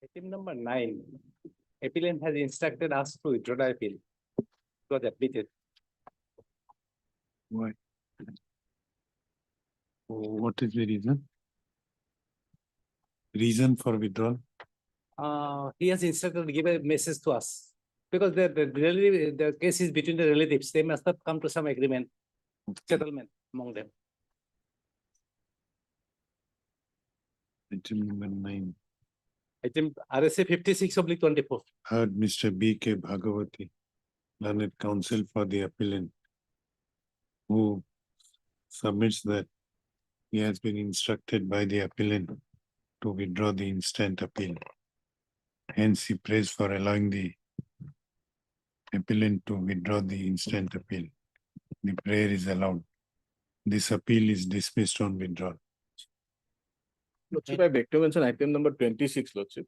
Item number 9, appellant has instructed us to withdraw the appeal. It was admitted. Why? What is the reason? Reason for withdrawal? He has instructed to give a message to us. Because the case is between the relatives, they must have come to some agreement, settlement among them. Item number 9. Item RSA 56/24. Heard Mr. B.K. Bhagavati, learned counsel for the appellant, who submits that he has been instructed by the appellant to withdraw the instant appeal. Hence, he prays for allowing the appellant to withdraw the instant appeal. The prayer is allowed. This appeal is dismissed on withdrawal. Lordship, I beg to mention item number 26, Lordship.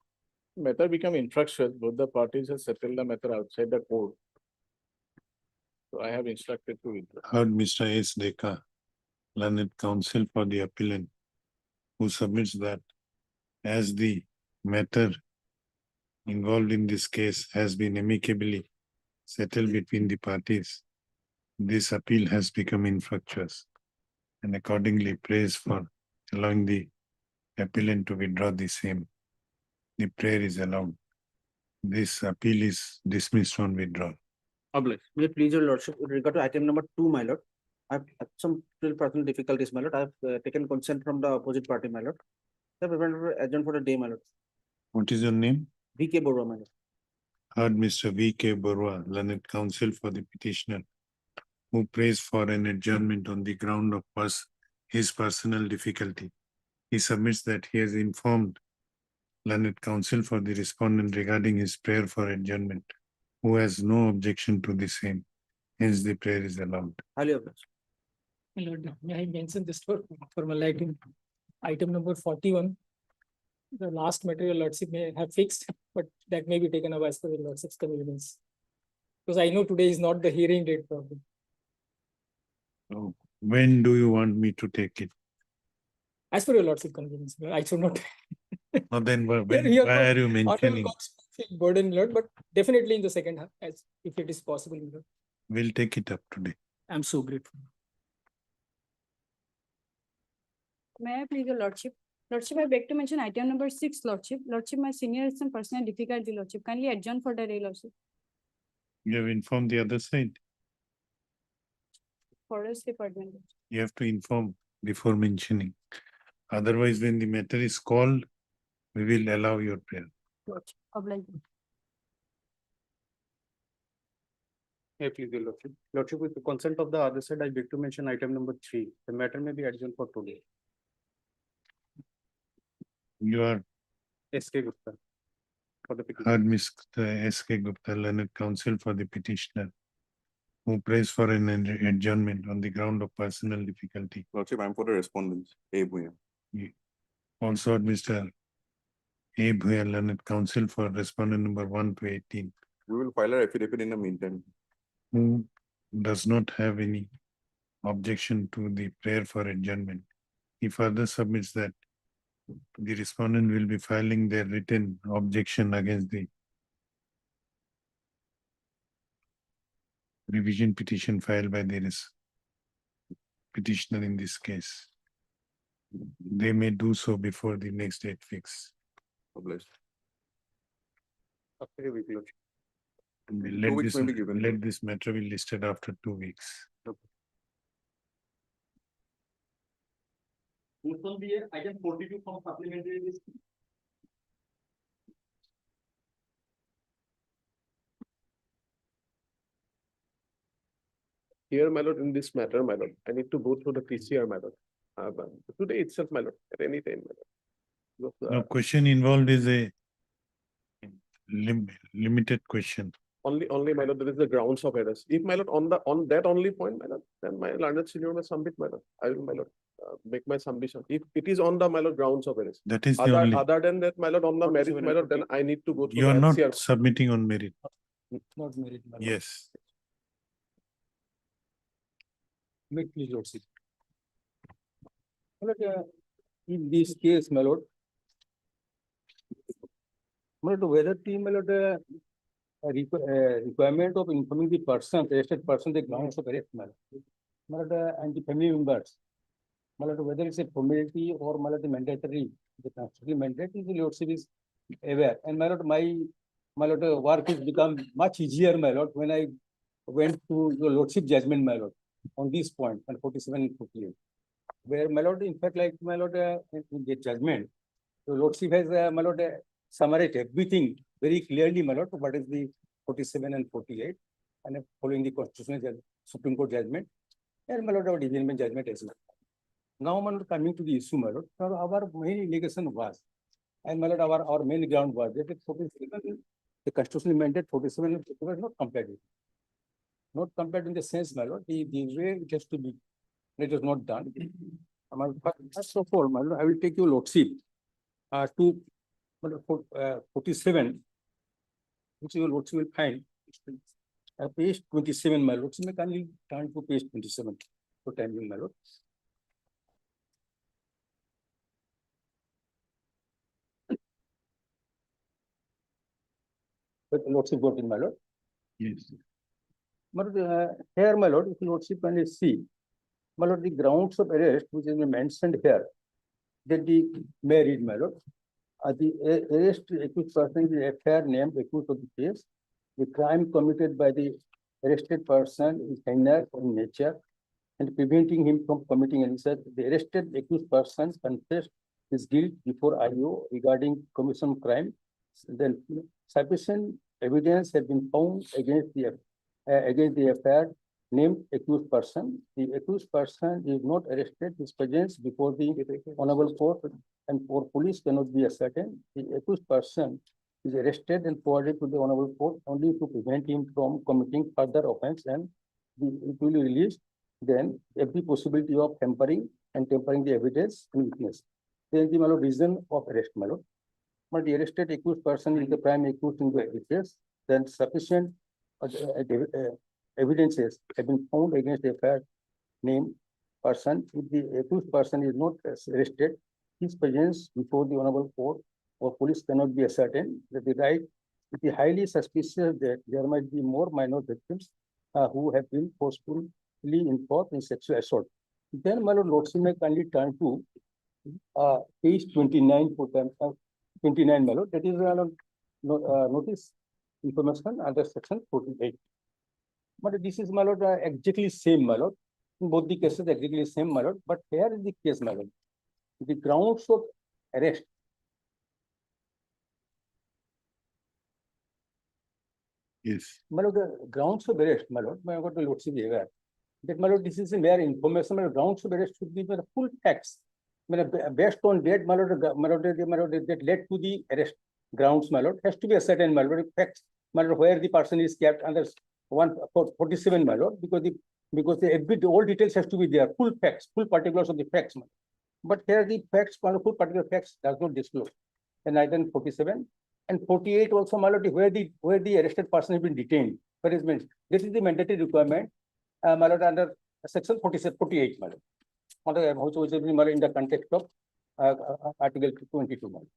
Matter become infructuous. Both the parties have settled the matter outside the court. So I have instructed to withdraw. Heard Mr. S. Dekha, learned counsel for the appellant, who submits that as the matter involved in this case has been amicably settled between the parties, this appeal has become infructuous, and accordingly prays for allowing the appellant to withdraw the same. The prayer is allowed. This appeal is dismissed on withdrawal. Obliged. May it please your lordship, with regard to item number 2, my lord. I have some little personal difficulties, my lord. I have taken consent from the opposite party, my lord. I have adjourned for the day, my lord. What is your name? VK Borwa, my lord. Heard Mr. V.K. Barua, learned counsel for the petitioner, who prays for an adjournment on the ground of his personal difficulty. He submits that he has informed learned counsel for the respondent regarding his prayer for adjournment, who has no objection to the same. Hence, the prayer is allowed. Highly obliged. My lord, may I mention this for formality? Item number 41. The last matter your lordship may have fixed, but that may be taken up as per your lordship's convenience. Because I know today is not the hearing date problem. So, when do you want me to take it? As per your lordship convenience, I should not. Now then, why Here why are you mentioning? Burden, lord, but definitely in the second half, as if it is possible. Lord. We'll take it up today. I'm so grateful. May I please your lordship? Lordship, I beg to mention item number 6, lordship. Lordship, my senior has some personal difficulty, lordship. Kindly adjourn for the day, lordship. You have informed the other side. Forest Department. You have to inform before mentioning. Otherwise, when the matter is called, we will allow your prayer. Lordship, obliged. May I please your lordship. Lordship, with the consent of the other side, I beg to mention item number 3. The matter may be adjourned for today. You are SK Gupta. For the petition. heard Mr. S.K. Gupta, learned counsel for the petitioner, who prays for an adjournment on the ground of personal difficulty. Lordship, I'm for the respondents. A. Bhuyan. Also heard Mr. A. Bhuya, learned counsel for respondent number 1 to 18, We will file our affidavit in the meantime. who does not have any objection to the prayer for adjournment. He further submits that the respondent will be filing their written objection against the revision petition filed by the petitioner in this case. They may do so before the next date fix. Obliged. After a week, lordship. And we'll 2 let weeks this, may be given. let this matter be listed after 2 weeks. This will be item 42 from supplementary list. Here, my lord, in this matter, my lord, I need to go through the PCR, my lord. But today itself, my lord, at any time, my lord. Because, Now, question involved is a limited question. only, my lord, there is the grounds of arrest. If, my lord, on that only point, my lord, then my learned senior may submit, my lord. I will, my lord, make my submission. If it is on the, my lord, grounds of arrest. That is the only, Other than that, my lord, on the merit, my lord, then I need to go through. you are the not FCR. submitting on merit. Not married. my lord. Yes. May it please lordship. My lord, in this case, my lord, Whether team, requirement of informing the person, arrested person, the grounds of arrest, and the family members. Whether it's a formality or the mandatory, the constitutional mandate is the lordship is aware. And my work has become much easier, my lord, when I went to your lordship judgment, my lord, on this point, on 47 and 48. Where my lord, in fact, like my lord, in the judgment, the lordship has, my lord, summarized everything very clearly, my lord, what is the 47 and 48, and following the constitutional Supreme Court judgment, and my lord, our division judgment as well. Now, my lord, coming to the issue, my lord, our main allegation was, and my lord, our main ground was that 47, the constitutional mandate 47 and 51 was not complied with. Not complied in the sense, my lord, the way it has to be, it was not done. First of all, my lord, I will take your lordship to 47, which your lordship will find page 27, my lord. So, can you turn to page 27 for time being, my lord? But lordship got in, my lord. Yes. But here, my lord, if lordship can see, my lord, the grounds of arrest which is mentioned here, that the may read, my lord. The arrest accused person is a fair name accused of the case. The crime committed by the arrested person is heinous in nature and preventing him from committing any such. The arrested accused person confessed his guilt before IO regarding commission of crime. Then sufficient evidence has been found against the affair named accused person. The accused person is not arrested. His presence before the honorable court and for police cannot be ascertained. The accused person is arrested and forwarded to the honorable court only to prevent him from committing further offense, and it will be released. Then every possibility of tampering the evidence and witness. Then the reason of arrest, my lord. But the arrested accused person is the prime accused in the case. Then sufficient evidences have been found against the affair named person. If the accused person is not arrested, his presence before the honorable court or police cannot be ascertained. That the right, it is highly suspicious that there might be more minor victims who have been forcefully involved in sexual assault. Then, my lord, lordship may kindly turn to page 29 for time. 29, my lord. That is notice information under section 48. But this is, my lord, exactly same, my lord. In both the cases, exactly same, my lord. But here is the case, my lord. The grounds of arrest. Yes. My lord, the grounds of arrest, my lord, my lord, the lordship is aware that, my lord, this is a mere information. My lord, grounds of arrest should be the full facts. Based on that, my lord, that led to the arrest grounds, my lord, has to be a certain, my lord, facts, my lord, where the person is kept under 147, my lord, because all details has to be there, full facts, full particulars of the facts, my lord. But here the facts, full particular facts does not disclose. And item 47 and 48 also, my lord, where the arrested person has been detained. Where is meant, this is the mandatory requirement, my lord, under section 48, my lord. Which was in the context of Article 22. My lord.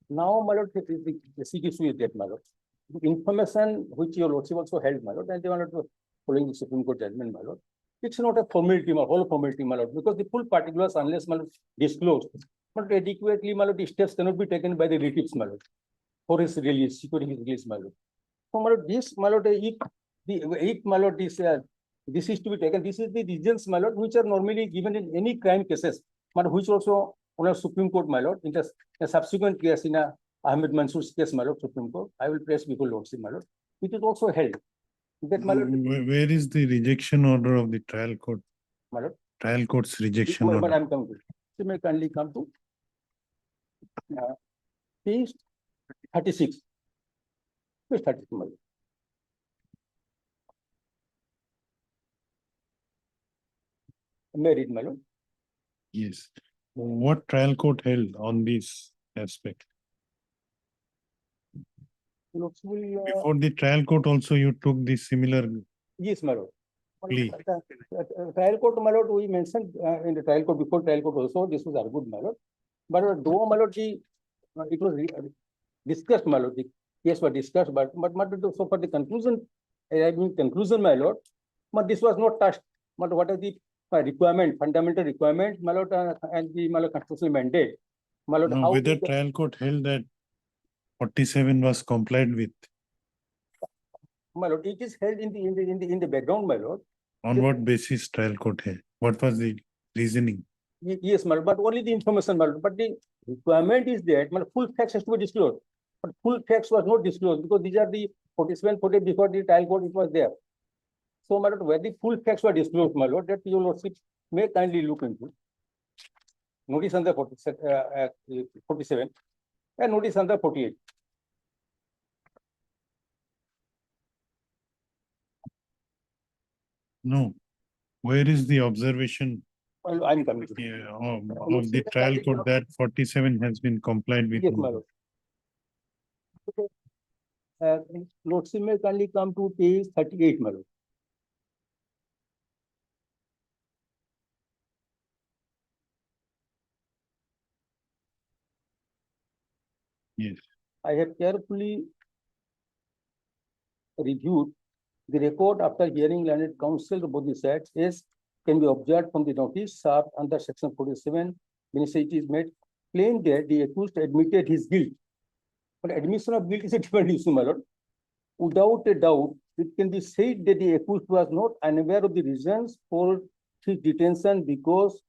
Now, my lord, the basic issue is that, my lord, the information which your lordship also held, my lord, and they wanted to following the Supreme Court judgment, my lord. It's not a formality, my whole formality, my lord, because the full particulars, unless, my lord, disclosed, but adequately, my lord, the steps cannot be taken by the relatives, my lord, for his release, securing his release, my lord. So, my lord, this, my lord, if my lord, this is to be taken. This is the reasons, my lord, which are normally given in any crime cases, but which also on a Supreme Court, my lord, in the subsequent case in Ahmed Mansoor's case, my lord, Supreme Court, I will press before lordship, my lord. It is also held that, my lord, Where is the rejection order of the trial court? my lord, Trial court's rejection but order. I'm coming to it. So may kindly come to page 36. Page 36, my lord. May I read, my lord? Yes. What trial court held on this aspect? Lordship will, Before the trial court also you took the similar yes, my lord. plea. Trial court, my lord, we mentioned in the trial court, before trial court also, this was argued, my lord. But though, my lord, it was discussed, my lord, the case was discussed, but so for the conclusion, I mean conclusion, my lord, but this was not touched. But what are the requirement, fundamental requirement, my lord, and the my lord constitutional mandate, my lord, Now, how whether is the- trial court held that 47 was complied with, my lord, it is held in the background, my lord. on what basis trial court held? What was the reasoning? Yes, my lord, but only the information, my lord, but the requirement is that, my lord, full facts has to be disclosed. But full facts was not disclosed because these are the 47 48 before the trial court, it was there. So, my lord, where the full facts were disclosed, my lord, that your lordship may kindly look into. Notice under 47 and notice under 48. No. Where is the observation Well, I'm coming to. of the trial court that 47 has been complied with? Yes, my lord. Okay. Lordship may kindly come to page 38, my lord. Yes. I have carefully reviewed the record after hearing learned counsel of both the sides is can be observed from the notice served under section 47 when it is made plain that the accused admitted his guilt. But admission of guilt is a different issue, my lord. Without a doubt, it can be said that the accused was not unaware of the reasons for his detention because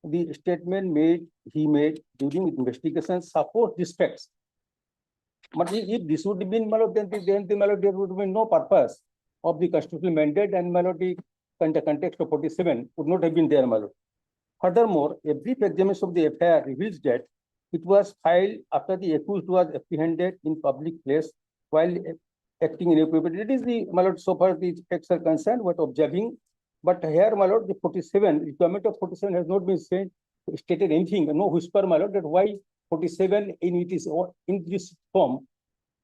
the statement he made during investigation support these facts. But if this would have been, my lord, then my lord, there would have been no purpose of the constitutional mandate, and my lord, the context of 47 would not have been there, my lord. Furthermore, a brief examination of the FIR reveals that it was filed after the accused was apprehended in public place while acting inappropriately. It is the, my lord, so far the facts are concerned, what observing. But here, my lord, the 47, requirement of 47 has not been stated anything, no whisper, my lord, that why 47 in this form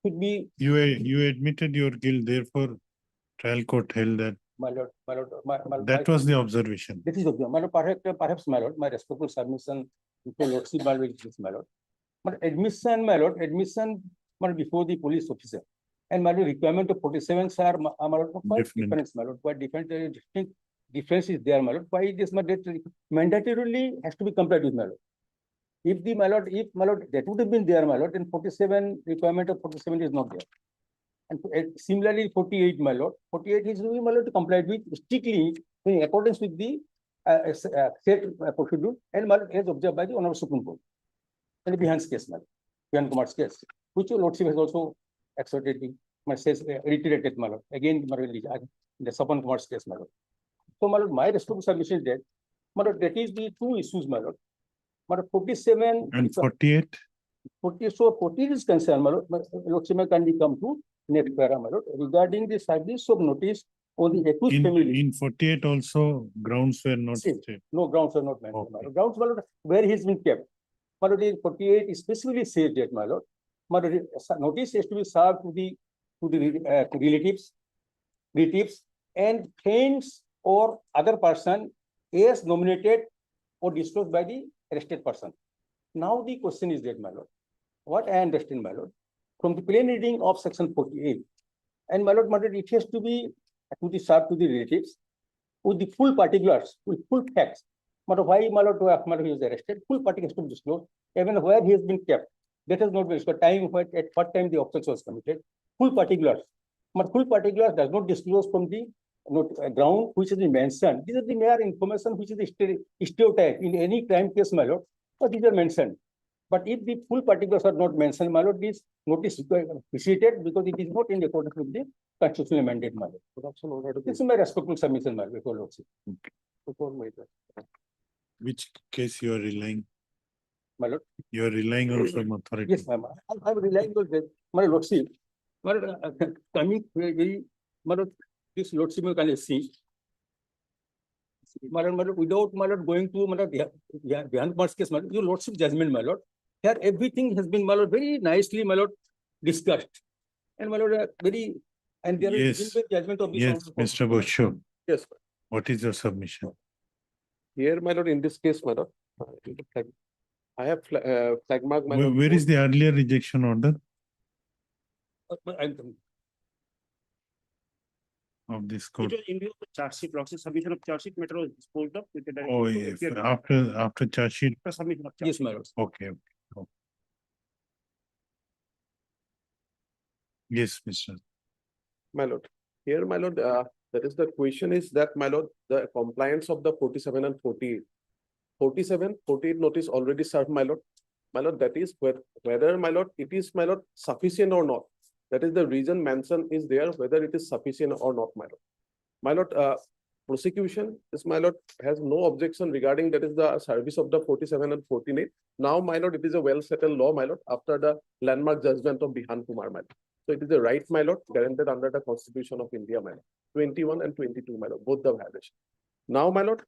should be, You admitted your guilt, therefore trial court held that. my lord, That was the observation. this is my lord, perhaps, my lord, my respectful submission to lordship, my lord, my lord. But admission, my lord, my lord, before the police officer. And my lord, requirement of 47 are, my lord, quite Different. different, my lord, quite different, distinct difference is there, my lord. Why this, my lord, mandatorily has to be complied with, my lord. If the, my lord, that would have been there, my lord, then 47, requirement of 47 is not there. And similarly, 48, my lord, 48 is, my lord, complied with strictly in accordance with the set procedure and, my lord, as observed by the Honorable Supreme Court. And the Bihan's case, my lord, Bihan Kumar's case, which your lordship has also accepted the, my says, reiterated, my lord, again, my lord, the Sapan Kumar's case, my lord. So, my lord, my respectful submission is that, my lord, that is the two issues, my lord. My lord, 47 And 48? 40, so 40 is concerned, my lord, lordship may kindly come to next para, my lord, regarding the service of notice on the accused family. In 48 also grounds were not Same. stated. No grounds are not mentioned, my Okay. lord. Grounds, my lord, where he's been kept. My lord, in 48 is specifically says that, my lord, notice has to be served to the relatives and friends or other person as nominated or disclosed by the arrested person. Now the question is that, my lord, what I understand, my lord, from the plain reading of section 48, and my lord, it has to be served to the relatives with the full particulars, with full facts. But why, my lord, he was arrested, full particulars to be disclosed, even where he has been kept. That has not been disclosed, at what time the offense was committed, full particulars. But full particulars does not disclose from the ground which has been mentioned. These are the mere information which is the stereotype in any crime case, my lord, but these are mentioned. But if the full particulars are not mentioned, my lord, this notice appreciated because it is not in accordance with the constitutional mandate, my lord. This is my respectful submission, my lord, before lordship. Before my lord. Which case you are relying? My lord. You are relying on some authority. Yes, ma'am. I'm relying on that. My lordship, my lord, coming very, my lord, this lordship you can see. My lord, without my lord going to my lord, Bihan Kumar's case, my lord, your lordship judgment, my lord. Here everything has been, my lord, very nicely, my lord, discussed. And my lord, very, and there is Yes. been judgment of this. Yes, Mr. Bosho, Yes, what is your submission? Here, my lord, in this case, my lord, I have flag mark, my lord. Where is the earlier rejection order? of this It court? was in view of the charge sheet, Lordship, submission of charge sheet matter was disposed of with the direction Oh, to yeah, appear after charge sheet, after submission of charge. Yes, my lord. okay. Yes, Mr. My lord, here, my lord, that is the question is that, my lord, the compliance of the 47 and 48. 47, 48 notice already served, my lord. My lord, that is whether, my lord, it is, my lord, sufficient or not. That is the reason mention is there, whether it is sufficient or not, my lord. My lord, prosecution is, my lord, has no objection regarding that is the service of the 47 and 48. Now, my lord, it is a well settled law, my lord, after the landmark judgment of Bihan Kumar, my lord. So it is a right, my lord, guaranteed under the Constitution of India, my lord. 21 and 22, my lord, both the violation. Now, my lord,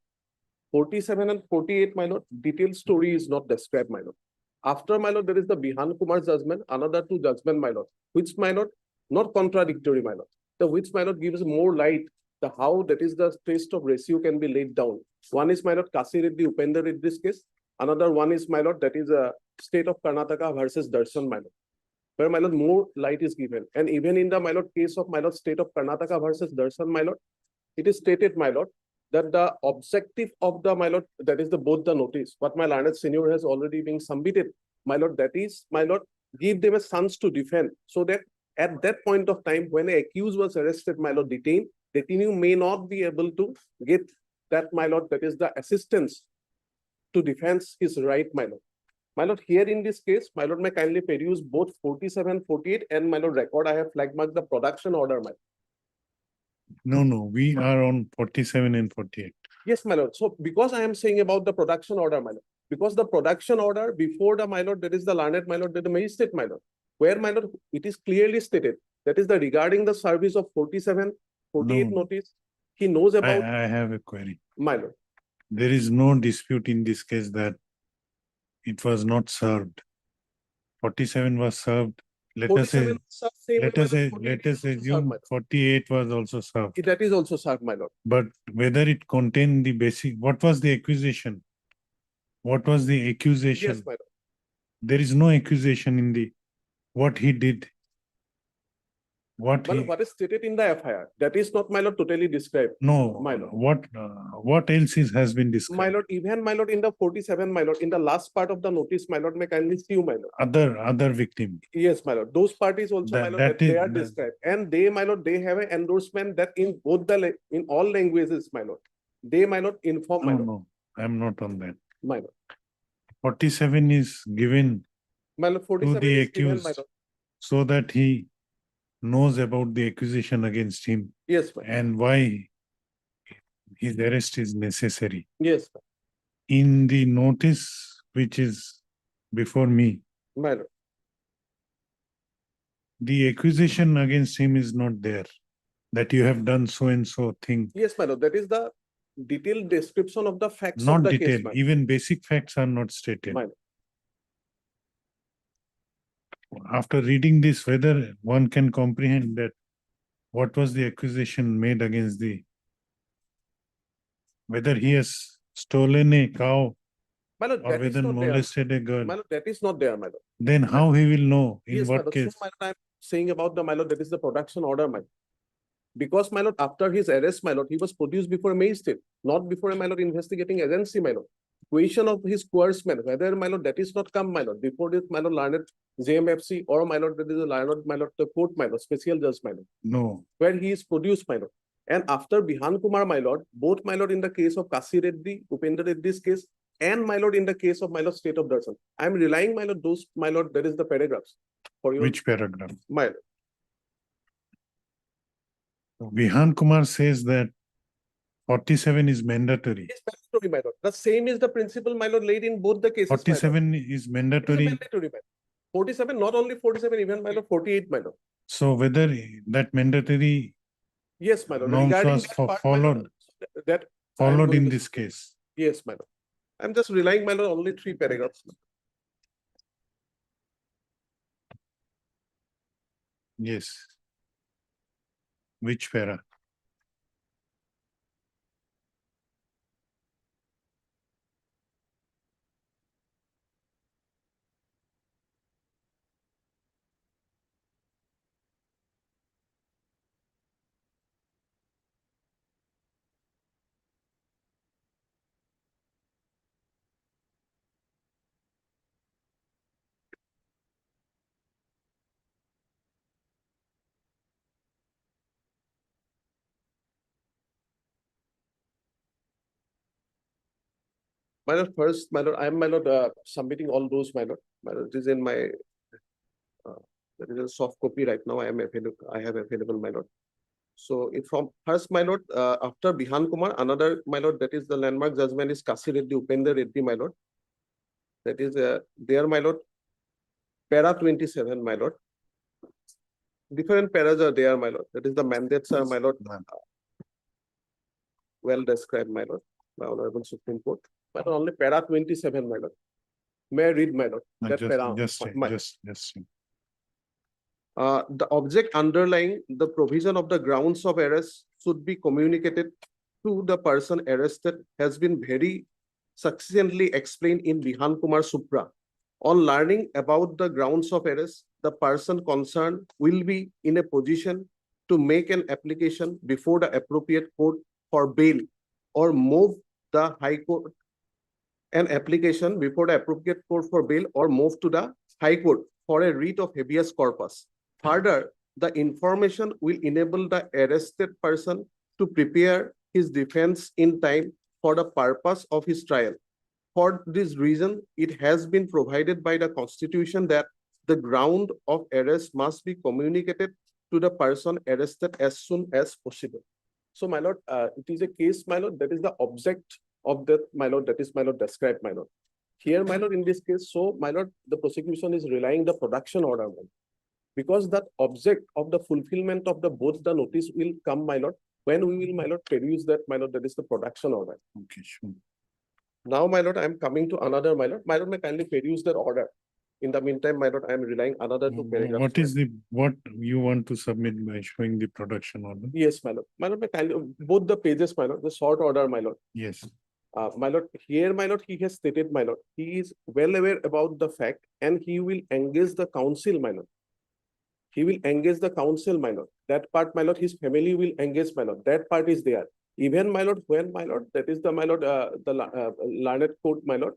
47 and 48, my lord, detailed story is not described, my lord. After, my lord, there is the Bihan Kumar judgment, another two judgment, my lord, which, my lord, not contradictory, my lord. The which, my lord, gives more light the how that is the test of ratio can be laid down. One is, my lord, Kasi Reddy, Upender Reddy's case. Another one is, my lord, that is a state of Karnataka versus Darshan, my lord, where, my lord, more light is given. And even in the, my lord, case of, my lord, state of Karnataka versus Darshan, my lord, it is stated, my lord, that the objective of the, my lord, that is the both the notice, what my learned senior has already been submitted, my lord, that is, my lord, give them a chance to defend, so that at that point of time, when a accused was arrested, my lord, detained, detainee may not be able to get that, my lord, that is the assistance to defend his right, my lord. My lord, here in this case, my lord, may kindly peruse both 47, 48, and, my lord, record, I have flag marked the production order, my lord. No, we are on 47 and 48. Yes, my lord. So because I am saying about the production order, my lord, because the production order before the, my lord, that is the learned, my lord, that the magistrate, my lord, where, my lord, it is clearly stated that is the regarding the service of 47, 48 No. notice. He knows about, I have a query. my lord. There is no dispute in this case that it was not served. 47 was served. Let us say, 47 same way, let my us lord, say, 48 let us also served, assume my lord. 48 was also served. That is also served, my lord. But whether it contained the basic, what was the accusation? What was the accusation? Yes, my lord. There is no accusation in the, what he did. My lord, what is stated in the FIR, that is not, my lord, totally described. No, My lord. what else has been My described? lord, even, my lord, in the 47, my lord, in the last part of the notice, my lord, may kindly see you, my lord. Other victim. Yes, my lord. Those parties also, my lord, That that they is- are described. And they, my lord, they have an endorsement that in both the, in all languages, my lord, they, my lord, inform, my lord, No, I'm not on that. my lord. 47 is given My lord, to 47 the is given, my accused lord. so that he knows about the accusation against him Yes, my lord. and why his arrest is necessary. Yes, In the notice which is before me, my lord. the accusation against him is not there, that you have done so and so thing. Yes, my lord. That is the detailed description of the facts of Not the case, detailed, my lord. even basic facts are not stated. My lord. After reading this, whether one can comprehend that what was the accusation made against whether he has stolen a cow My lord, or that is whether not there. molested a girl, My lord, that is not there, my lord. then how he will know in Yes, my what lord. So, case? my lord, I'm saying about the, my lord, that is the production order, my lord. Because, my lord, after his arrest, my lord, he was produced before a magistrate, not before a, my lord, investigating agency, my lord. Question of his coercement, whether, my lord, that is not come, my lord, before this, my lord, learned JMFC or, my lord, that is a learned, my lord, the court, my lord, special judge, my lord, No, where he is produced, my lord. And after Bihan Kumar, my lord, both, my lord, in the case of Kasi Reddy, Upender Reddy's case, and, my lord, in the case of, my lord, state of Darshan. I am relying, my lord, those, my lord, that is the paragraphs for your, which paragraph? my lord. Vihan Kumar says that 47 is mandatory. Yes, mandatory, my lord. The same is the principle, my lord, laid in both the cases, my lord. 47 is It is a mandatory. mandatory, my lord. 47, not only 47, even, my lord, 48, my lord. So whether that mandatory Yes, my lord. norms Regarding was that part, my lord, that I am followed going in to- this case. Yes, my lord. I'm just relying, my lord, only 3 paragraphs. Yes. Which para? My lord, first, my lord, I am, my lord, submitting all those, my lord. My lord, it is in my, that is a soft copy right now. I am available, I have available, my lord. So if from first, my lord, after Bihan Kumar, another, my lord, that is the landmark judgment is Kasi Reddy, Upender Reddy, my lord. That is there, my lord. Para 27, my lord. Different paras are there, my lord. That is the mandates are, my lord, well described, my lord, by Honorable Supreme Court. But only para 27, my lord. May I read, my lord? That para, my- just. The object underlying the provision of the grounds of arrest should be communicated to the person arrested has been very succinctly explained in Bihan Kumar Supra. On learning about the grounds of arrest, the person concerned will be in a position to make an application before the appropriate court for bail or move the High Court, an application before the appropriate court for bail or move to the High Court for a writ of habeas corpus. Further, the information will enable the arrested person to prepare his defense in time for the purpose of his trial. For this reason, it has been provided by the Constitution that the ground of arrest must be communicated to the person arrested as soon as possible. So, my lord, it is a case, my lord, that is the object of that, my lord, that is, my lord, described, my lord. Here, my lord, in this case, so, my lord, the prosecution is relying the production order, my lord. Because that object of the fulfillment of the both the notice will come, my lord, when we will, my lord, produce that, my lord, that is the production order. Okay, sure. Now, my lord, I am coming to another, my lord. My lord, may kindly produce that order. In the meantime, my lord, I am relying another two paragraphs. What is what you want to submit by showing the production order? Yes, my lord. My lord, may kindly, both the pages, my lord, the short order, my lord. Yes, My lord, here, my lord, he has stated, my lord, he is well aware about the fact and he will engage the council, my lord. He will engage the council, my lord. That part, my lord, his family will engage, my lord. That part is there. Even, my lord, when, my lord, that is the, my lord, learned court, my lord,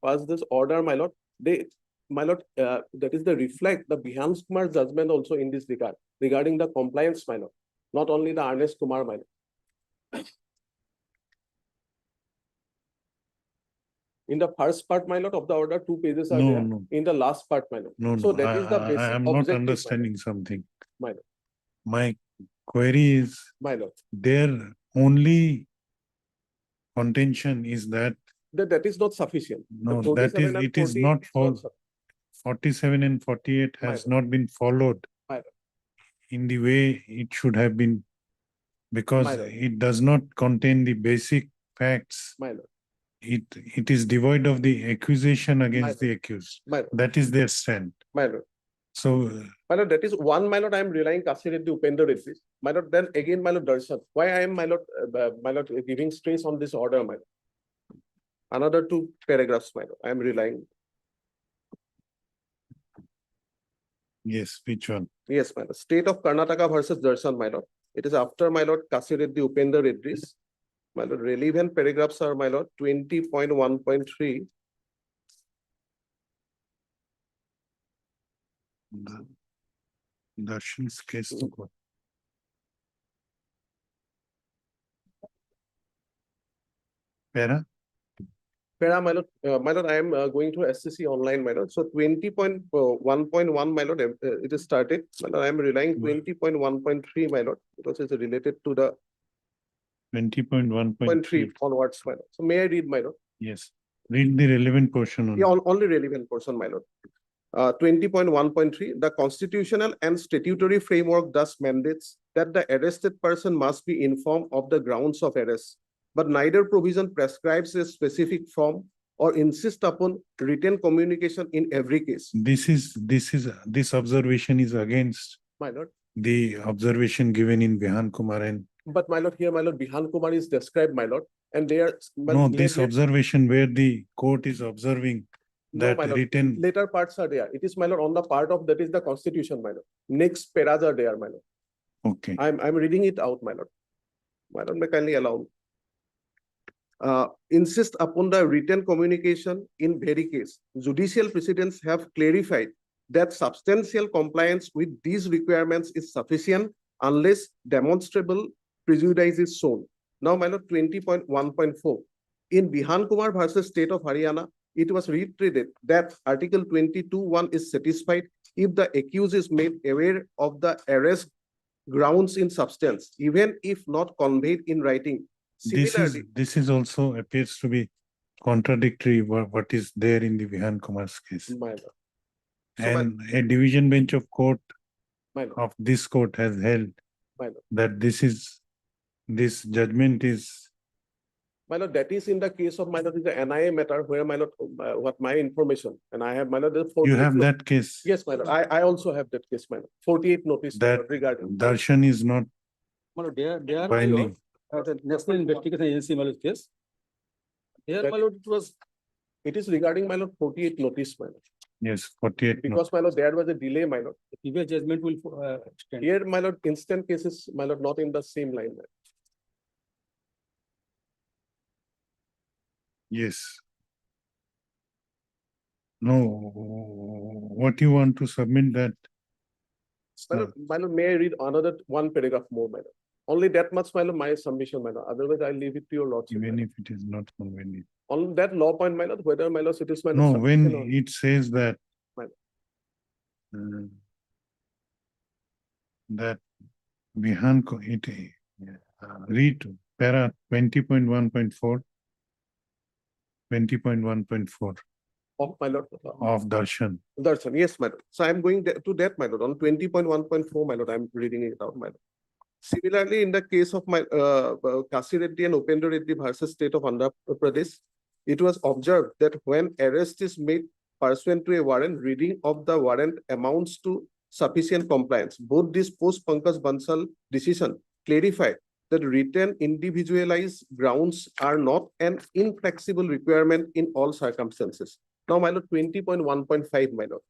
passed this order, my lord, they, my lord, that is the reflect the Bihan Kumar judgment also in this regard, regarding the compliance, my lord, not only the Ernest Kumar, my lord. In the first part, my lord, of the order, 2 pages are No, there. no. In the last part, my lord. no, So no, that is the I basic am not objective, my lord. understanding something. My lord. My query is, My lord, their only contention is that, that is not sufficient. The no, that 47 is, and it is 48 not for sufficient. 47 and 48 My has lord. not been followed My lord. in the way it should have been, because My lord. it does not contain the basic facts. My lord, It is devoid of the accusation against lord. the accused. my lord, That is their stand. my lord. So, My lord, that is one, my lord, I am relying Kasi Reddy, Upender Reddy. My lord, then again, my lord, Darshan. Why I am, my lord, giving stress on this order, my lord. Another 2 paragraphs, my lord, I am relying. yes, which one? Yes, my lord. State of Karnataka versus Darshan, my lord. It is after, my lord, Kasi Reddy, Upender Reddy's. My lord, relevant paragraphs are, my lord, 20.1.3. Darshan's case to court. Para? Para, my lord, I am going to SCC online, my lord. So 20.1.1, my lord, it is started. My lord, I am relying 20.1.3, my lord, because it's related to the 20.1.3. 0.3 onwards, my lord. So may I read, my lord? Yes. Read the relevant portion Yeah, only. only relevant portion, my lord. 20.1.3, the constitutional and statutory framework thus mandates that the arrested person must be informed of the grounds of arrest, but neither provision prescribes a specific form or insists upon written communication in every case. This observation is against My lord. the observation given in Bihan Kumar and But my lord, here, my lord, Bihan Kumar is described, my lord, and they are. no, this observation where the court is observing No, that my lord, written, later parts are there. It is, my lord, on the part of that is the constitution, my lord. Next paras are there, my lord. okay, I'm reading it out, my lord. My lord, may kindly allow me. Insist upon the written communication in very case. Judicial precedents have clarified that substantial compliance with these requirements is sufficient unless demonstrable prejudice is shown. Now, my lord, 20.1.4. In Bihan Kumar versus State of Haryana, it was reiterated that Article 22(1) is satisfied if the accused is made aware of the arrest grounds in substance, even if not conveyed in writing. Similarly, This is also appears to be contradictory what is there in the Vihan Kumar's case. my lord. So my- And a division bench of court my lord, of this court has held my lord. that this judgment is, My lord, that is in the case of my lord, is the NIA matter where my lord, what my information, and I have my lord. the you 48 have no- that case. Yes, my lord, I also have that case, my lord, 48 notice my That lord, regarding. Darshan is not My lord, they are binding. the National Investigation Agency, my lord, case. Here, That- my lord, it was, It is regarding my lord 48 notice, my lord, Yes, 48. no. because my lord, there was a delay, my lord. the previous judgment will extend. Here, my lord, instant cases, my lord, not in the same line. my lord. Yes. No, what you want to submit that, My lord, may I read another one paragraph more, my lord? Only that much, my lord, my submission, my lord, otherwise I leave it to your lordship. my even lord. if it is not convenient. On that law point, my lord, whether my lord, it is my lord. No, sufficient or- when it says that Right. uh, that Vihan, read para 20.1.4, 20.1.4 Of my lord. of Darshan. Darshan, yes, my lord. So I'm going to that, my lord, on 20.1.4, my lord, I'm reading it out, my lord. Similarly, in the case of my Kasi Reddy and Upendra Reddy versus State of Andhra Pradesh, it was observed that when arrest is made pursuant to a warrant, reading of the warrant amounts to sufficient compliance. Both these post Pankaj Bansal decision clarify that written individualized grounds are not an inflexible requirement in all circumstances. Now, my lord, 20.1.5, my lord.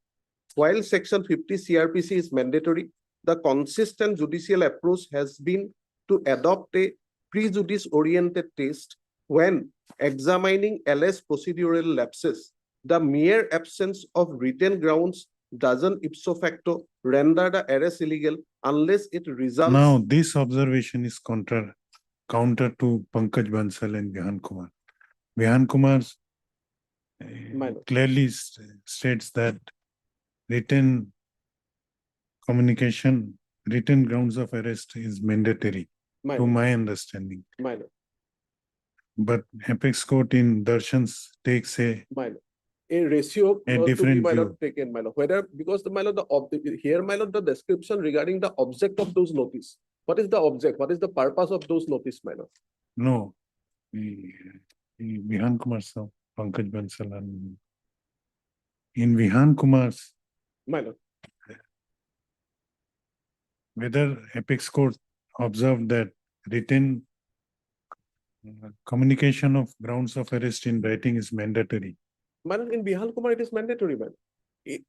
While section 50 CRPC is mandatory, the consistent judicial approach has been to adopt a prejudice-oriented test when examining alleged procedural lapses. The mere absence of written grounds doesn't ipso facto render the arrest illegal unless it results. Now, this observation is counter to Pankaj Bansal and Vihan Kumar. Vihan Kumar My lord. clearly states that written communication, written grounds of arrest is mandatory, My to lord, my understanding. my lord, But Apex Court in Darshan's takes a my lord. A ratio A to be, different my lord, view. taken, my lord, whether, because the, my lord, here, my lord, the description regarding the object of those notice. What is the object? What is the purpose of those notice, my lord? no. Vihan Kumar, so Pankaj Bansal and in Vihan Kumar's, My lord, whether Apex Court observed that written communication of grounds of arrest in writing is mandatory. my lord, in Bihal Kumar, it is mandatory, man.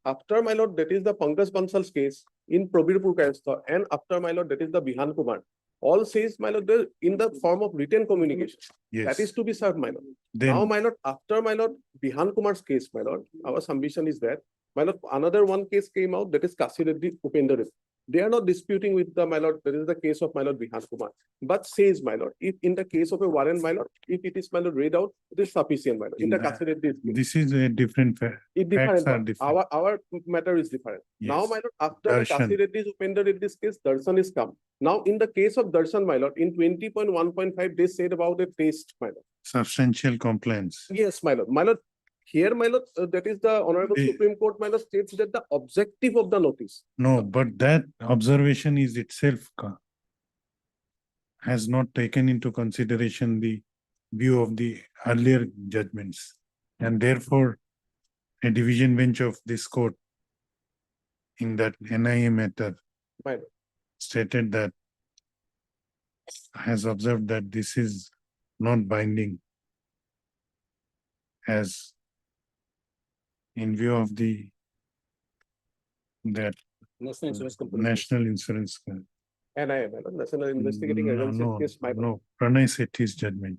After, my lord, that is the Pankaj Bansal's case in Probirpur Kayastha, and after, my lord, that is the Bihan Kumar. All says, my lord, they're in the form of written communication. That is Yes, to be served, my lord. Now, then my lord, after, my lord, Bihan Kumar's case, my lord, our submission is that, my lord, another one case came out, that is Kasi Reddy, Upendra Reddy. They are not disputing with the, my lord, that is the case of my lord Bihan Kumar. But says, my lord, if in the case of a warrant, my lord, if it is, my lord, read out, it is sufficient, my lord. In the Yeah. Kasi Reddy's case. this is a different It facts different, are but different. our matter is different. Now, Yes. my lord, after the Darshan. Kasi Reddy's, Upendra Reddy's case, Darshan is come. Now, in the case of Darshan, my lord, in 20.1.5, they said about a test, my lord. Substantial compliance. Yes, my lord. My lord, here, my lord, that is the Honorable The- Supreme Court, my lord, states that the objective of the notice. No, but that observation is itself has not taken into consideration the view of the earlier judgments. And therefore, a division bench of this court in that NIA matter My lord. stated that has observed that this is not binding as in view of that National Insurance Company. National Insurance. NIA, my lord, National Investigating No, Agency no, case, my lord, no, Pranay Sethi's judgment,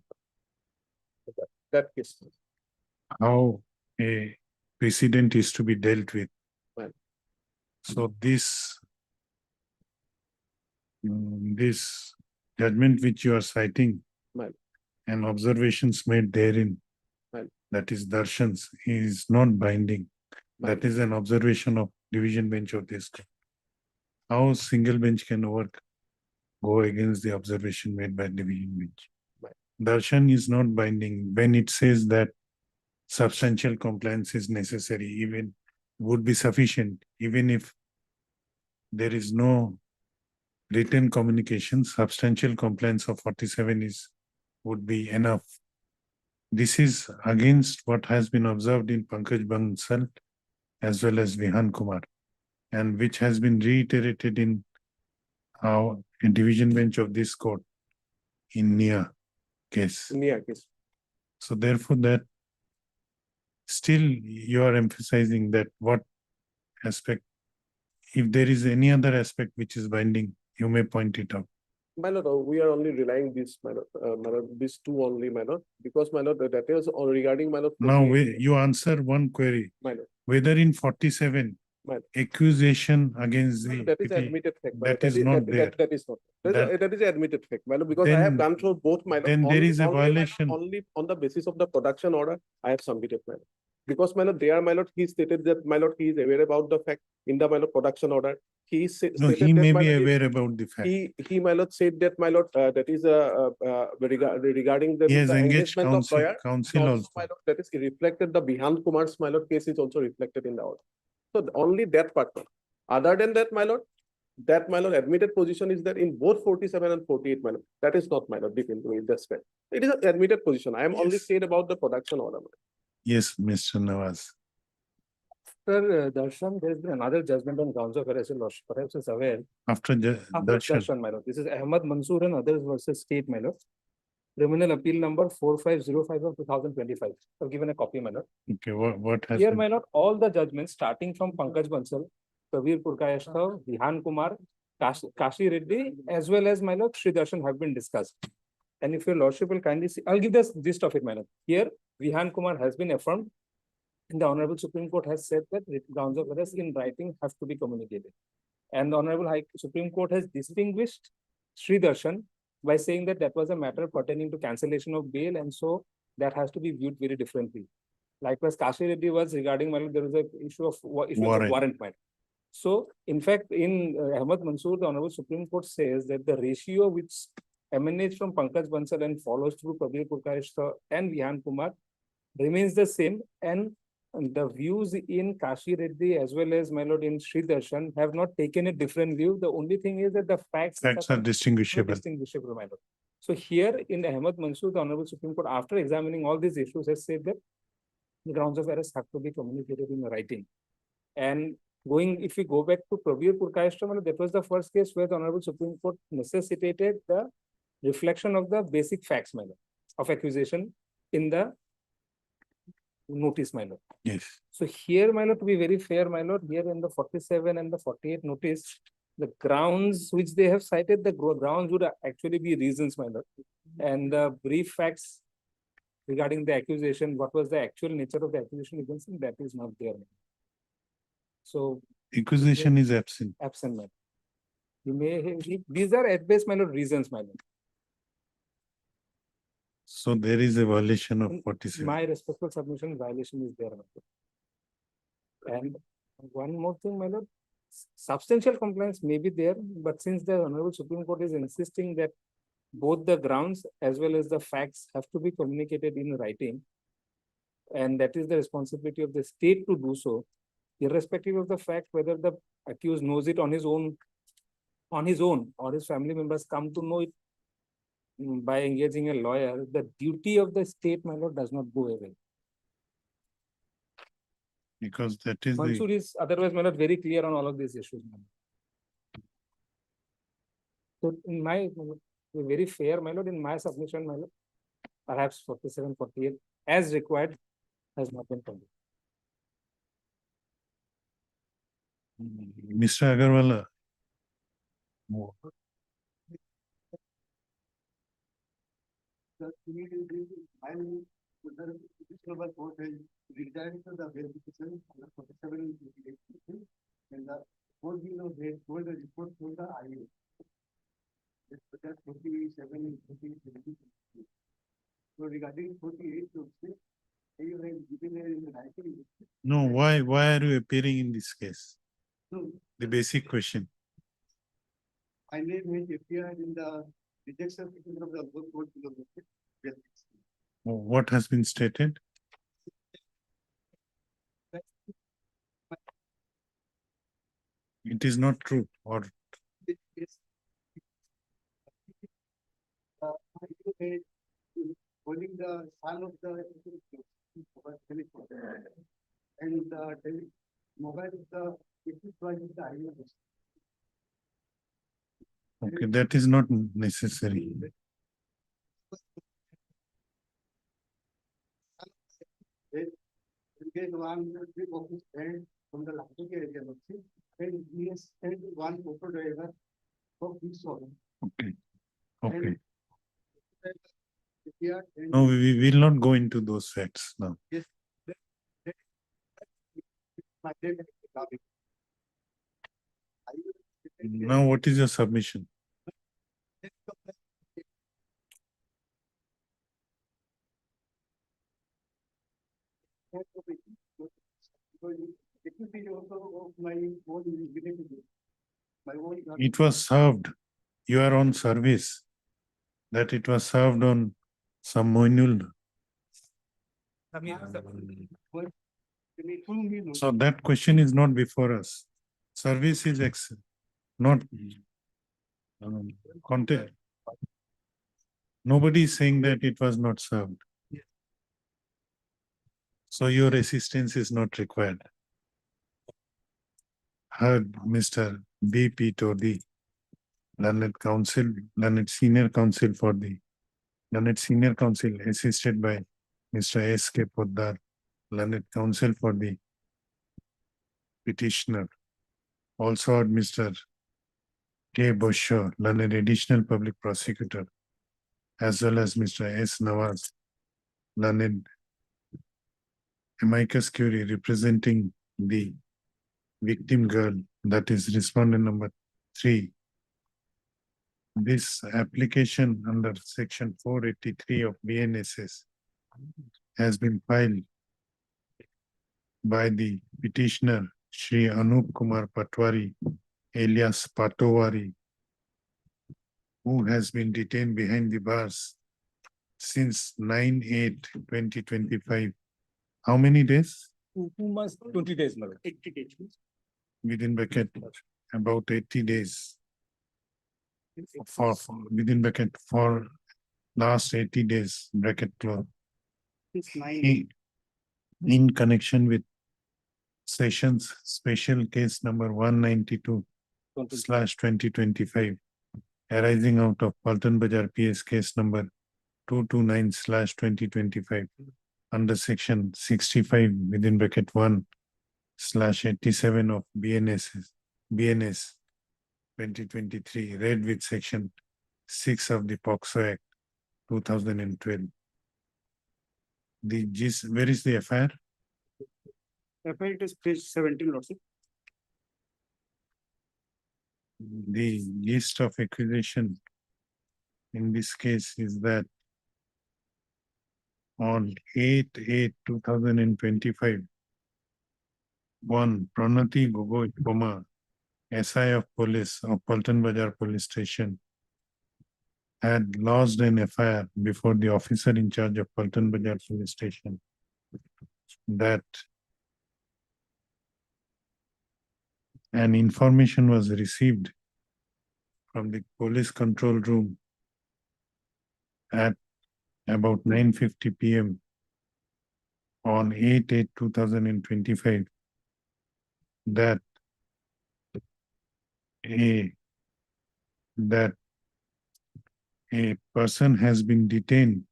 that case. how a precedent is to be dealt with. Right. So this judgment which you are citing Right. and observations made therein, Right. that is darshans, is not binding. Right. That is an observation of division bench of this court. How single bench can go against the observation made by division bench? Right. Darshan is not binding when it says that substantial compliance is necessary, even would be sufficient, even if there is no written communication, substantial compliance of 47 would be enough. This is against what has been observed in Pankaj Bansal as well as Vihan Kumar, and which has been reiterated in our division bench of this court in Nia case. Near case. So therefore that still you are emphasizing that what aspect, if there is any other aspect which is binding, you may point it out. My lord, we are only relying this, my lord, these two only, my lord, because my lord, that is all regarding my lord. Now, 48, you answer one query, My lord, whether in 47, Right. accusation against the that is PP, admitted fact. my lord. that is not there. That is not. That- That is admitted fact, my lord, because I have Then- gone through both, my lord. then there only- is a only, my lord, violation. Only on the basis of the production order, I have submitted, my lord. Because, my lord, there, my lord, he stated that, my lord, he is aware about the fact in the, my lord, production order. He No, stated he that, may my be lord, aware about the fact. he, my lord, said that, my lord, that is regarding the He has the engaged engagement of lawyer. counsel And also. my lord, that is reflected, the Bihan Kumar's, my lord, case is also reflected in the order. So only that part. Other than that, my lord, that, my lord, admitted position is that in both 47 and 48, my lord, that is not, my lord, deep into it, that's right. It is an admitted position. I am only Yes. said about the production order. my lord. Yes, Mr. Nawaz. Sir, Darshan, there has been another judgment on grounds of arrest, perhaps is aware. After After Darshan, Darshan, my lord. This is Ahmad Mansoor and others versus State, my lord. Criminal appeal number 4505 of 2025. I've given a copy, my lord. okay, what has Here, been? my lord, all the judgments starting from Pankaj Bansal, Kabir Purkayastha, Vihan Kumar, Kashi Reddy, as well as my lord, Shri Darshan have been discussed. And if your lordship will kindly see, I'll give the gist of it, my lord. Here, Vihan Kumar has been affirmed. And the Honorable Supreme Court has said that grounds of arrest in writing have to be communicated. And the Honorable Supreme Court has distinguished Sri Darshan by saying that that was a matter pertaining to cancellation of bail, and so that has to be viewed very differently. Likewise, Kashi Reddy was regarding, there was an issue of Warrant. warrant. So, in fact, in Ahmad Mansoor, the Honorable Supreme Court says that the ratio which emanates from Pankaj Bansal and follows through Kabir Purkayastha and Vihan Kumar remains the same, and the views in Kashi Reddy as well as, my lord, in Sri Darshan have not taken a different view. The only thing is that the facts Are distinguishable. distinguishable, my lord. So here in Ahmad Mansoor, the Honorable Supreme Court, after examining all these issues, has said that the grounds of arrest have to be communicated in writing. And if we go back to Kabir Purkayastha, that was the first case where the Honorable Supreme Court necessitated the reflection of the basic facts, my lord, of accusation in the notice, my lord. Yes. So here, my lord, to be very fair, my lord, here in the 47 and the 48 notice, the grounds which they have cited, the grounds would actually be reasons, my lord. And the brief facts regarding the accusation, what was the actual nature of the accusation against him, that is not there. So Accusation is absent. absent, my lord. You may, these are at best, my lord, reasons, my lord. So there is a violation of In 47. My respectful submission, violation is there, my lord. And one more thing, my lord, substantial compliance may be there, but since the Honorable Supreme Court is insisting that both the grounds as well as the facts have to be communicated in writing, and that is the responsibility of the state to do so, irrespective of the fact whether the accused knows it on his own, or his family members come to know it by engaging a lawyer, the duty of the state, my lord, does not go away. Because that is the, Mansoor is otherwise, my lord, very clear on all of these issues, my lord. So in my, very fair, my lord, in my submission, my lord, perhaps 47, 48, as required, has not been done. Mr. Agarwal. No, why are you appearing in this case? The basic question. My name is appeared in the rejection of the board. What has been stated? It is not true, or Holding the son of the. And mobile is the. okay, that is not necessary. Get one trip of his friend from the Latin area, and he has sent one photo driver of this one. Okay, okay. Here, and No, we will not go into those facts now. my name is Gabi. Now, what is your submission? It will be also of my own relative. My own. It was served. You are on service. That it was served on some Moinul. So that question is not before us. Service is not content. Nobody is saying that it was not served. So your assistance is not required. Heard Mr. B.P. Todi, learned counsel, learned senior counsel assisted by Mr. S.K. Poddar, learned counsel for the petitioner. Also heard Mr. K. Bosho, learned additional public prosecutor, as well as Mr. S. Nawaz, learned amicus curiae representing the victim girl, that is respondent number 3. This application under section 483 of BNSS has been filed by the petitioner Shri Anup Kumar Patwari alias Patowari, who has been detained behind the bars since 9/8/2025. How many days? 2 months, 20 days, my lord. 80 days. Within bracket, about 80 days. For within bracket for last 80 days, bracket close. It's 9. In connection with sessions special case number 192/2025 arising out of Paltan Bazar PS case number 229/2025 under section 65 within bracket 1/87 of BNS 2023, read with section 6 of the POCSO Act 2012. The gist, where is the FIR? It is page 17, Lordship. The gist of accusation in this case is that on 8/8/2025, one Pranati Gogoi Kumar, SI of police of Paltan Bazar police station, had lodged an FIR before the officer in charge of Paltan Bazar police station that an information was received from the police control room at about 9:50 p.m. on 8/8/2025 that a person has been detained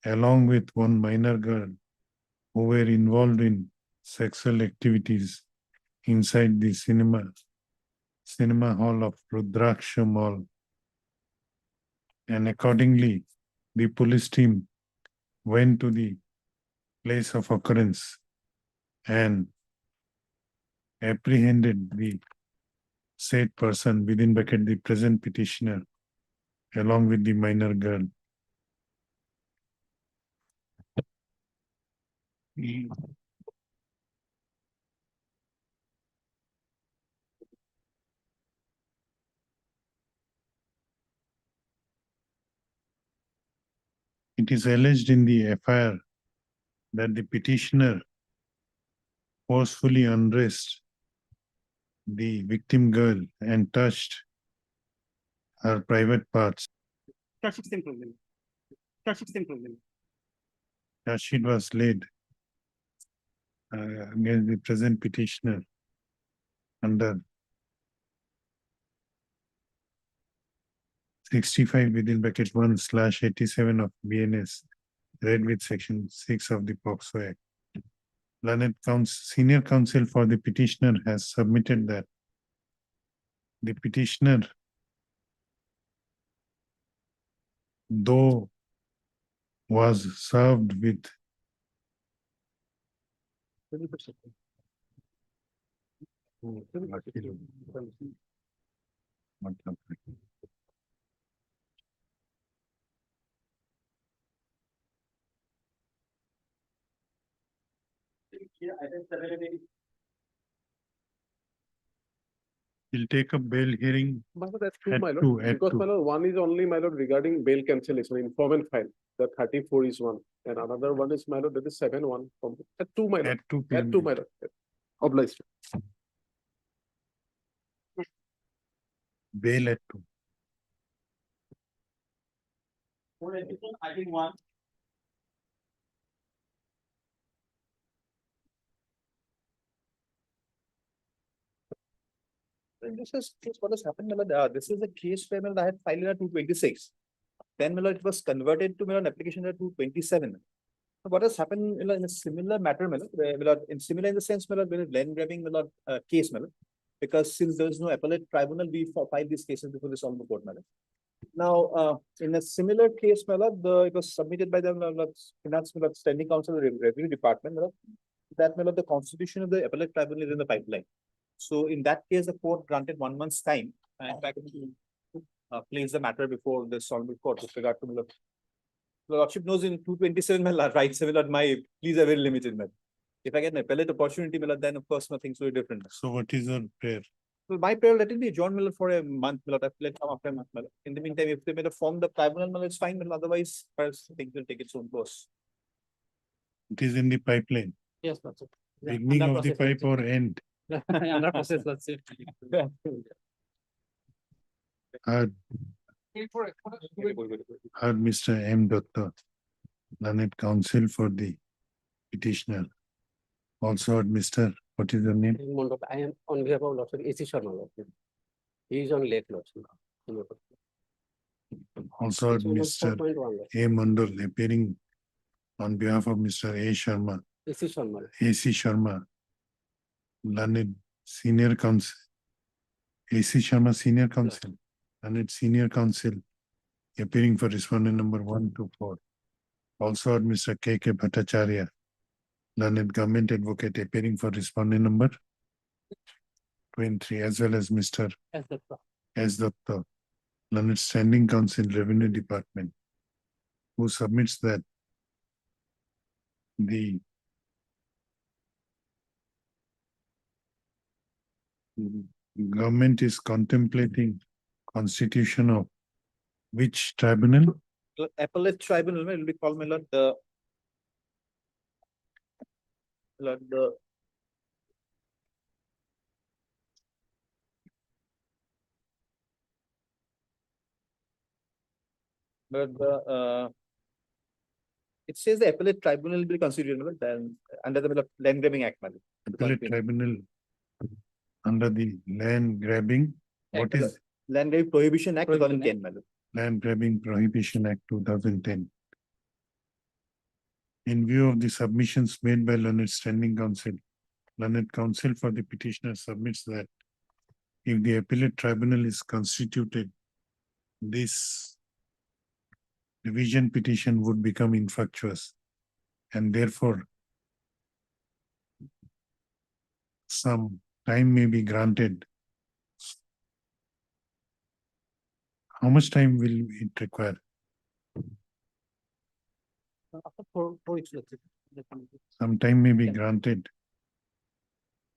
along with one minor girl who were involved in sexual activities inside the cinema hall of Rudraksha Mall. And accordingly, the police team went to the place of occurrence and apprehended the said person within bracket the present petitioner along with the minor girl. It is alleged in the FIR that the petitioner forcefully undressed the victim girl and touched her private parts. Charge sheet improvement. Charge sheet improvement. Charge sheet was laid against the present petitioner under 65 within bracket 1/87 of BNS, read with section 6 of the POCSO Act. Learned senior counsel for the petitioner has submitted that the petitioner, though was served with will take up bail hearing My lord, that's two, at my lord, two, at because two. my lord, one is only, my lord, regarding bail cancellation, informant file, the 34 is one, and another one is, my lord, that is 7-1 from, at two, my lord, At 2 at p.m. two, my lord. Obliged. Bail at 2. I think one. And this is what has happened. This is a case where I had filed at 226. Then it was converted to an application at 227. What has happened in a similar matter, in similar in the sense, land grabbing case, because since there is no appellate tribunal, we filed these cases before this on the court. Now, in a similar case, it was submitted by the Finance Standing Council Revenue Department. That the constitution of the appellate tribunal is in the pipeline. So in that case, the court granted 1 month's time and back to place the matter before the Honorable Court with regard to the Lordship knows in 227 my rights my pleas are very limited. If I get an appellate opportunity, then of course things will be different. So what is your prayer? So my prayer, let it be adjourned for a month. Let come after a month. In the meantime, if they made a form the tribunal, it's fine. Otherwise, things will take its own course. It is in the pipeline. Yes, that's it. Yeah, Beginning under of the process, pipe or end? Under process, that's it. Heard Mr. M. Datta, learned counsel for the petitioner. Also heard Mr. What is your name? Mondok, I am on behalf of Lordship A.C. Sharma. Lordship. He is on late Lordship. Also heard Mr. 4.1. A. Mandal appearing on behalf of Mr. A. Sharma, A.C. Sharma. A.C. Sharma, learned senior counsel. A.C. Sharma, senior counsel, learned senior counsel appearing for respondent number 1 to 4. Also heard Mr. K.K. Bhattacharya, learned government advocate appearing for respondent number 23, as well as Mr. S. Datta, learned standing counsel revenue department, who submits that the government is contemplating constitution of which tribunal? Appellate tribunal will be called the it says the appellate tribunal will be constituted then under the Land Grabbing Act. Appellate tribunal under the land grabbing. What is Land Grabbing Prohibition Act 2010? Land Grabbing Prohibition Act 2010? In view of the submissions made by learned standing counsel, learned counsel for the petitioner submits that if the appellate tribunal is constituted, this revision petition would become infructuous, and therefore some time may be granted. How much time will it require? After 4 weeks, let's say. some time may be granted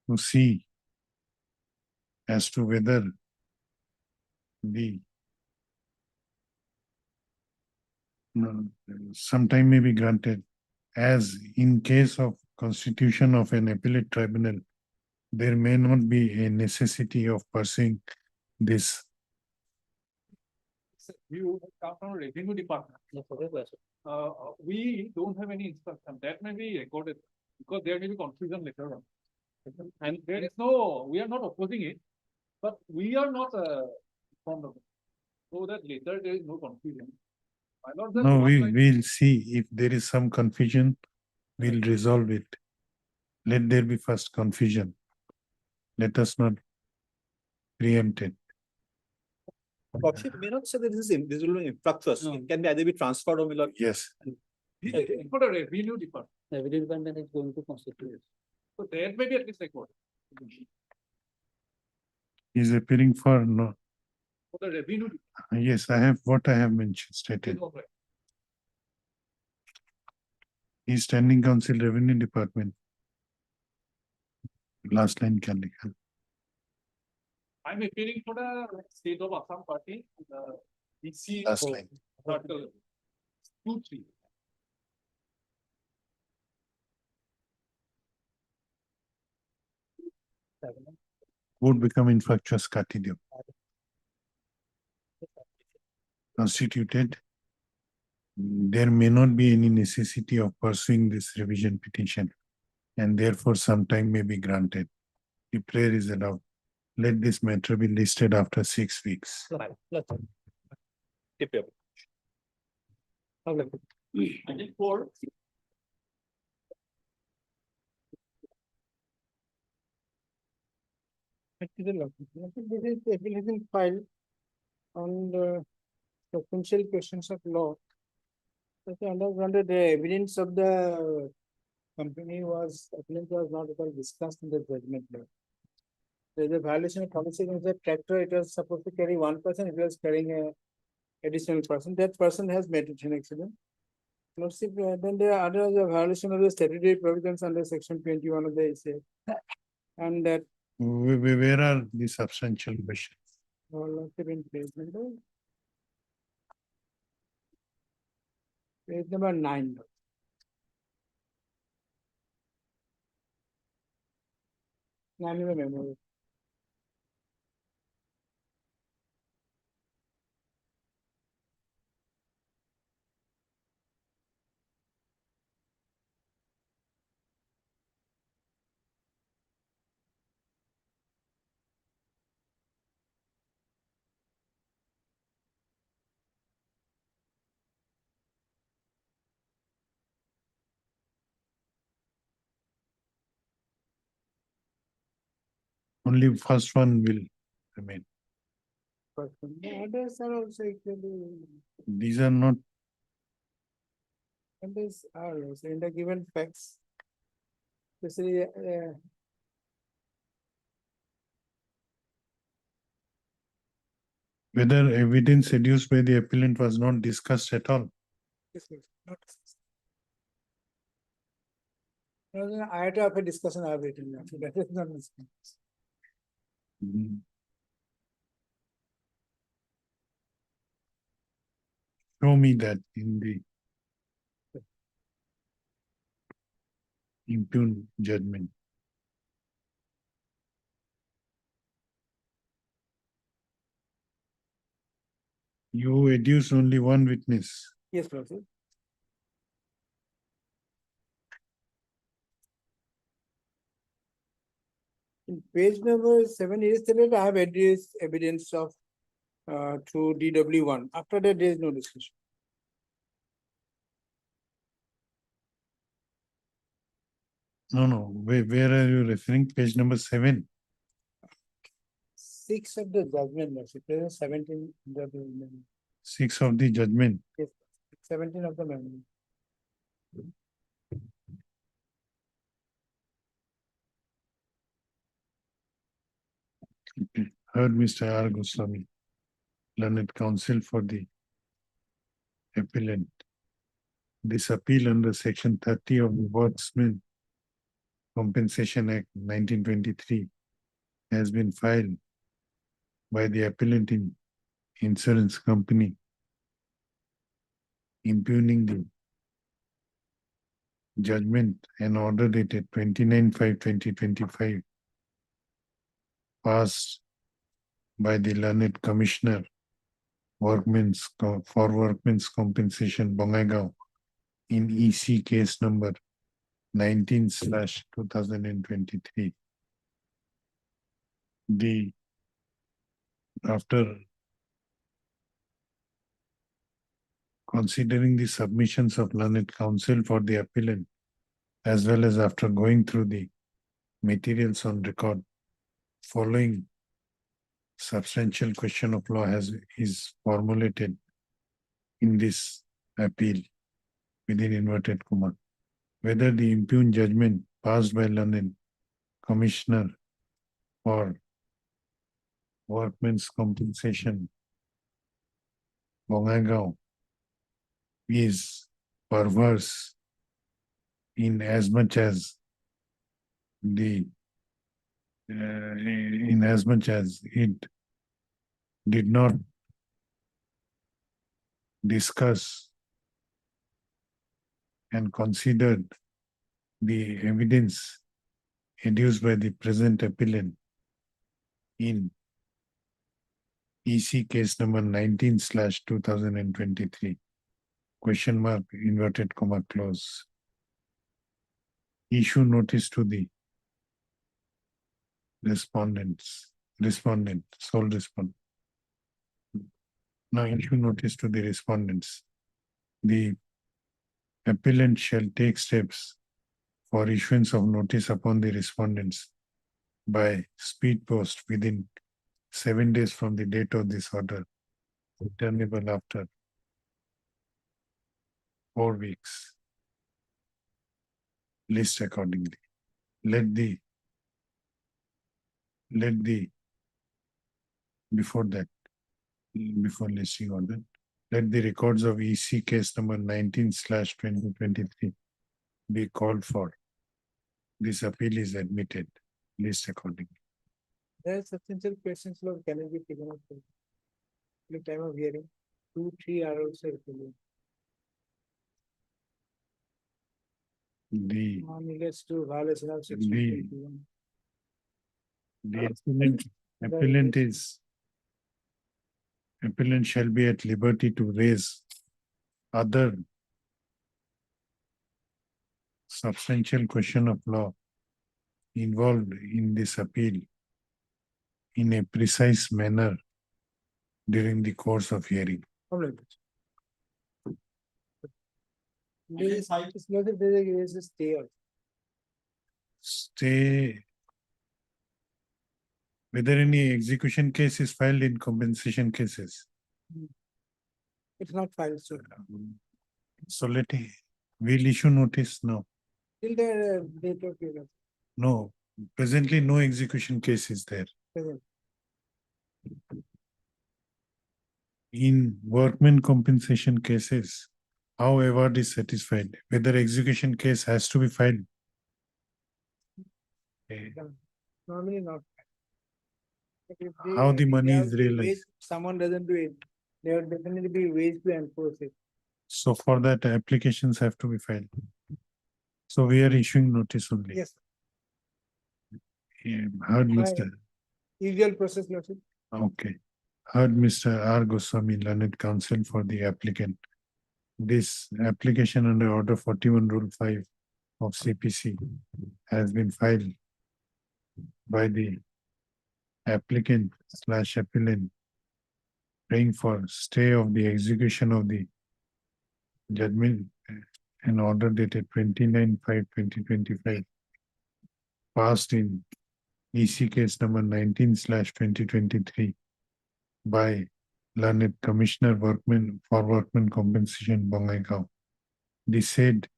to see as to whether the some time may be granted, as in case of constitution of an appellate tribunal, there may not be a necessity of pursuing this. You come from revenue department. We don't have any instruction. That may be recorded because there may be confusion later on. And there is no, we are not opposing it, but we are not informed of it. So that later there is no confusion. My lord, just No, one line- we'll see if there is some confusion, we'll resolve it. Let there be first confusion. Let us not preempt it. Lordship may not say that this will be infructuous. It can be either be transferred or will not. Yes, For the revenue department. Evidence department is going to constitute. So there may be at least recorded. he's appearing for no, For the revenue. yes, I have what I have mentioned stated. department. He's standing counsel revenue department. Last line can be. I'm appearing for the state of Assam party, the DC. Last line. Article 2, 3. Would become infructuous continue. Constituted. There may not be any necessity of pursuing this revision petition, and therefore some time may be granted. If prayer is allowed, let this matter be listed after 6 weeks. Tip your- I think 4. This is the application file on the potential questions of law. Okay, under the evidence of the company was, appellant was not at all discussed in the judgment law. There's a violation of policy against the tractor, it was supposed to carry 1 person, it was carrying a additional person, that person has met with an accident. Then there are other violation of the statutory provisions under section 21 of the ACA. And that Where are the substantial questions? all of them in page number 9. Nine in the memo. Only first one will remain. The others are also equally, These are not, others are also in the given facts. Especially, whether evidence adduced by the appellant was not discussed at all. not. No, I had to have a discussion, I have written that, that is not discussed. Show me that in the impugned judgment. You adduce only one witness. Yes, Professor. In page number 7, it is stated I have adduced evidence of to DW1. After that, there is no discussion. No, where are you referring? Page number 7. 6 of the judgment, Mercy, page 17, the 6 of the judgment. yes, 17 of the memo. Heard Mr. R. Goswami, learned counsel for the appellant. This appeal under section 30 of the Workmen Compensation Act 1923 has been filed by the appellant in insurance company impugning the judgment and order dated 29/5/2025 passed by the learned commissioner for Workmen's Compensation Bongaigaon in EC case number 19/2023. After considering the submissions of learned counsel for the appellant, as well as after going through the materials on record, following substantial question of law is formulated in this appeal within inverted comma, whether the impugned judgment passed by learned commissioner for Workmen's Compensation Bongaigaon is perverse in as much as it did not discuss and considered the evidence adduced by the present appellant in EC case number 19/2023, question mark, inverted comma, close. Issue notice to the respondent, sole respondent. Now issue notice to the respondents. The appellant shall take steps for issuance of notice upon the respondents by speed post within 7 days from the date of this order, returnable after 4 weeks. List accordingly. Before listing order, let the records of EC case number 19/2023 be called for. This appeal is admitted. List accordingly. There are substantial questions, Lord, can it be taken up in the time of hearing? 2-3 hours. The Let's do violation of section The- 21. appellant shall be at liberty to raise other substantial question of law involved in this appeal in a precise manner during the course of hearing. There is a stay also. Stay. Whether any execution case is filed in compensation cases. It's not filed, so So we'll issue notice now. till the date of hearing. No, presently no execution case is there. Present. In workmen compensation cases, how award is satisfied, whether execution case has to be filed. Normally not. But if How the money have is to realized. wait, someone doesn't do it, there will definitely be ways to enforce it. So for that, applications have to be filed. So we are issuing notice only. Yes, Heard Right. Mr. usual process, Lordship. Okay. Heard Mr. R. Goswami, learned counsel for the applicant. This application under order 41 rule 5 of CPC has been filed by the applicant / appellant praying for stay of the execution of the judgment and order dated 29/5/2025 passed in EC case number 19/2023 by learned Commissioner for Workmen Compensation Bongaigaon. The said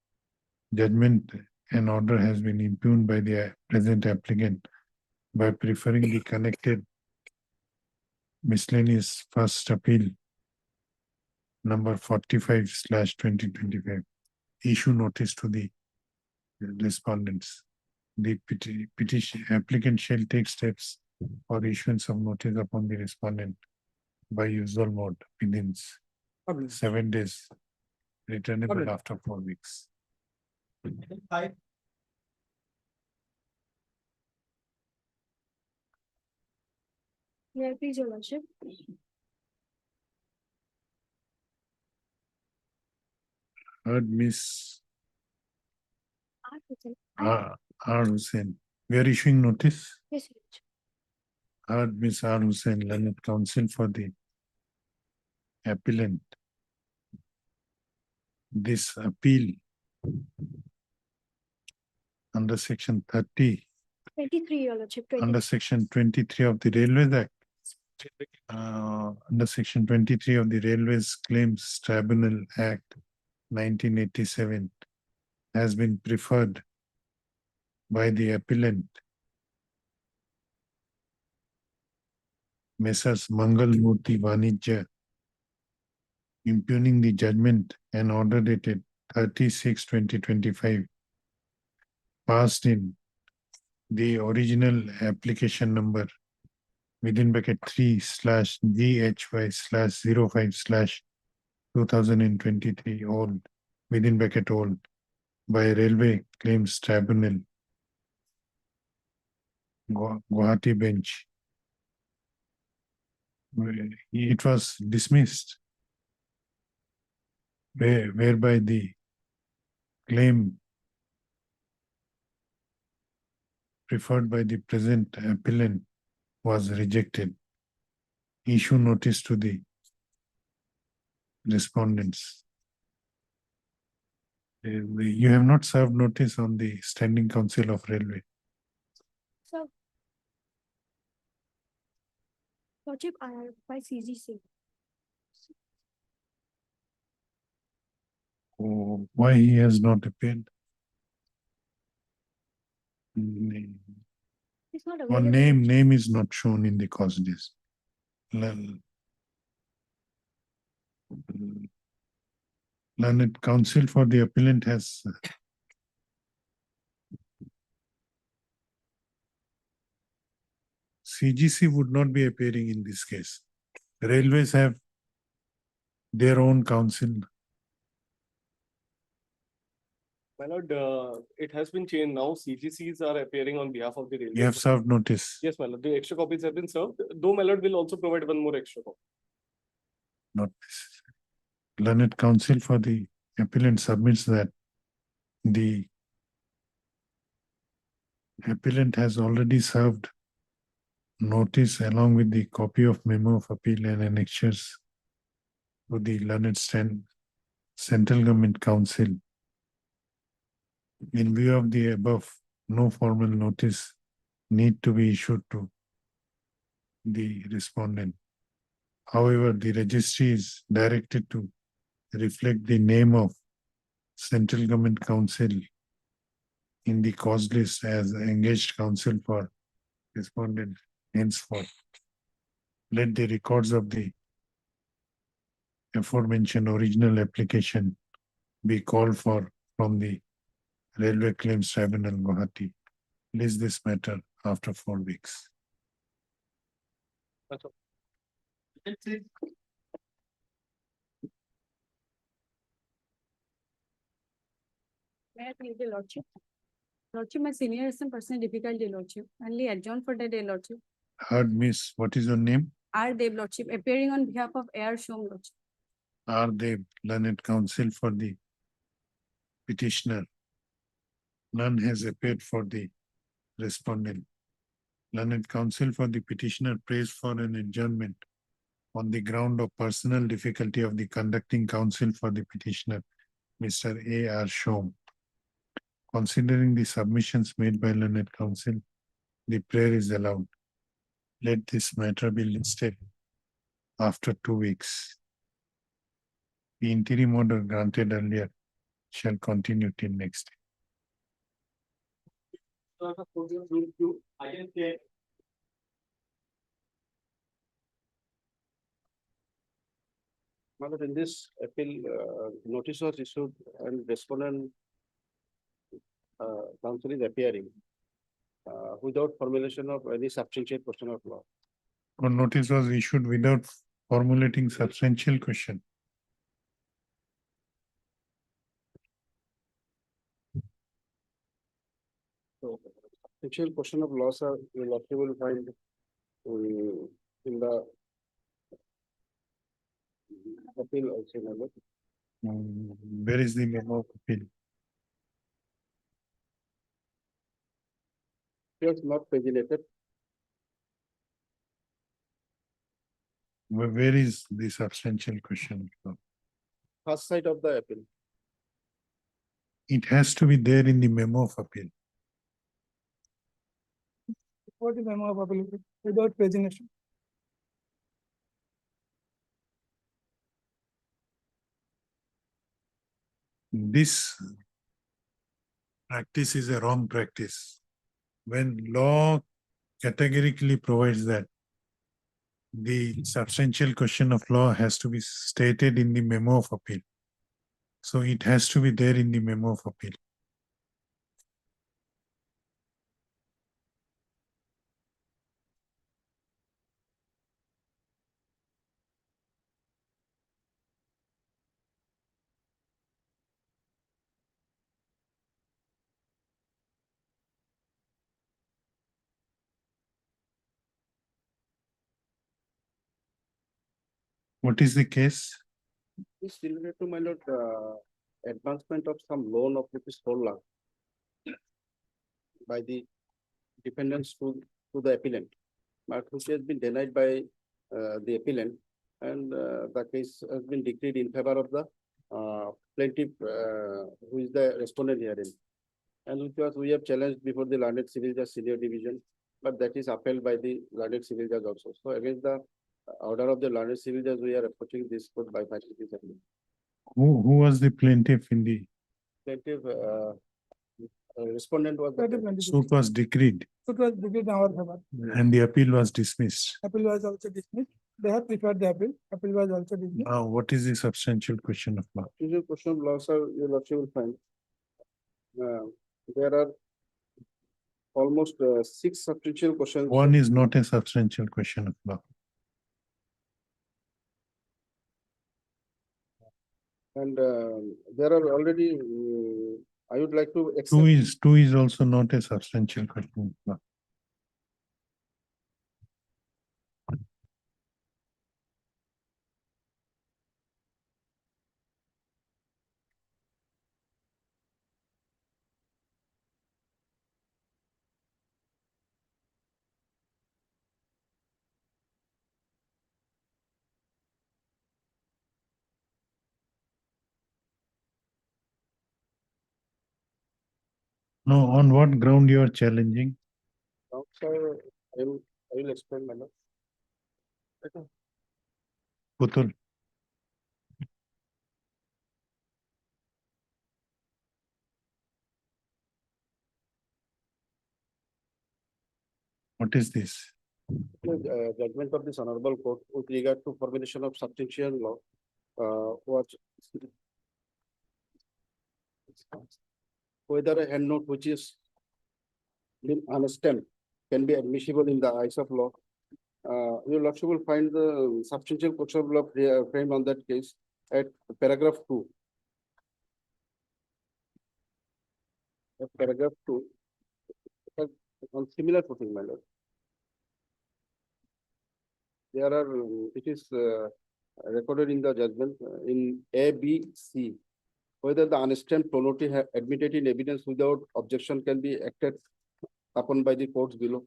judgment and order has been impugned by the present applicant by preferring the connected miscellaneous first appeal number 45/2025. issue notice to the respondents. The petition applicant shall take steps for issuance of notice upon the respondent by usual mode within 7 days, returnable after 4 weeks. Yeah, please, your lordship. Heard Miss Ah, R. Hussain. We are issuing notice. yes, your lordship. Heard Miss R. Hussain, learned counsel for the appellant. This appeal under section 30, 23, your lordship. under section 23 of the Railways Act. Under section 23 of the Railways Claims Tribunal Act 1987 has been preferred by the appellant Messrs. Mangal Murthy Vanijya, impugning the judgment and order dated 30/6/2025, passed in the original application number within bracket 3/GHY/05/2023 old within bracket old by Railway Claims Tribunal, Guwahati bench. It was dismissed, whereby the claim preferred by the present appellant was rejected. Issue notice to the respondents. You have not served notice on the Standing Council of Railway. So. Lordship, I have by CGC. Oh, why he has not appeared? Name. It's not Or available. name is not shown in the cause list. Learned counsel for the appellant has CGC would not be appearing in this case. Railways have their own counsel. My lord, it has been changed now. CGCs are appearing on behalf of the railway. You have served notice. Yes, my lord. The extra copies have been served. Though my lord will also provide one more extra copy. Not necessary. Learned counsel for the appellant submits that the appellant has already served notice along with the copy of memo of appeal and annexures to the learned Central Government Council. In view of the above, no formal notice need to be issued to the respondent. However, the registry is directed to reflect the name of Central Government Council in the cause list as engaged counsel for respondent henceforth. Let the records of the aforementioned original application be called for from the Railway Claims Tribunal, Guwahati. List this matter after 4 weeks. That's all. May I please, your lordship? Lordship, my senior is some personal difficulty, lordship. Only adjourn for the day, lordship. Heard, miss, what is your name? R. Dev, lordship, appearing on behalf of A.R. Shom, lordship. Are they learned counsel for the petitioner? None has appeared for the respondent. Learned counsel for the petitioner prays for an adjournment on the ground of personal difficulty of the conducting counsel for the petitioner, Mr. A.R. Shom. Considering the submissions made by learned counsel, the prayer is allowed. Let this matter be listed after 2 weeks. The interim order granted earlier shall continue till next day. Madam, in this appeal, notice was issued and respondent counsel is appearing without formulation of any substantial question of law. Or notice was issued without formulating substantial question. So, substantial question of law, sir, you will find in the appeal also, madam. Where is the memo of appeal? It's not paginated. Where is the substantial question? First side of the appeal. It has to be there in the memo of appeal. What is memo of appeal without pagination? This practice is a wrong practice. When law categorically provides that the substantial question of law has to be stated in the memo of appeal. So it has to be there in the memo of appeal. What is the case? This related to my lord, advancement of some loan of rupees 4 lakh by the dependents to the appellant, but which has been denied by the appellant, and the case has been decreed in favor of the plaintiff, who is the respondent herein. And which was, we have challenged before the learned civil judge senior division, but that is upheld by the learned civil judge also. So against the order of the learned civil judge, we are approaching this court by filing this appeal. Who was the plaintiff in the Plaintiff, respondent was. the- suit was decreed It was decreed in our favor. and the appeal was dismissed? Appeal was also dismissed. They have preferred the appeal. Appeal was also dismissed. Now, what is the substantial question of law? Usual question of law, sir, you will find. There are almost 6 substantial questions. One is not a substantial question of law. And there are already, I would like to accept. Two is also not a substantial question of law. No, on what ground you are challenging? Now, sir, I will explain, madam. Putul, what is this? Judgment of this honorable court with regard to formulation of substantial law, was whether a hand note which is been unstamped can be admissible in the eyes of law. Your lordship will find the substantial question of law framed on that case at paragraph 2. At paragraph 2, on similar footing, my lord. There are, it is recorded in the judgment in A, B, C. Whether the unstamped pronote admitted in evidence without objection can be acted upon by the courts below.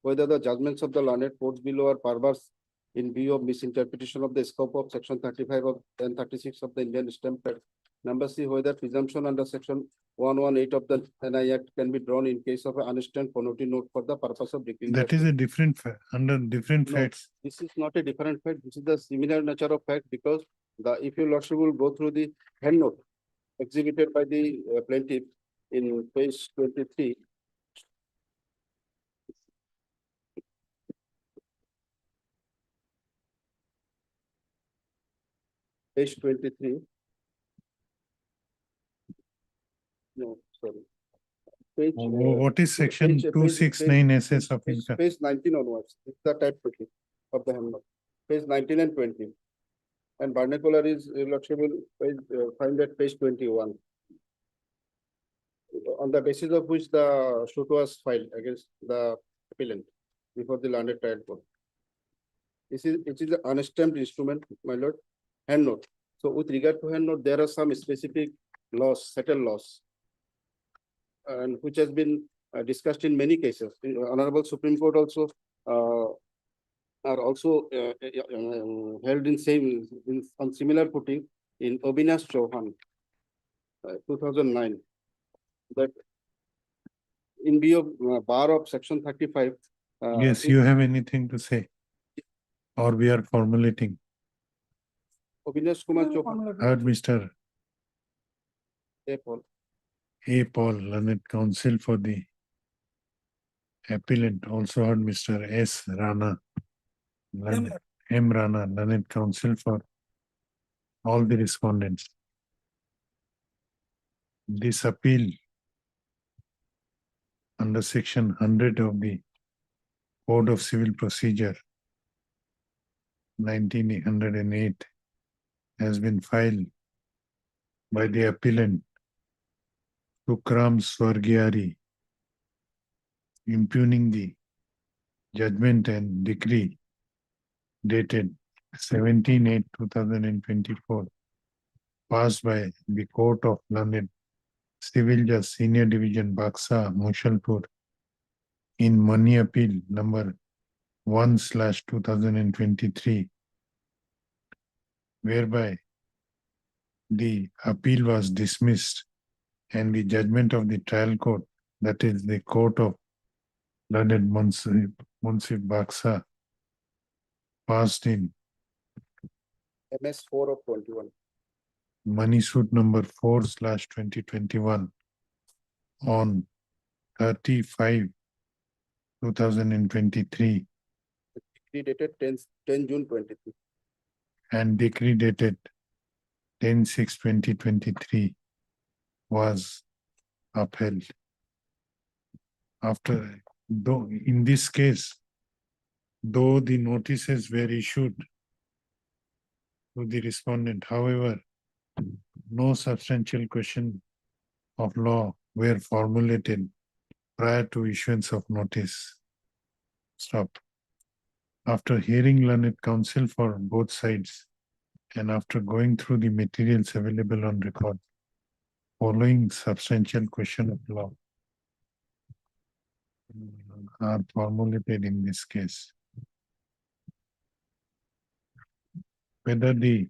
Whether the judgments of the learned courts below are perverse in view of misinterpretation of the scope of section 35 of and 36 of the Indian Stamp Act. Number C, whether presumption under section 118 of the NI Act can be drawn in case of an unstamped pronote note for the purpose of declaring. That is a different under different No. facts. This is not a different fact. This is the similar nature of fact, because if your lordship will go through the hand note exhibited by the plaintiff in page 23. page 23. No, sorry. Page. What is section page- page- 269 SS of page- income? Page 19 onwards, it's the type quickly of the handbook, page 19 and 20. And vernacular is, Your Lordship will find at page 21. On the basis of which the suit was filed against the appellant before the landed trial court. It is an unstamped instrument, my lord, hand note. So with regard to hand note, there are some specific laws, settled laws. And which has been discussed in many cases. Honorable Supreme Court also are also held in same, on similar footing in Avinash Chauhan, 2009. That in view of bar of section 35. Yes, you have anything to say? Or we are formulating? Avinash Kumar Chauhan. Heard Mr. Paul. A. Paul, learned counsel for the appellant, also heard Mr. S. Rana, M. Rana, learned counsel for all the respondents. This appeal under section 100 of the Code of Civil Procedure 1908 has been filed by the appellant Tukram Swargiari, impugning the judgment and decree dated 17/8/2024, passed by the Court of London Civil Judge Senior Division Baksa Mushalpur in Money Appeal number 1/2023, whereby the appeal was dismissed and the judgment of the trial court, that is the Court of London Munsif Baksa, passed in MS 4 of 21. money suit number 4/2021 on 30/5/2023 Decree dated 10 June 23. and decree dated 10/6/2023 was upheld. After, though in this case, though the notices were issued to the respondent, however, no substantial question of law were formulated prior to issuance of notice. Stop. After hearing learned counsel for both sides and after going through the materials available on record, following substantial question of law are formulated in this case. Whether the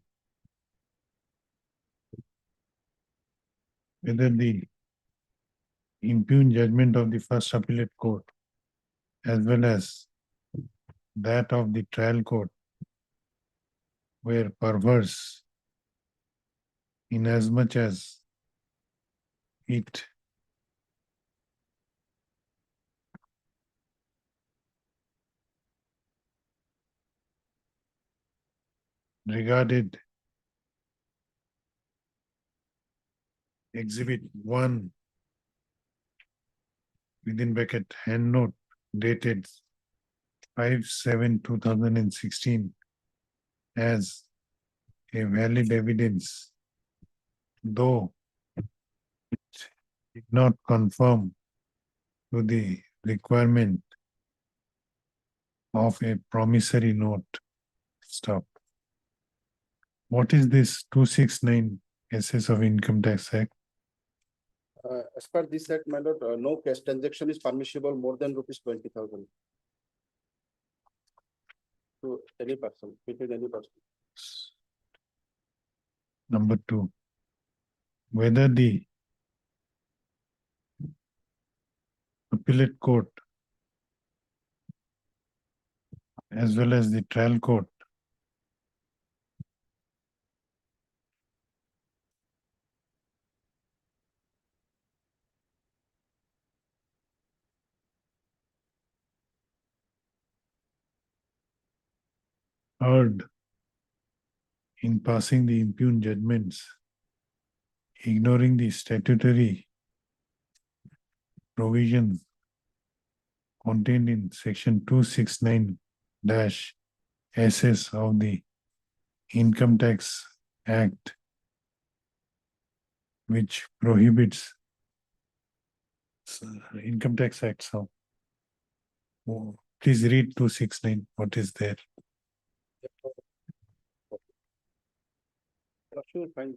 impugned judgment of the first appellate court as well as that of the trial court were perverse inasmuch as it regarded Exhibit 1 within bracket hand note dated 5/7/2016 as a valid evidence, though it did not conform to the requirement of a promissory note. Stop. What is this 269 SS of Income Tax Act? As per this act, my lord, no cash transaction is permissible more than rupees 20,000. To any person, between any person. Number 2, whether the appellate court as well as the trial court heard in passing the impugned judgments, ignoring the statutory provision contained in section 269-SS of the Income Tax Act, which prohibits Income Tax Act. So, please read 269, what is there? Sure, fine.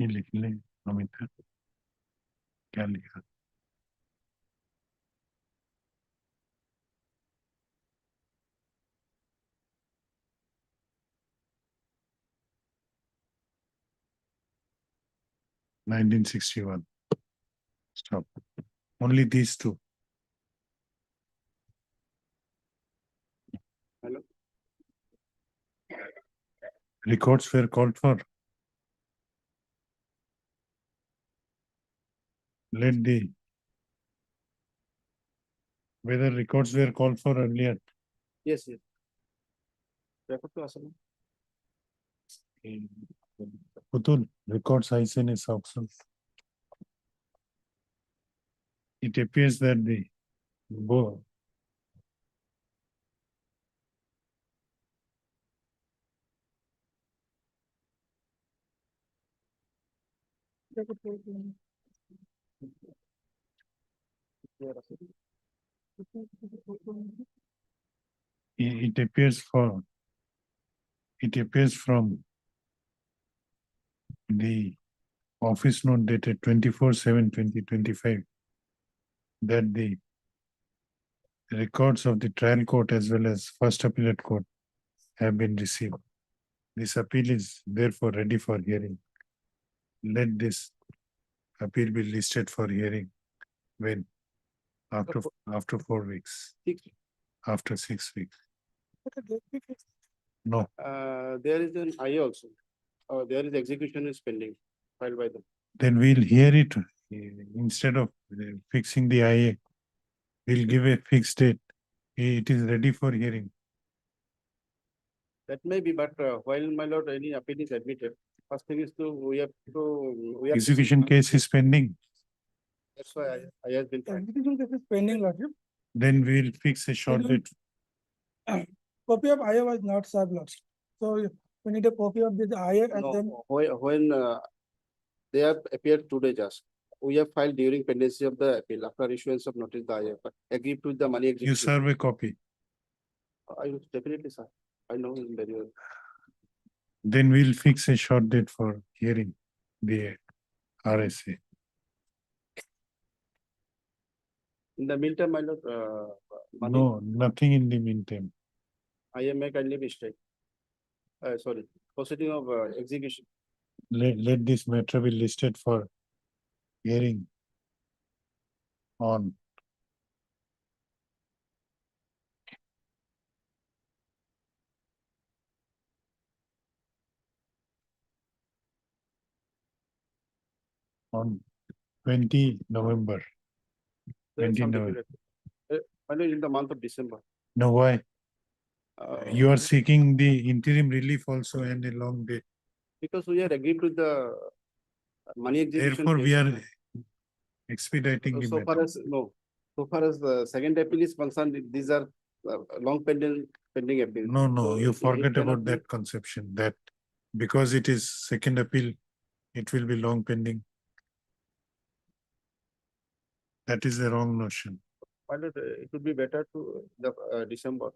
ये लिख ले अमित, क्या लिखा? (1961). Stop. Only these two. Hello? Records were called for. Let the whether records were called for earlier. Yes, yes. Refer to Asana. Putul, records ISN is also. It appears that the board it appears for it appears from the office note dated 24/7/2025 that the records of the trial court as well as first appellate court have been received. This appeal is therefore ready for hearing. Let this appeal be listed for hearing when after 4 weeks, after 6 weeks. No, There is an IA also. There is execution is pending filed by them. then we'll hear it instead of fixing the IA. We'll give a fixed date. It is ready for hearing. That may be, but while my lord, any appeal is admitted, first thing is we have to. Execution case is pending. That's why I has been filed. Execution case is pending, Lordship. Then we'll fix a short date. Copy of IA was not served, Lordship. So we need a copy of this IA and No, then when they have appeared today just, we have filed during pendency of the appeal after issuance of notice the IA, but agreed to the money You execution. serve a copy. I will definitely, sir. I know him very well. Then we'll fix a short date for hearing the RSA. In the meantime, my lord, money, No, nothing in the meantime. I may kindly be straight. Sorry, proceeding of execution. Let this matter be listed for hearing on on 20 November. There is 20 some November. period. My lord, in the month of December. No, why? You are seeking the interim relief also and a long date. Because we are agreed with the money execution. Therefore, we case. are expediting the So far matter. as, no, so far as the second appeal is concerned, these are long pending appeals. No, no, So you it forget cannot about be- that conception, that because it is second appeal, it will be long pending. That is a wrong notion. Why not, it would be better to the December,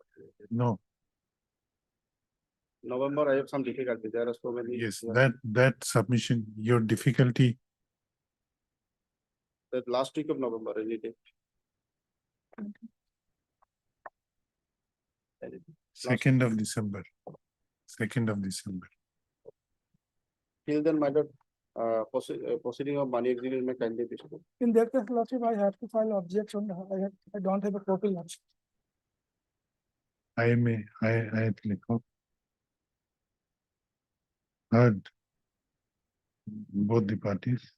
No, November, I have some difficulty. There are so many. yes, yeah. that submission, your difficulty, The last week of November, any day. second of December. Second of December. Till then, my lord, proceeding of money execution may kindly be. In that case, Lordship, I have to file objection. I don't have a copy, Lordship. I may, I click on. Heard both the parties.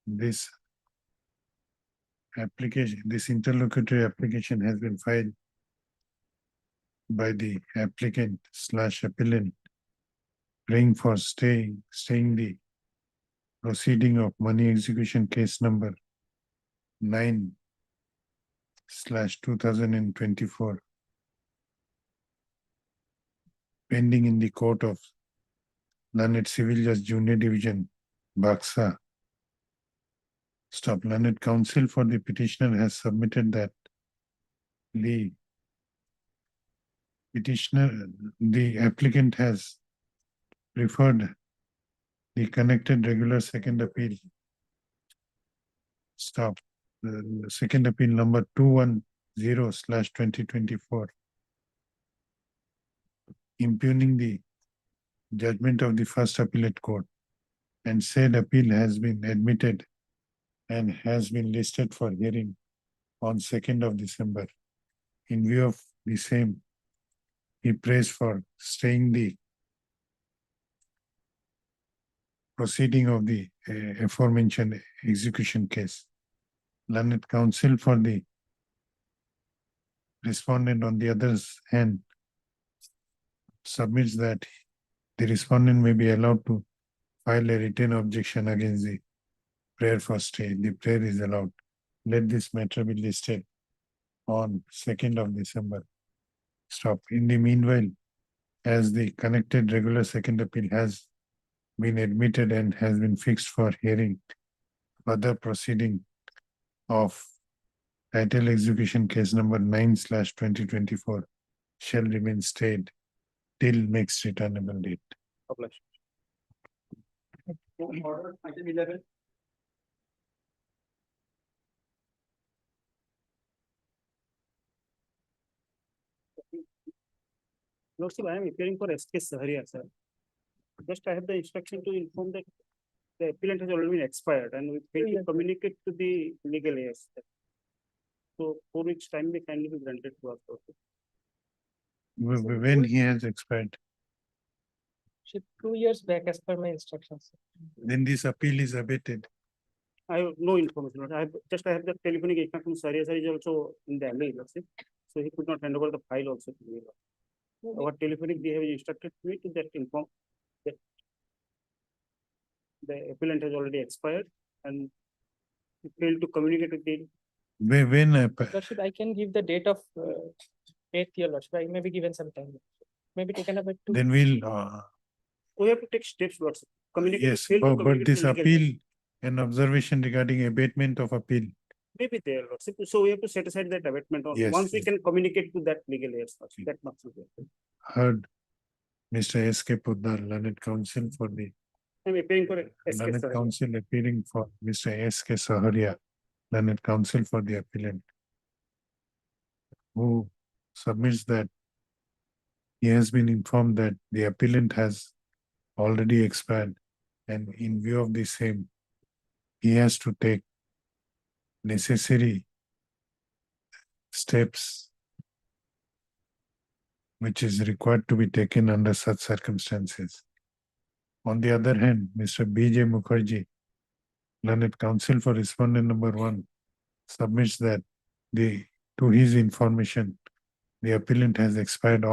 This application, this interlocutory application has been filed by the applicant / appellant, praying for staying the proceeding of money execution case number 9/2024 pending in the court of Learned Civil Judge Junior Division, Baksa. Stop. Learned Counsel for the petitioner has submitted that the the applicant has referred the connected regular second appeal. Stop. The second appeal number 210/2024 impugning the judgment of the first appellate court, and said appeal has been admitted and has been listed for hearing on 2nd of December. In view of the same, he prays for staying the proceeding of the aforementioned execution case. Learned Counsel for the respondent, on the other hand, submits that the respondent may be allowed to file a written objection against the prayer for stay. The prayer is allowed. Let this matter be listed on 2nd of December. Stop. In the meanwhile, as the connected regular second appeal has been admitted and has been fixed for hearing, further proceeding of title execution case number 9/2024 shall remain stayed till next returnable date. Order item 11. Lordship, I am appearing for SK Saharia, sir. Just I have the instruction to inform that the appellant has already been expired and we failed to communicate to the legal heirs. So 4 weeks time may kindly be granted to us. Also. When he has expired, 2 years back as per my instructions. then this appeal is abated. I have no information. I have the telephonic instruction. Saria sir is also in the alley, Lordship. So he could not hand over the file also to me. Our telephonic they have instructed me to that inform that the appellant has already expired and he failed to communicate with the When Lordship, I can give the date of 8th year, Lordship. I may be given some time. Maybe taken up at 2. then we'll, we have to take steps, Lordship. Communicate. yes, fail to but communicate this to legal appeal, heirs. an observation regarding abatement of appeal. Maybe there, Lordship. So we have to set aside that abatement on Yes, once we yes. can communicate to that legal heirs. Lordship. That much is there. Heard Mr. S.K. Poddar, Learned Counsel for the I'm appearing for SK Learned Saharia. Counsel appearing for Mr. S.K. Saharia, Learned Counsel for the appellant, who submits that he has been informed that the appellant has already expired, and in view of the same, he has to take necessary steps which is required to be taken under such circumstances. On the other hand, Mr. B.J. Mukherjee, Learned Counsel for respondent number 1, submits that to his information, the appellant has expired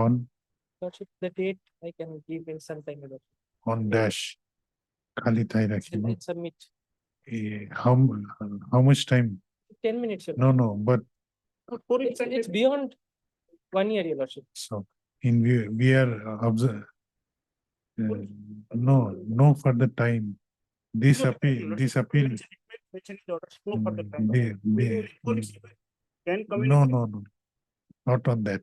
Lordship, the date I can give in some time. Lordship. on dash. Khali thai rakhibo. I'll submit How much time? 10 minutes. Your No, no, but It's beyond 1 year, Your Lordship. so in view, we are observe. No further time. This appeal, Mention in the order, no further time. Can communicate. no, not on that.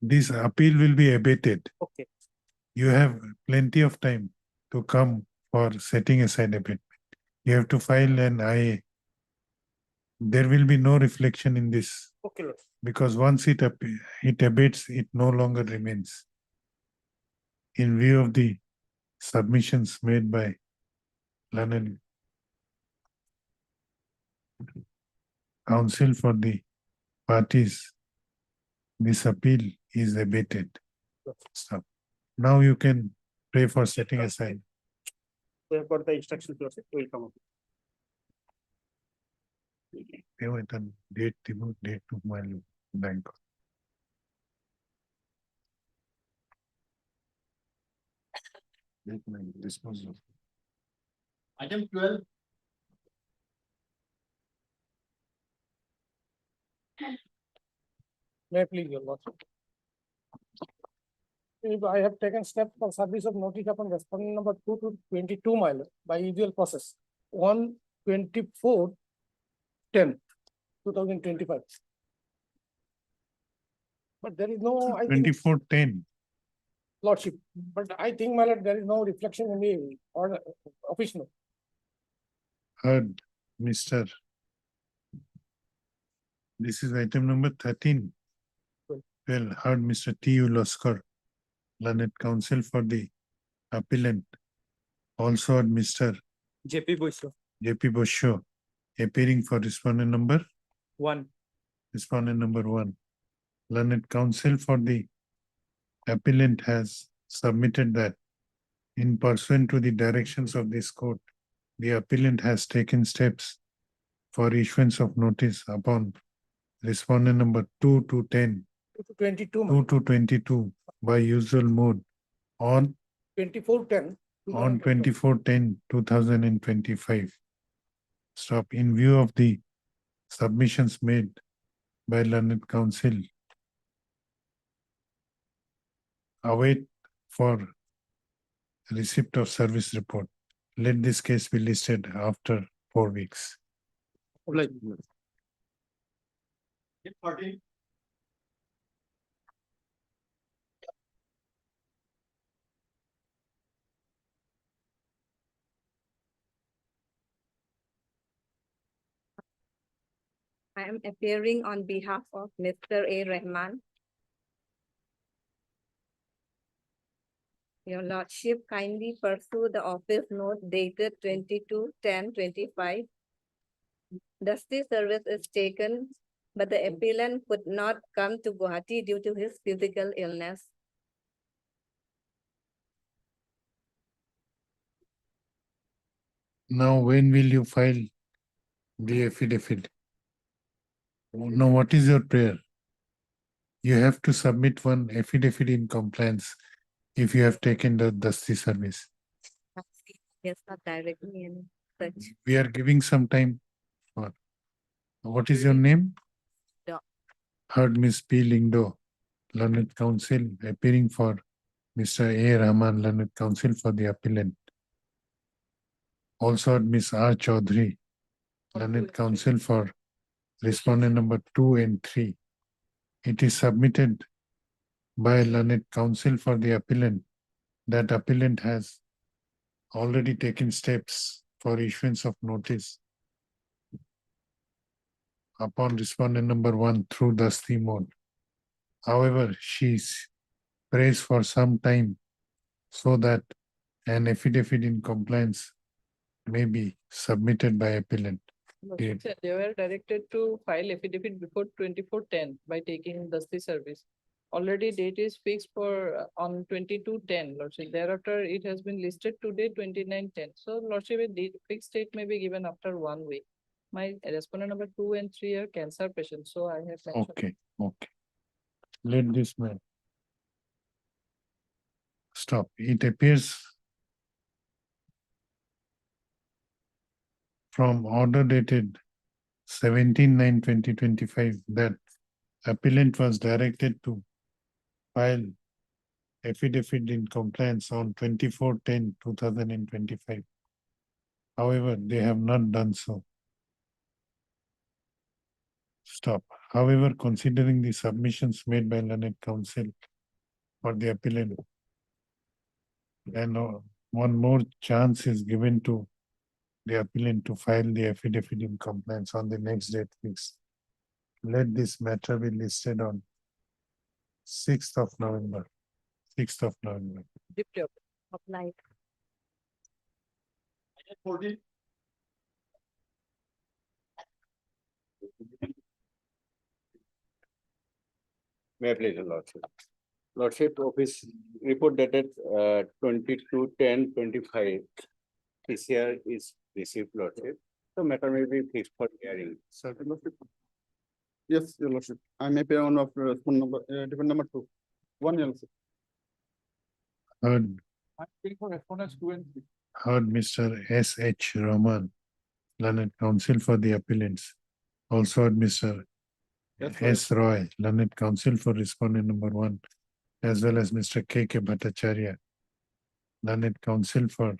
This appeal will be abated. Okay. You have plenty of time to come for setting aside abatement. You have to file an IA. There will be no reflection in this Okay, Lord. because once it abates, it no longer remains. In view of the submissions made by learned counsel for the parties, this appeal is abated. So now you can pray for setting aside. We have got the instructions, Lordship, we will come up. Date to my bank. Disposal. Item 12. May I please, Your Lordship. If I have taken steps for service of notice upon respondent number 2 to 22 mile by usual process on 24/10/2025. But there is no, I think, 24/10. Lordship, but I think, my lord, there is no reflection in the order official. Heard, Mr. This is item number 13. Well, heard Mr. T.U. Loskar, learned counsel for the appellant. Also heard Mr. JP Boyso. J.P. Bosho, appearing for respondent number 1. 1. Learned counsel for the appellant has submitted that in pursuant to the directions of this court, the appellant has taken steps for issuance of notice upon respondent number 2 to 10, 22. 2 to 22 by usual mode on 24/10. 24/10/2025. Stop. In view of the submissions made by learned counsel, await for receipt of service report. Let this case be listed after 4 weeks. I am appearing on behalf of Mr. A. Rahman. Your Lordship, kindly pursue the office note dated 22/10/25. Dusty service is taken, but the appellant could not come to Guwahati due to his physical illness. Now, when will you file the affidavit? Now, what is your prayer? You have to submit one affidavit in compliance if you have taken the Dusty service. Yes, not directly any such. We are giving some time for. What is your name? Do. Heard Miss P. Lindo, learned counsel, appearing for Mr. A. Rahman, learned counsel for the appellant. Also heard Miss R. Chaudhary, learned counsel for respondent number 2 and 3. It is submitted by learned counsel for the appellant that appellant has already taken steps for issuance of notice upon respondent number 1 through Dusty mode. However, she prays for some time so that an affidavit in compliance may be submitted by appellant. Lordship, sir, they were directed to file affidavit before 24/10 by taking Dusty service. Already date is fixed for on 22/10, Lordship. Thereafter, it has been listed today 29/10. So Lordship, a fixed date may be given after 1 week. My respondent number 2 and 3 are cancer patients, so I have mentioned. Okay. let this man. Stop. It appears from order dated 17/9/2025 that appellant was directed to file affidavit in compliance on 24/10/2025. However, they have not done so. Stop. However, considering the submissions made by learned counsel for the appellant, and one more chance is given to the appellant to file the affidavit in compliance on the next date fixed. Let this matter be listed on 6th of November. 6th of November. Applied. May I please, your Lordship. Lordship, office report dated 22/10/25. PCR is received, Lordship. The matter may be fixed for hearing. Certain Lordship. Yes, your Lordship. I may appear on of phone number, different number 2. 1, your Lordship. Heard, I'm waiting for respondents 2 and 3. heard Mr. S.H. Rahman, learned counsel for the appellants. Also heard Mr. S. Roy, learned counsel for respondent number 1, as well as Mr. K.K. Bhattacharya, learned counsel for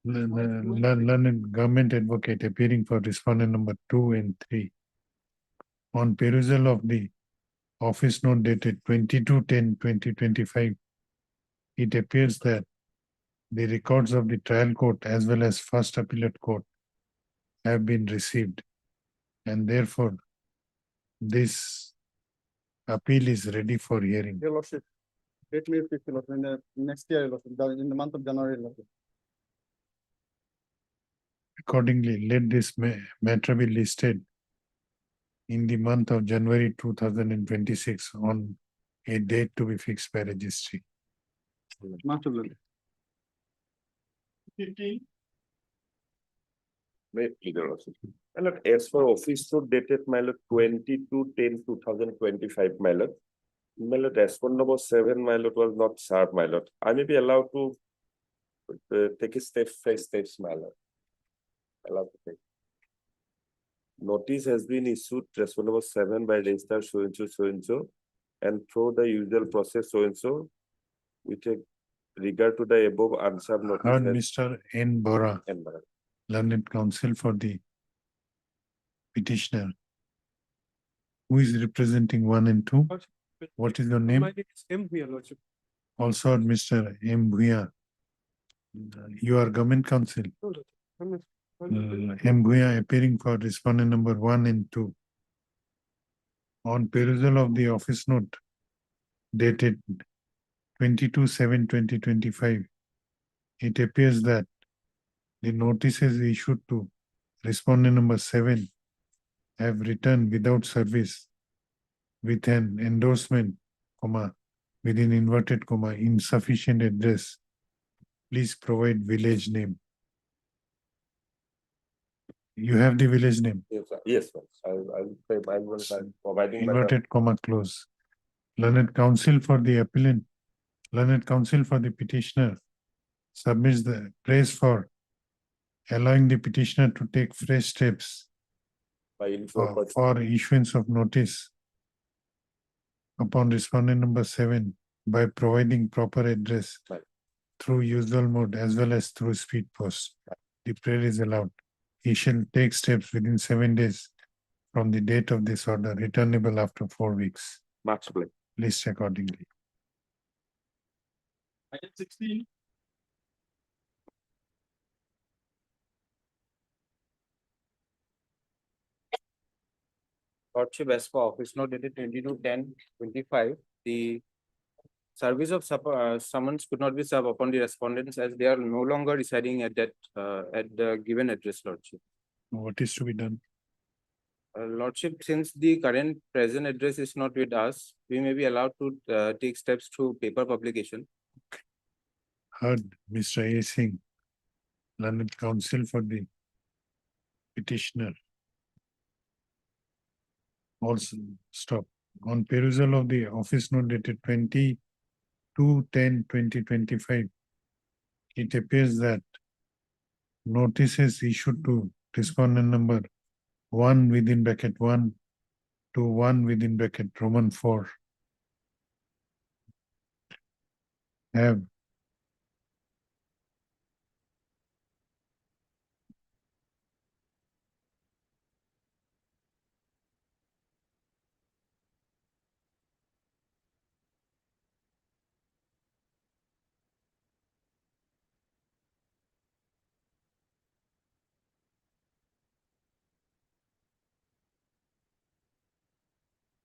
learned government advocate appearing for respondent number 2 and 3. On perusal of the office note dated 22/10/2025, it appears that the records of the trial court as well as first appellate court have been received, and therefore this appeal is ready for hearing. Your Lordship. Date may fix, your Lordship, in the next year, your Lordship, in the month of January, your Lordship. Accordingly, let this matter be listed in the month of January 2026 on a date to be fixed by registry. Master Lord. May please, your Lordship. My lord, as for office note dated, my lord, 22/10/2025, my lord. My lord, respondent number 7, my lord, was not served, my lord. I may be allowed to take a step, fresh steps, my lord. Allowed to take. Notice has been issued, respondent number 7 by register so and so, and through the usual process so and so, with a regard to the above unsubmitted notice. Heard has- Mr. N. Bora, and, my lord. learned counsel for the petitioner. Who is representing 1 and 2? What is your name? My name is M. Your Lordship. Also heard Mr. M. Bhuya. You are government counsel. No, Lordship. M. Bhuya appearing for respondent number 1 and 2. On perusal of the office note dated 22/7/2025, it appears that the notices issued to respondent number 7 have returned without service with an endorsement, comma, within inverted comma, insufficient address. Please provide village name. You have the village name, Yes, sir. Yes, sir. I'm providing. my lord. inverted comma close. Learned counsel for the appellant, learned counsel for the petitioner submits the praise for allowing the petitioner to take fresh steps By info, for issuance of notice upon respondent number 7 by providing proper address Right. through usual mode as well as through speed post. The prayer is allowed. He shall take steps within 7 days from the date of this order, returnable after 4 weeks. Much blame. List accordingly. Item 16. Lordship, as for office note dated 22/10/25, the service of summons could not be served upon the respondents as they are no longer residing at that at the given address, Lordship. What is to be done? Lordship, since the current present address is not with us, we may be allowed to take steps through paper publication. Heard Mr. A. Singh, learned counsel for the petitioner. Also, stop. On perusal of the office note dated 22/10/2025, it appears that notices issued to respondent number 1 within bracket 1 to 1 within bracket Roman 4 have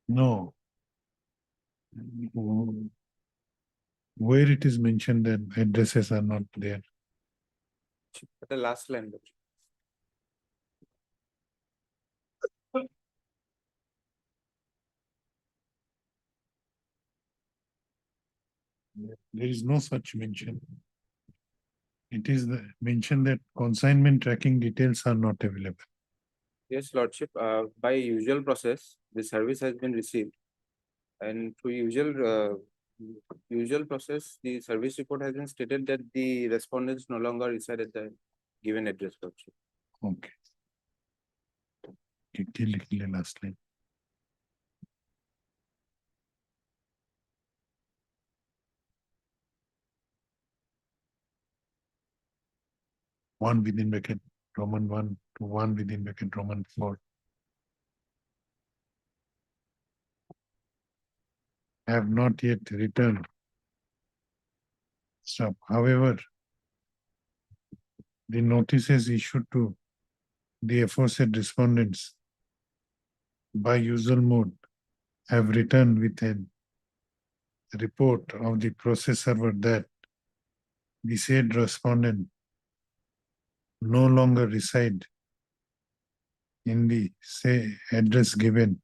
no. Where it is mentioned that addresses are not there. The last line. There is no such mention. It is the mention that consignment tracking details are not available. Yes, Lordship, by usual process, the service has been received. And through usual process, the service report has been stated that the respondents no longer reside at the given address, Lordship. Okay. लिख ले last line. One within bracket Roman 1 to 1 within bracket Roman 4 have not yet returned. Stop. However, the notices issued to the aforesaid respondents by usual mode have returned with a report of the process server that the said respondent no longer reside in the say address given,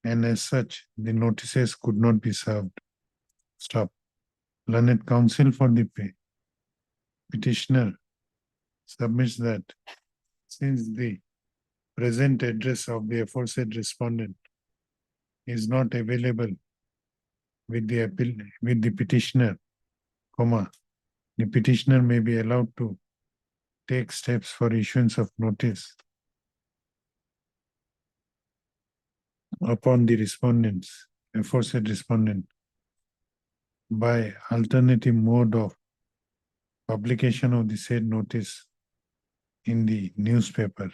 and as such the notices could not be served. Stop. Learned counsel for the petitioner submits that since the present address of the aforesaid respondent is not available with the petitioner, the petitioner may be allowed to take steps for issuance of notice upon the respondents, aforesaid respondent, by alternative mode of publication of the said notice in the newspaper.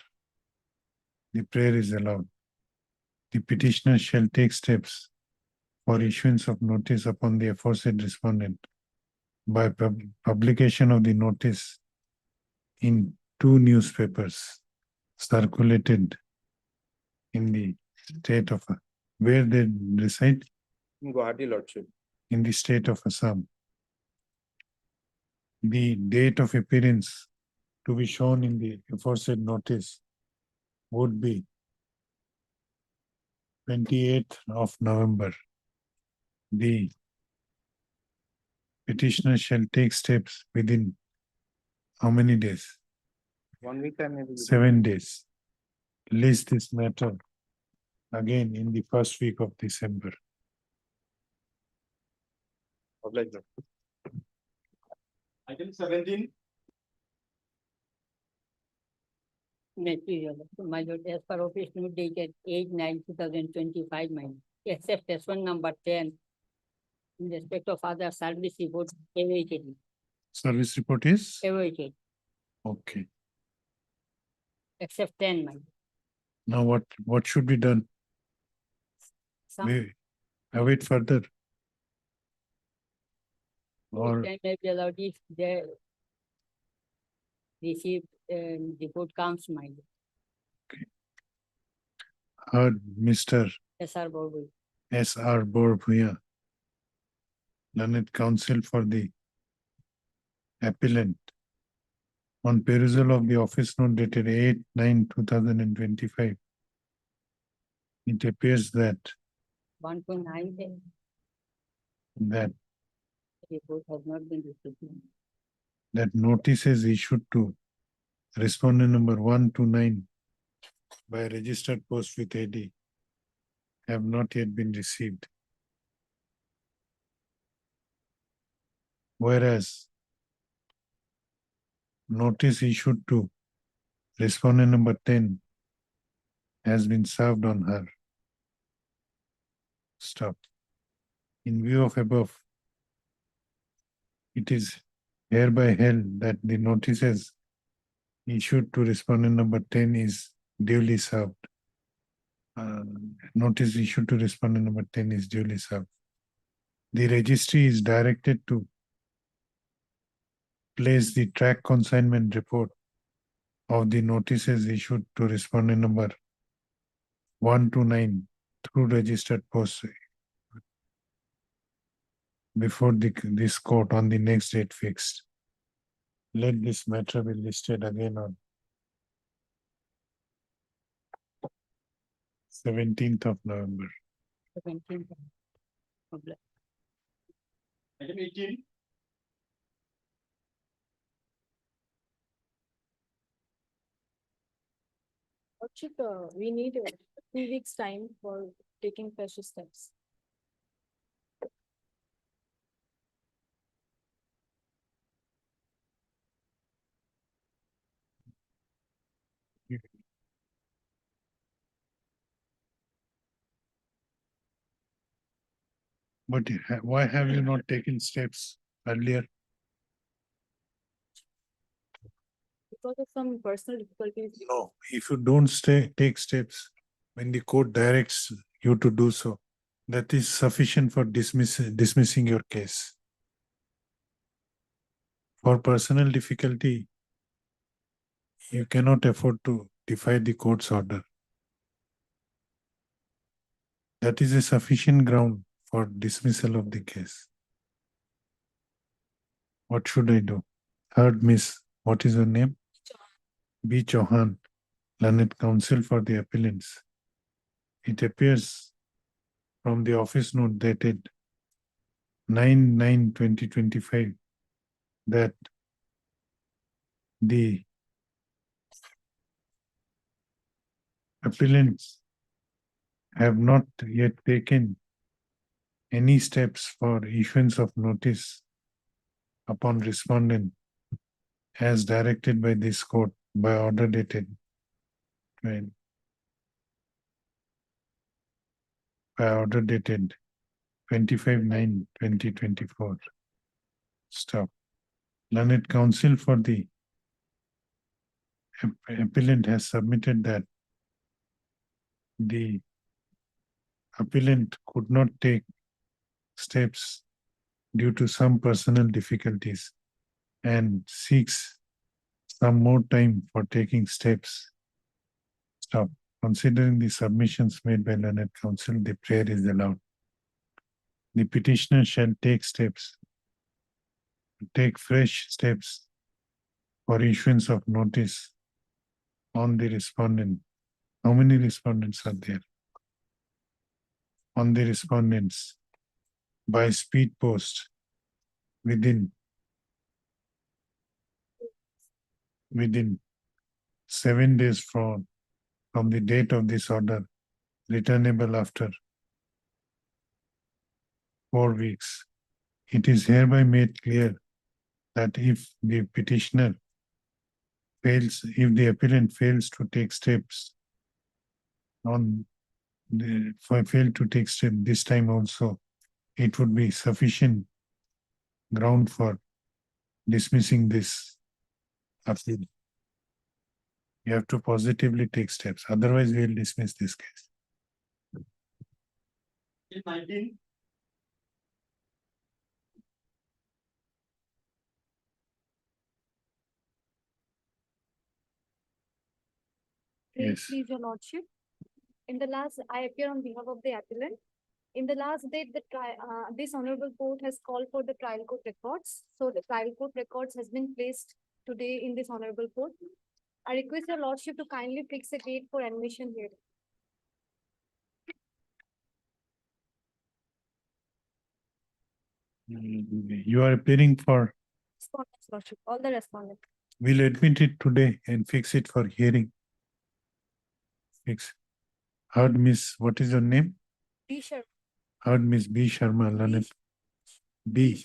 The prayer is allowed. The petitioner shall take steps for issuance of notice upon the aforesaid respondent by publication of the notice in 2 newspapers circulated in the state of where they reside, Guwahati, Lordship. in the state of Assam. The date of appearance to be shown in the aforesaid notice would be 28th of November. The petitioner shall take steps within how many days? 1 week time maybe. 7 days. List this matter again in the first week of December. Obliged, Lord. Item 17. Material, my lord, as per office note dated 8/9/2025, my except S1 number 10 in respect of other service reports awaited. Service report is? Awaited, Okay. except 10, my. Now what should be done? Some We await further. Or time may be allowed if they received report comes, my lord. heard Mr. SR Borbui. S.R. Borbhuya, learned counsel for the appellant. On perusal of the office note dated 8/9/2025, it appears that 1 to 9, that report has not been received. that notice is issued to respondent number 1 to 9 by registered post with AD have not yet been received. Whereas notice issued to respondent number 10 has been served on her. Stop. In view of above, it is hereby held that the notices issued to respondent number 10 is duly served. Notice issued to respondent number 10 is duly served. The registry is directed to place the track consignment report of the notices issued to respondent number 1 to 9 through registered post before this court on the next date fixed. Let this matter be listed again on 17th of November. 17th. Item 18. Lordship, we need 2 weeks time for taking fresh steps. But why have you not taken steps earlier? Because of some personal difficulties. No, if you don't take steps when the court directs you to do so, that is sufficient for dismissing your case. For personal difficulty, you cannot afford to defy the court's order. That is a sufficient ground for dismissal of the case. What should I do? Third, Miss, what is your name? B. Chauhan, Learned Counsel for the appellants. It appears from the office note dated 9/9/2025 that the appellants have not yet taken any steps for issuance of notice upon respondent as directed by this court by order dated by order dated 25/9/2024. Stop. Learned Counsel for the appellant has submitted that the appellant could not take steps due to some personal difficulties and seeks some more time for taking steps. Stop. Considering the submissions made by Learned Counsel, the prayer is allowed. The petitioner shall take fresh steps for issuance of notice on the respondent. How many respondents are there? On the respondents by speed post within 7 days from the date of this order, returnable after 4 weeks. It is hereby made clear that if the petitioner fails, if the appellant fails to take steps failed to take steps this time also, it would be sufficient ground for dismissing this appeal. You have to positively take steps, otherwise we will dismiss this case. 19. Yes. Please, your lordship. In the last, I appear on behalf of the appellant. In the last date, this honorable court has called for the trial court records. So the trial court records has been placed today in this honorable court. I request your lordship to kindly fix a date for admission here. You are appearing for, Respondents, lordship, all the respondents. we'll admit it today and fix it for hearing. Fix. Heard, Miss, what is your name? D Sharma. Heard Miss B Sharma, Lalit. B,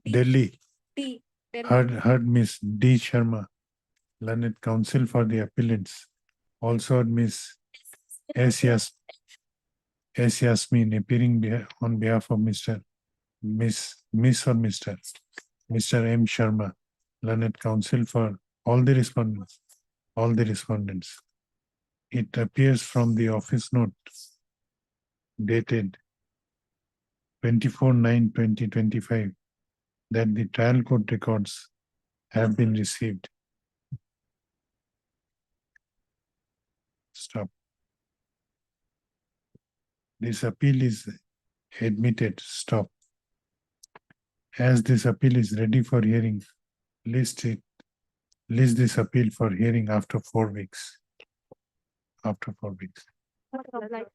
Delhi. D. Delhi. Heard Miss D Sharma, Learned Counsel for the Appellants. Also heard Miss S. Yasmin appearing on behalf of Miss or Mr. M. Sharma, Learned Counsel for all the respondents. It appears from the office note dated 24/9/2025 that the trial court records have been received. Stop. This appeal is admitted. Stop. As this appeal is ready for hearing, list this appeal for hearing after 4 weeks. After 4 weeks. Like,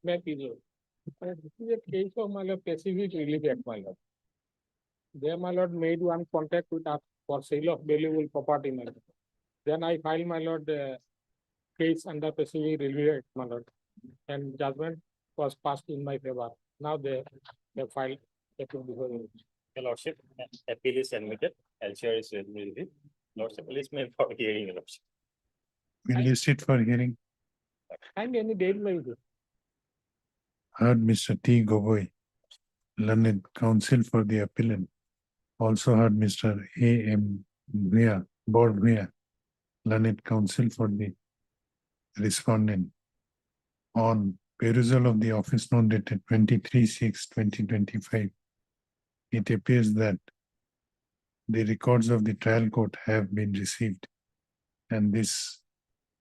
May I please, Lord? This is a case of my lord, Pacific Relief Act, my lord. There, my lord, made one contact with us for sale of valuable property, my lord. Then I filed, my lord, case under Pacific Relief Act, my lord. And judgment was passed in my favor. Now they filed appeal before you. Your lordship, appeal is admitted, LCR is ready. Lordship, appeal is made for hearing, your lordship. We'll list it for hearing. And any date may be. Heard Mr. T. Gogoi, Learned Counsel for the Appellant. Also heard Mr. A. M. Bhuya, Board Bhuya, Learned Counsel for the Respondent. On perusal of the office note dated 23/6/2025, it appears that the records of the trial court have been received and this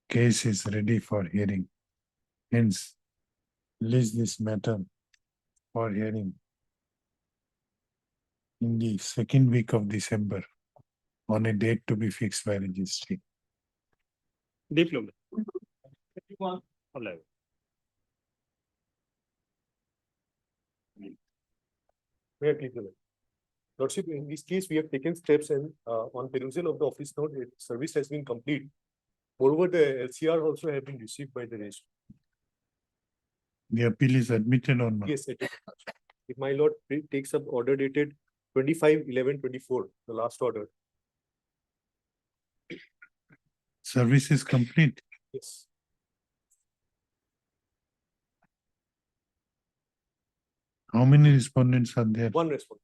case is ready for hearing. Hence, list this matter for hearing in the second week of December on a date to be fixed by registry. Diploma. May I please, Your Lordship, in this case, we have taken steps and on perusal of the office note, service has been complete. Moreover, the LCR also have been received by the registry. The appeal is admitted or not? Yes, if my lord takes up order dated 25/11/24, the last order. Service is complete. Yes. How many respondents are there? One response.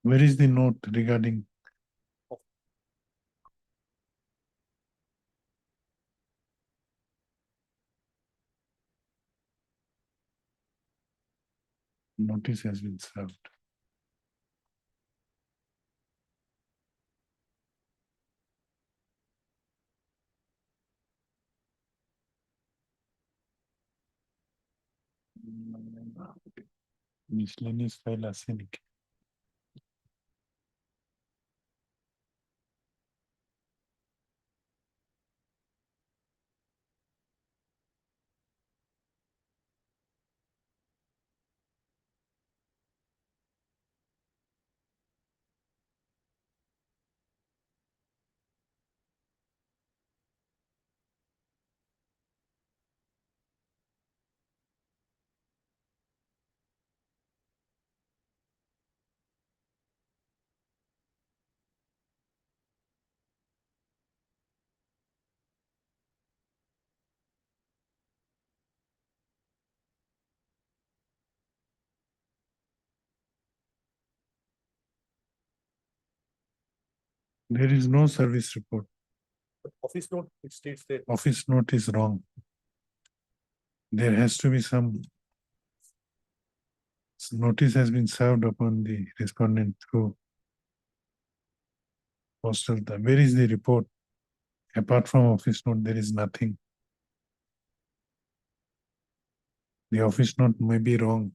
Where is the note regarding? Notice has been served. Miscellaneous file arsenic. There is no service report. But office note, it states that. Office note is wrong. There has to be some notice has been served upon the respondent through postal. Where is the report? Apart from office note, there is nothing. The office note may be wrong.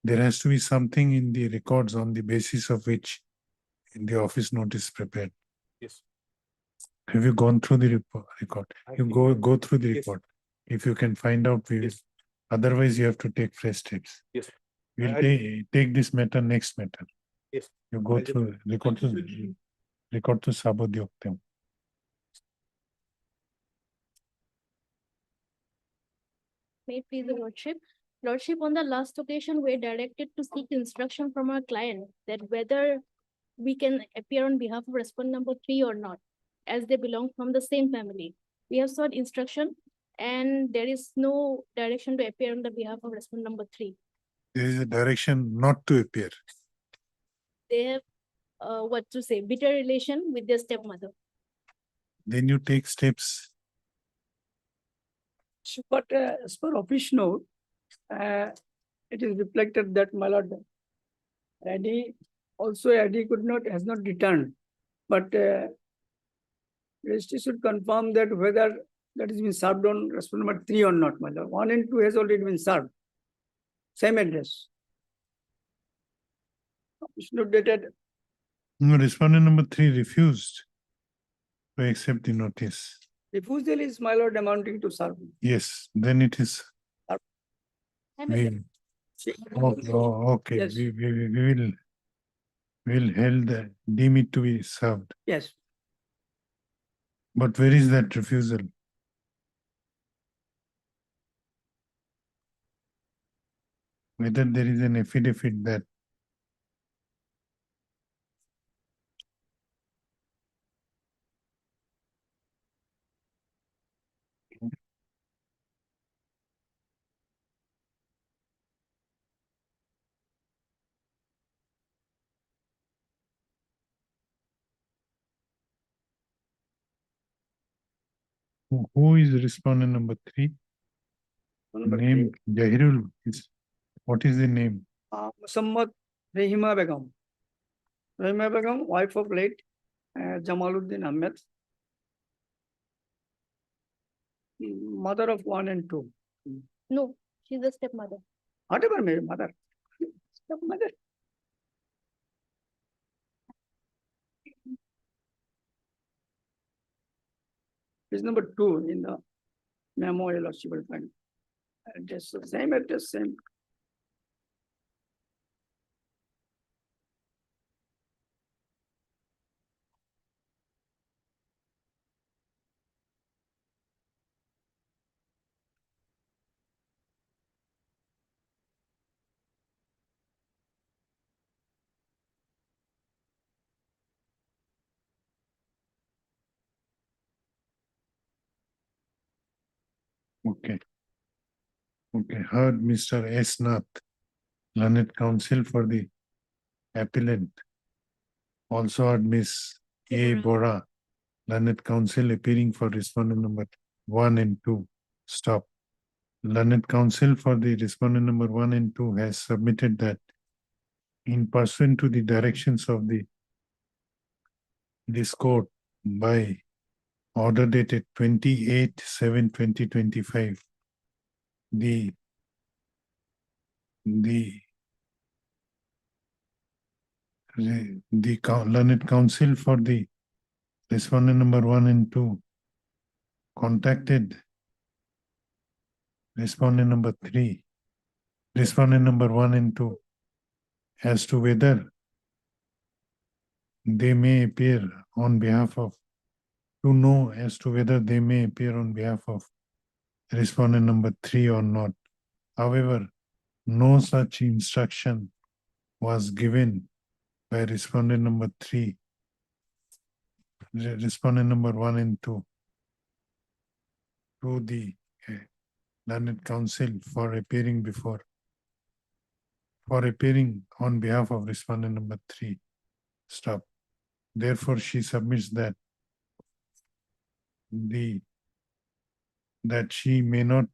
there has to be something in the records on the basis of which the office notice prepared. Yes. Have you gone through the record? I You think- go through the Yes. report. If you can find out, we will. Yes. Otherwise, you have to take fresh steps. Yes. We'll I- take this matter, next matter. Yes. You go I'll just- through, record to Sabodhyoktem. May it please the lordship. Lordship, on the last occasion, we're directed to seek instruction from our client that whether we can appear on behalf of respondent number 3 or not, as they belong from the same family. We have sought instruction and there is no direction to appear on the behalf of respondent number 3. There is a direction not to appear. They have, what to say, bitter relation with their stepmother. Then you take steps. But as per office note, it is reflected that my lord, Addy, also Addy has not returned. But registry should confirm that whether that has been served on respondent number 3 or not, my lord. 1 and 2 has already been served. Same address. Office note dated. No, respondent number 3 refused to accept the notice. Refusal is, my lord, amounting to serve. Yes, then it is. We, okay, Yes. we'll deem it to be served. Yes. But where is that refusal? Whether there is an affidavit that who is respondent number 3? Number Name Jahirul is, what is the name? Musammat Rahima Begum. Rahima Begum, wife of late Jamaluddin Ahmed. Mother of 1 and 2. No, she's a stepmother. Whatever may be mother. Stepmother. Is number 2 in the memo, your lordship will find. Address, same address, same. Okay. Okay, heard Mr. S. Nath, learned counsel for the appellant. Also heard Miss A. Bora, learned counsel appearing for respondent number 1 and 2. Stop. Learned counsel for the respondent number 1 and 2 has submitted that in pursuant to the directions of this court by order dated 28/7/2025, the learned counsel for the respondent number 1 and 2 contacted respondent number 3, respondent number 1 and 2 as to whether they may appear on behalf of, to know as to whether they may appear on behalf of respondent number 3 or not. However, no such instruction was given by respondent number 3, respondent number 1 and 2 to the learned counsel for appearing on behalf of respondent number 3. Stop. Therefore, she submits that she may not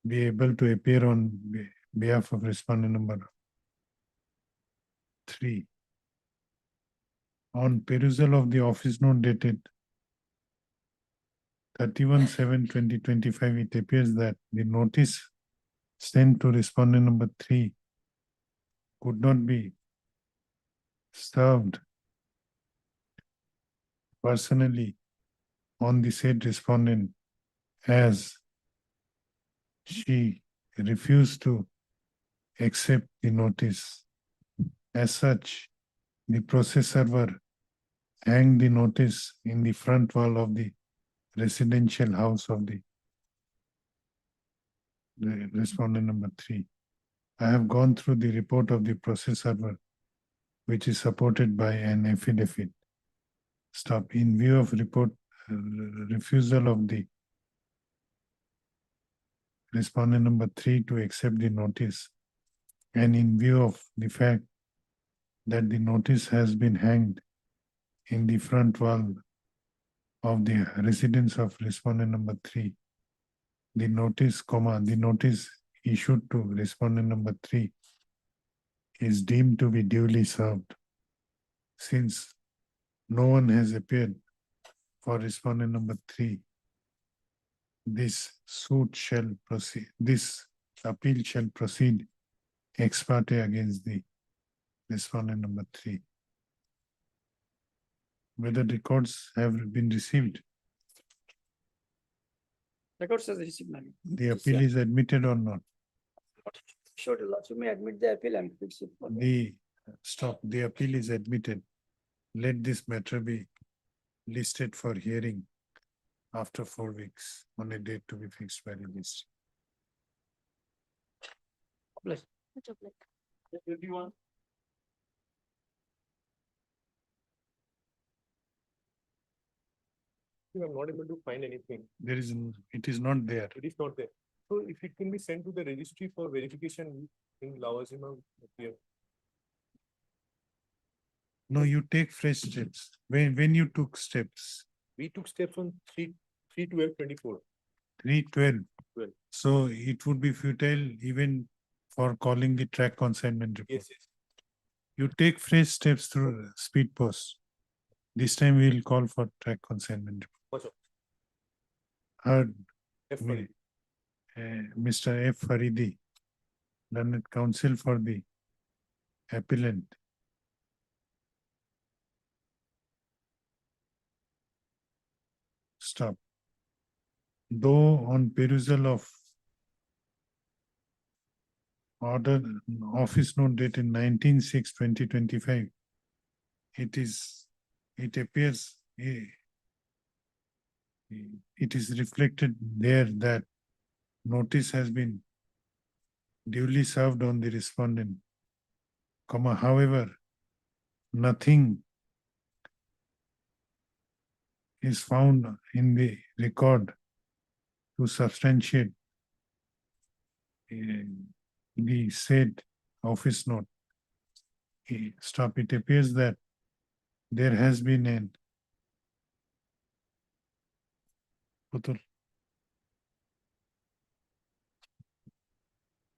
be able to appear on behalf of respondent number 3. On perusal of the office note dated 31/7/2025, it appears that the notice sent to respondent number 3 could not be served personally on the said respondent as she refused to accept the notice. As such, the process server hanged the notice in the front wall of the residential house of the respondent number 3. I have gone through the report of the process server, which is supported by an affidavit. Stop. In view of report refusal of the respondent number 3 to accept the notice, and in view of the fact that the notice has been hanged in the front wall of the residence of respondent number 3, the notice issued to respondent number 3 is deemed to be duly served. Since no one has appeared for respondent number 3, this appeal shall proceed ex parte against the respondent number 3. Whether records have been received, Records as received, madam. the appeal is admitted or not. Sure, your lordship may admit the appeal and fix it. The appeal is admitted. Let this matter be listed for hearing after 4 weeks on a date to be fixed by the registry. I'm not able to find anything. It is not there. It is not there. So if it can be sent to the registry for verification in Lavazima here. No, you take fresh steps. When you took steps, We took steps on 3/12/24. 3/12. 12. So it would be futile even for calling the track consignment report. Yes, yes. You take fresh steps through speed post. This time we will call for track consignment report. What's up? Heard F me, Mr. F. Faridi, learned counsel for the appellant. Stop. Though on perusal of order office note dated 19/6/2025, it appears it is reflected there that notice has been duly served on the respondent, however, nothing is found in the record to substantiate the said office note. Stop. It appears that there has been an Putul.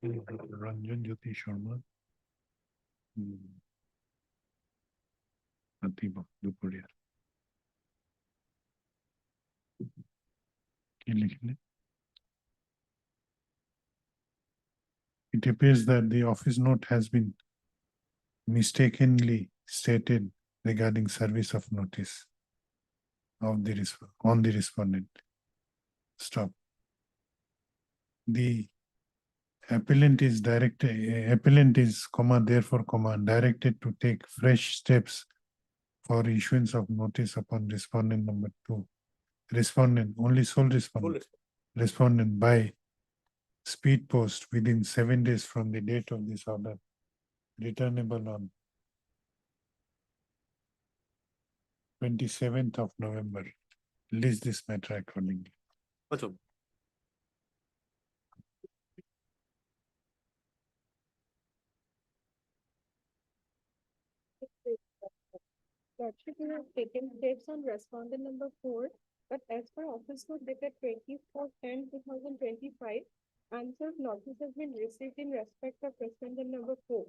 Ranjan Jyoti Sharma. Atiba Dupuria. It appears that the office note has been mistakenly stated regarding service of notice of the on the respondent. Stop. The appellant is therefore directed to take fresh steps for issuance of notice upon respondent number 2. Respondent, only sole respondent. Respondent by speed post within 7 days from the date of this order, returnable on 27th of November. List this matter accordingly. What's up? Lordship, you have taken steps on respondent number 4, but as per office note dated 24/10/2025, answer notice has been received in respect of respondent number 4,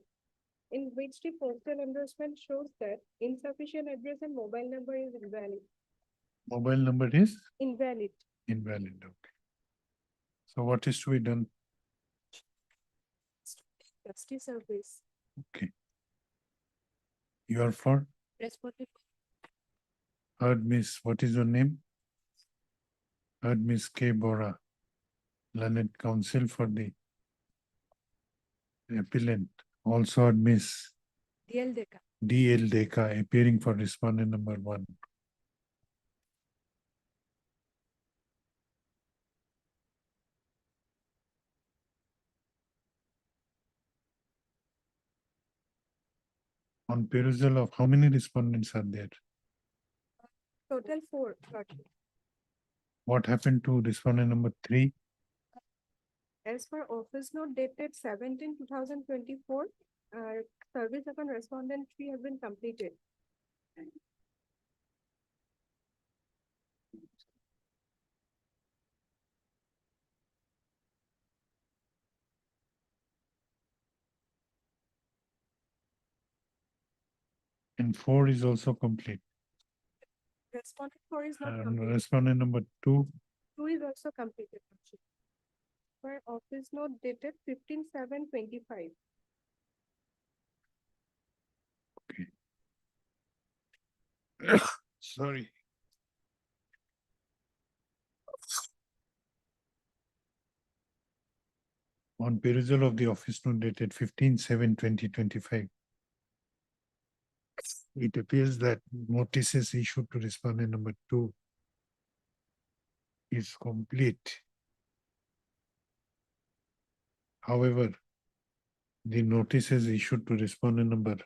in which the postal endorsement shows that insufficient address and mobile number is invalid. Mobile number is Invalid. invalid. Okay. So what is to be done? Trustee service. Okay. You are for? Responded. Heard Miss, what is your name? Heard Miss K. Bora, learned counsel for the appellant. Also heard Miss DL Deka. D. L. Deka appearing for respondent number 1. On perusal of how many respondents are there? Total 4. What happened to respondent number 3? As per office note dated 17/2024, service upon respondent 3 have been completed. And 4 is also complete. Respondent 4 is not And completed. respondent number 2, 2 is also completed. Per office note dated 15/7/25. sorry. On perusal of the office note dated 15/7/2025, it appears that notices issued to respondent number 2 is complete. However, the notices issued to respondent number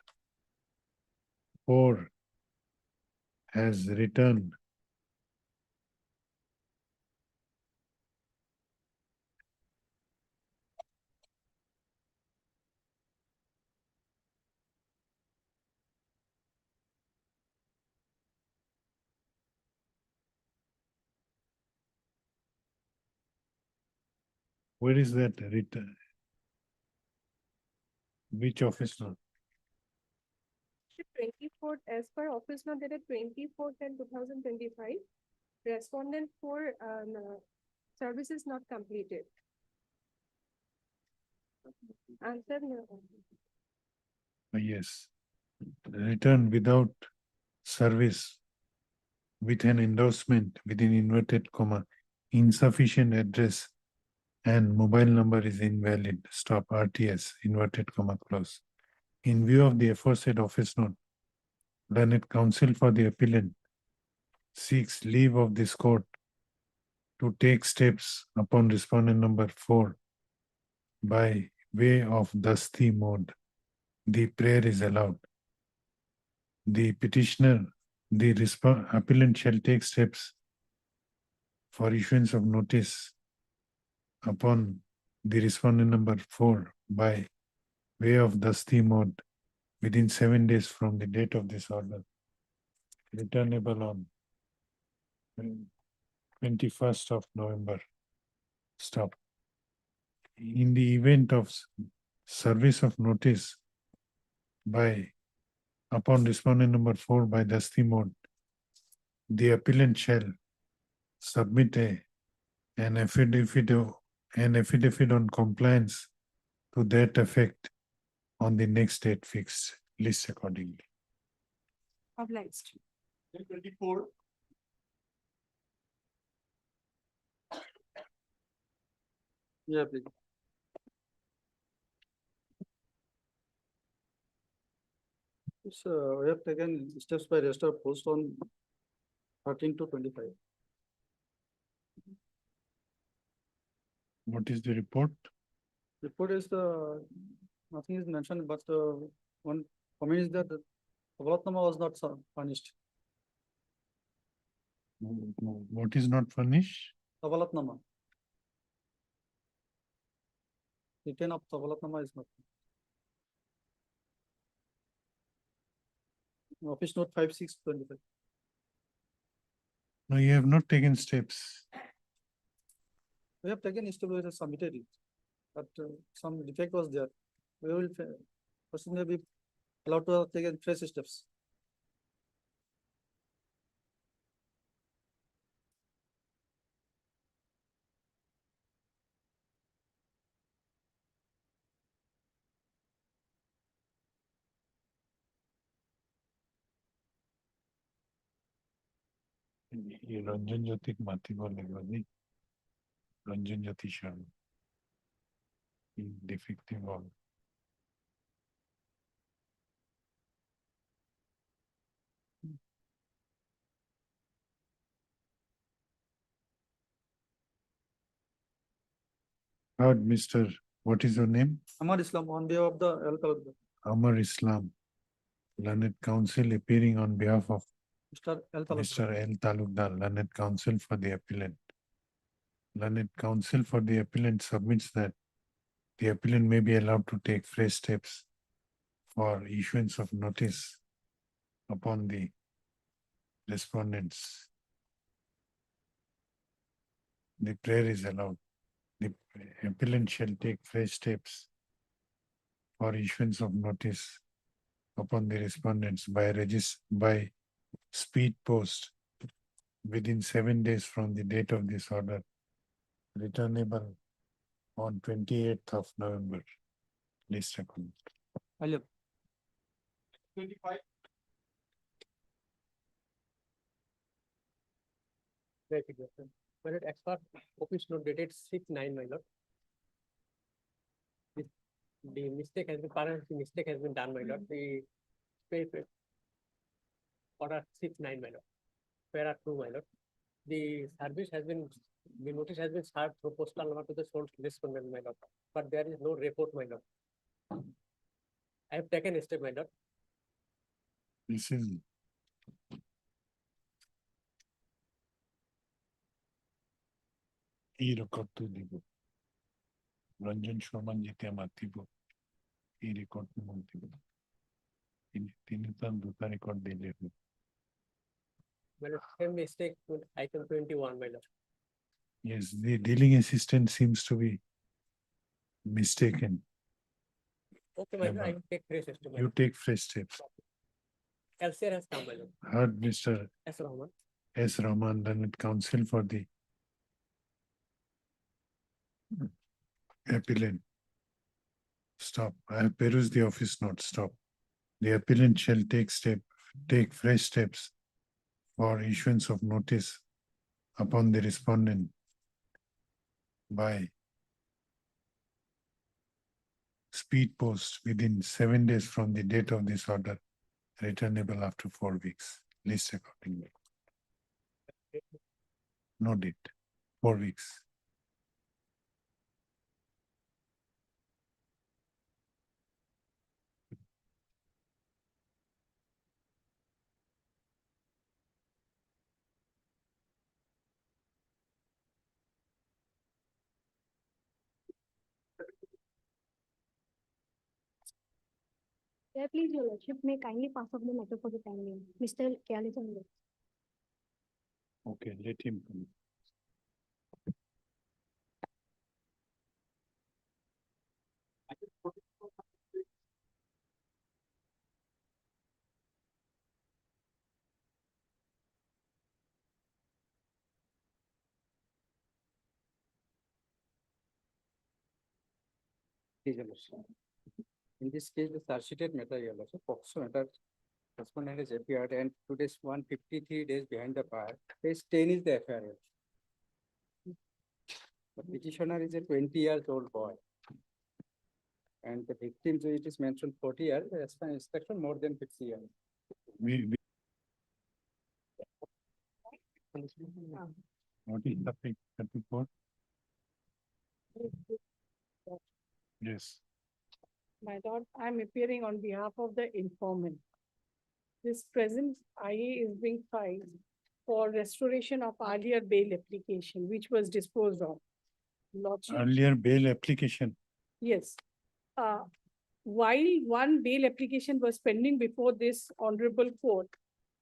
4 has returned Where is that written? Which office note? 24th, as per office note dated 24/10/2025, respondent 4 service is not completed. Answer no. Yes. Return without service with an endorsement within inverted comma, insufficient address and mobile number is invalid. Stop RTS, inverted comma close. In view of the aforesaid office note, learned counsel for the appellant seeks leave of this court to take steps upon respondent number 4 by way of Dasti mode. The prayer is allowed. The petitioner, the appellant shall take steps for issuance of notice upon the respondent number 4 by way of Dasti mode within 7 days from the date of this order, returnable on 21st of November. Stop. In the event of service of notice by upon respondent number 4 by Dasti mode, the appellant shall submit an affidavit on compliance to that effect on the next date fixed, list accordingly. Obliged. 24. Yeah, please. We have taken steps by register post on 13 to 25. What is the report? Report is nothing is mentioned, but one comment is that the Avalatnama was not punished. What is not furnished? Avalatnama. Written of Avalatnama is not. Office note 5625. No, you have not taken steps. We have taken step submitted it, but some defect was there. We will person may be allowed to have taken fresh steps. ये रंजन ज्योति मातिब लगवानी Ranjan Jyoti Sharma defective all Heard, Mr. What is your name? Ahmad Islam on behalf of the Al Talukdar. Amar Islam, learned counsel appearing on behalf of Mr. Al Talukdar. Mr. L. Talukdar, learned counsel for the appellant. Learned counsel for the appellant submits that the appellant may be allowed to take fresh steps for issuance of notice upon the respondents. The prayer is allowed. The appellant shall take fresh steps for issuance of notice upon the respondents by speed post within 7 days from the date of this order, returnable on 28th of November. List account. Hello. 25. But it expert office note dated 6/9, my lord. The mistake has been, apparent mistake has been done, my lord. The order 6/9, my lord. Para 2, my lord. The service has been, the notice has been served through postal number to the sole respondent, my lord. But there is no report, my lord. I have taken a step, my lord. This is এই record তো দিব রঞ্জন শর্মান যেতে আমার দিব এই record দিব তিনি তার দুটা রেকর্ড দিলে My lord, same mistake with item 21, my lord. Yes, the dealing assistant seems to be mistaken. Okay, my lord, I will take fresh step. You take fresh steps. LCR has come, my lord. Heard Mr. S. Rahman. S. Rahman, learned counsel for the appellant. Stop. I have perused the office note. Stop. The appellant shall take fresh steps for issuance of notice upon the respondent by speed post within 7 days from the date of this order, returnable after 4 weeks. List accordingly. No date. 4 weeks. Yeah, please, your lordship, may kindly pass off the matter for the time being. Mr. Kyali Chandra. Okay, let him come. In this case, the charge-sheeted matter, Your Lordship, POCSO matter, respondent has appeared and today's 153 days behind the bar. Page 10 is the FIR. The petitioner is a 20-year-old boy. And the victim, so it is mentioned 40 years, the inspection more than 50 years. What is the pick? 34? Yes. My lord, I'm appearing on behalf of the informant. This present IA is being filed for restoration of earlier bail application, which was disposed of. Lordship, Earlier bail application. yes. While one bail application was pending before this honorable court,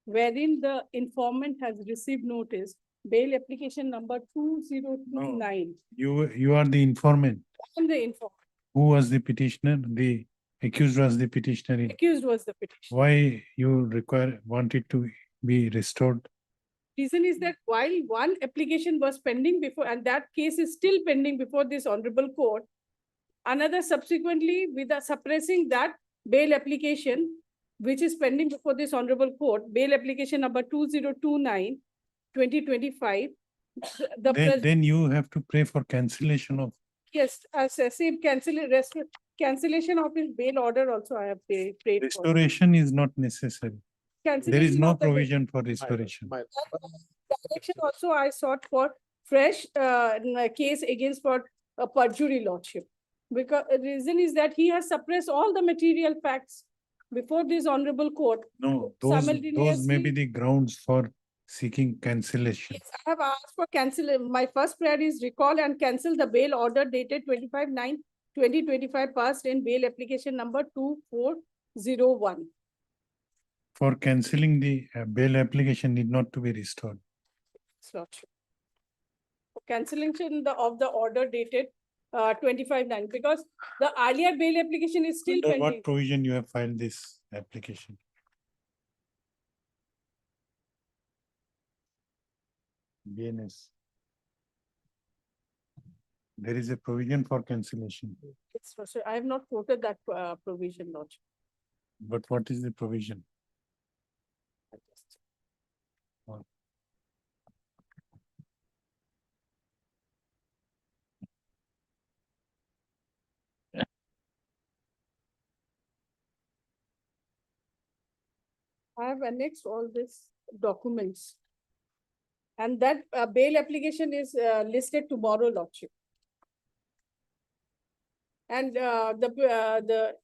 wherein the informant has received notice, bail application number 2029. You are the informant. I'm the informant. Who was the petitioner? The accused was the petitioner. Accused was the petitioner. Why you want it to be restored? Reason is that while one application was pending before, and that case is still pending before this honorable court, another subsequently with suppressing that bail application, which is pending before this honorable court, bail application number 2029, 2025. Then you have to pray for cancellation of, Yes, as I said, cancellation of his bail order also I have prayed for. restoration is not necessary. There is Cancellation no of the bail. provision for restoration. Direction also I sought for fresh case against for perjury lordship. Because the reason is that he has suppressed all the material facts before this honorable court. No, those may be Simultaneously- the grounds for seeking cancellation. Yes, I have asked for cancel. My first prayer is recall and cancel the bail order dated 25/9/2025 passed in bail application number 2401. For cancelling the bail application need not to be restored. Lordship. For cancellation of the order dated 25/9, because the earlier bail application is still Under pending. what provision you have filed this application? BNS. There is a provision for cancellation, Yes, Lordship. I have not quoted that provision, Lordship. but what is the provision? I have annexed all these documents. And that bail application is listed tomorrow, Lordship. And the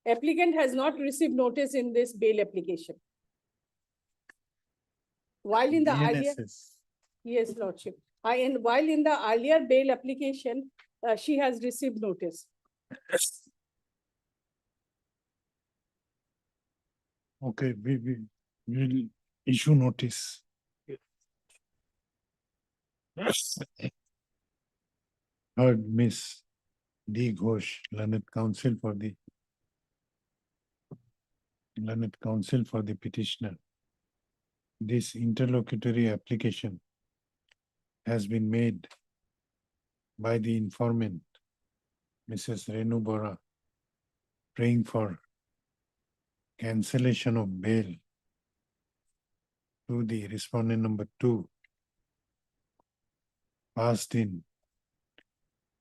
applicant has not received notice in this bail application. While in the earlier, BNSS. yes, Lordship. While in the earlier bail application, she has received notice. Okay, we will issue notice. Heard Miss D. Ghosh, learned counsel for the petitioner. This interlocutory application has been made by the informant, Mrs. Renu Bora, praying for cancellation of bail to the respondent number 2, passed in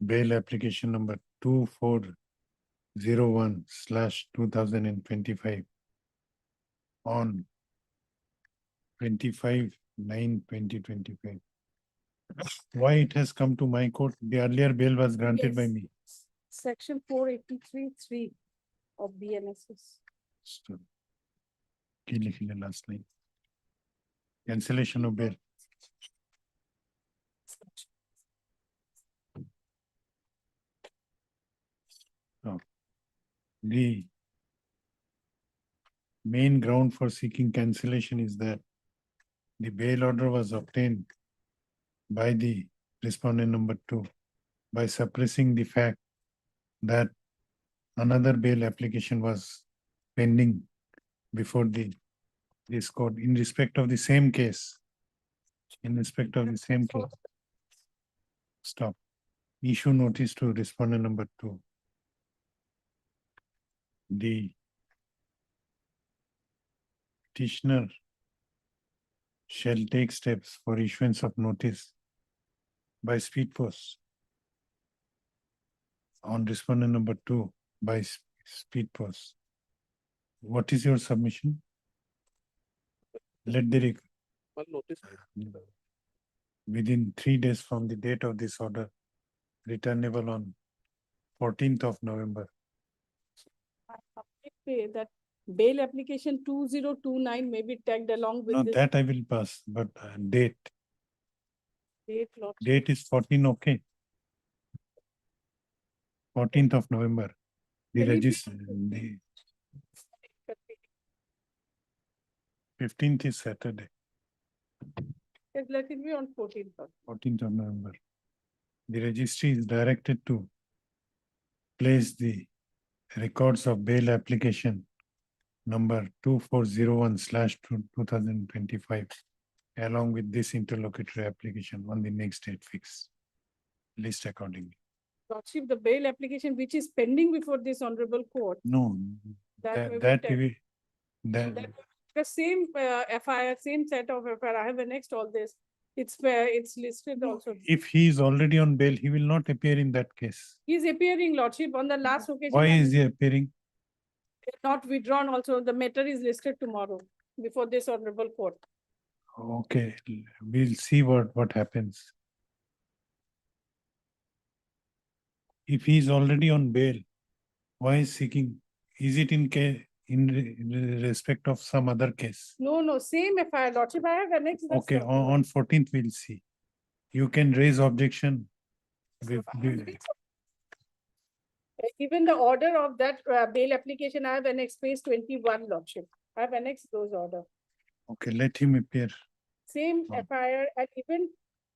bail application number 2401/2025 on 25/9/2025. Why it has come to my court? The earlier bail was granted by Yes. me. Section 483(3) of BNSS. So, key लिख ले last line. Cancellation of bail. So, the main ground for seeking cancellation is that the bail order was obtained by the respondent number 2 by suppressing the fact that another bail application was pending before this court in respect of the same case. In respect of the same case. Stop. Issue notice to respondent number 2. The petitioner shall take steps for issuance of notice by speed post on respondent number 2 by speed post. What is your submission? Let the Well, notice. within 3 days from the date of this order, returnable on 14th of November. Say that bail application 2029 may be tagged along with No, this that I will pass, but date Lordship. Date is 14, okay. 14th of November. The Can it be- register, the 15th is Saturday, Yes, let it be on 14th. 14th of November. The registry is directed to place the records of bail application number 2401/2025 along with this interlocutory application on the next date fixed. List accordingly. Lordship, the bail application which is pending before this honorable court. No, That may be that tagged. we, that, That The same FIR, same set of FIR, I have annexed all this. It's listed also. If he is already on bail, he will not appear in that case. He's appearing, Lordship, on the last occasion. Why and is he appearing? Not withdrawn also, the matter is listed tomorrow before this honorable court. Okay, we'll see what happens. If he is already on bail, why is seeking? Is it in respect of some other case? No, same FIR, Lordship, I have annexed. the Okay, stuff. on 14th we'll see. You can raise objection. Even the order of that bail application, I have annexed page 21, Lordship. I have annexed those order. Okay, let him appear. Same Oh. FIR and even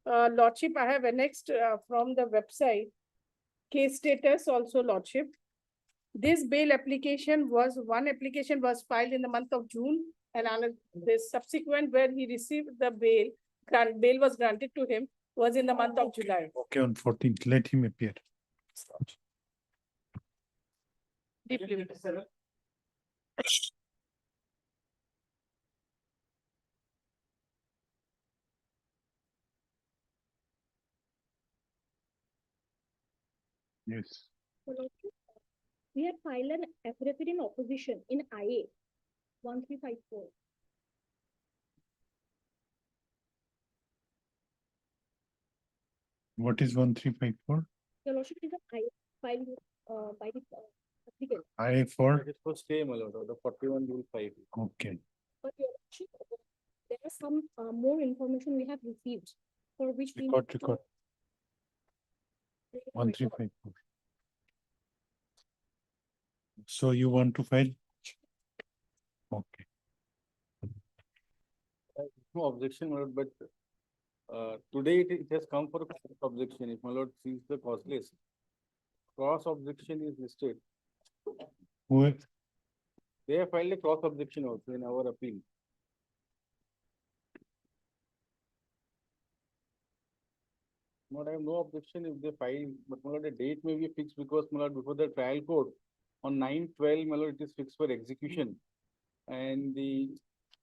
Lordship, I have annexed from the website. Case status also, Lordship. This bail application one application was filed in the month of June, and the subsequent where he received the bail was granted to him was in the month of July. Okay, on 14th, let him appear. Deeply. Yes. We have filed an affidavit in opposition in IA 1354. What is 1354? Your Lordship, it is a IA filed by the applicant. I for, It is for stay, my lord, the 41 rule 5. okay. But Your Lordship, there is some more information we have received for which we. Record, need to record. make a record. 1354. So you want to file? Okay. No objection, my lord, but today it has come for a cross objection. If my lord sees the causeless, cross objection is listed. Who, They have filed a cross objection also in our appeal. Not I have no objection if they file, but my lord, the date may be fixed because my lord, before the trial court on 9/12, my lord, it is fixed for execution. And the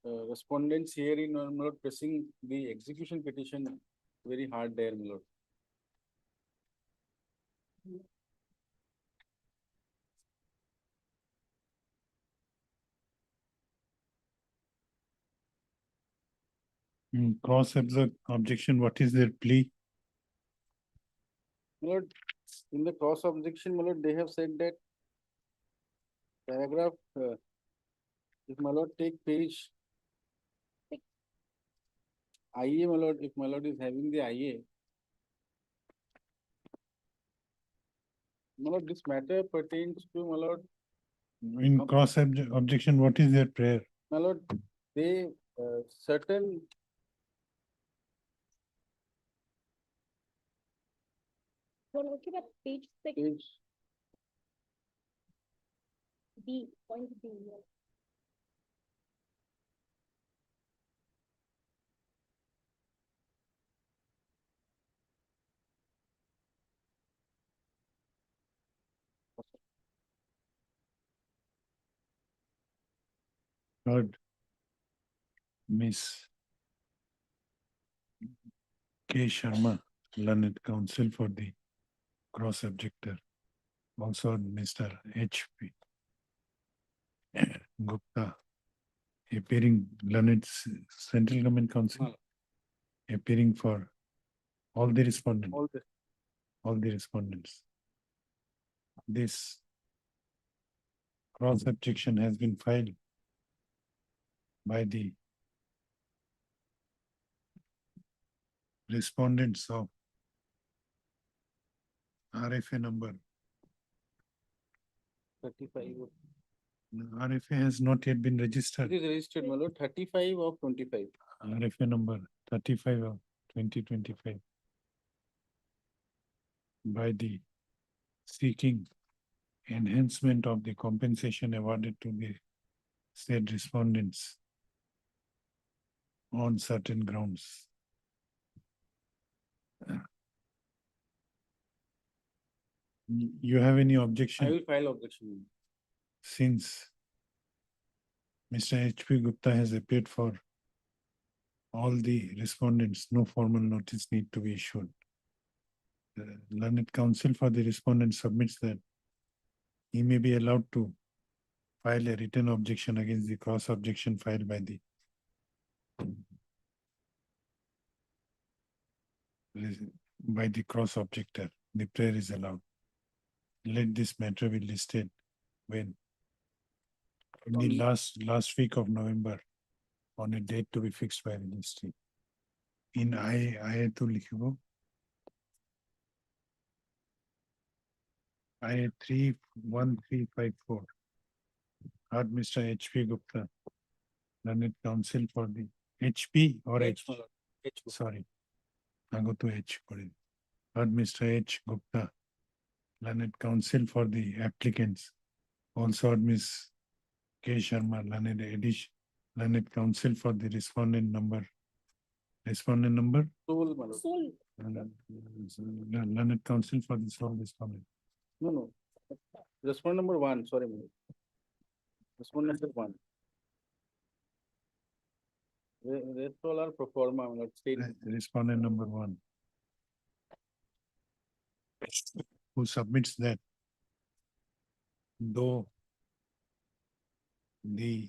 respondents here in my lord pressing the execution petition very hard there, my lord. cross objection, what is their plea? My lord, in the cross objection, my lord, they have said that paragraph, if my lord take page IA, my lord, if my lord is having the IA, my lord, this matter pertains to, my lord, In cross objection, what is their prayer? my lord, they certain Your Lordship, at page 6, page, B, point B. Third, Miss K. Sharma, learned counsel for the cross objector. Also Mr. H.P. Gupta, appearing learned central government council, appearing for all the respondents. All the respondents. This cross objection has been filed by the respondents of RFA number. 35. RFA has not yet been registered. It is registered, my lord, 35 of 25. RFA number 35 of 2025 by the seeking enhancement of the compensation awarded to the said respondents on certain grounds. You have any I objection will file objection. since Mr. H.P. Gupta has appeared for all the respondents. No formal notice need to be issued. The learned counsel for the respondent submits that he may be allowed to file a written objection against the cross objection filed by the cross objector. The prayer is allowed. Let this matter be listed when in the last week of November on a date to be fixed by registry. In I to लिखो I 31354. Heard Mr. H.P. Gupta, learned counsel for the HP or H. Sorry, I go to H. Heard Mr. H. Gupta, learned counsel for the applicants. Also heard Ms. K. Sharma, learned counsel for the respondent number. Respondent number? Learned counsel for the sole respondent. No. Respondent number 1, sorry. Respondent number 1. Rest all are pro forma, state. Respondent number 1. Who submits that though the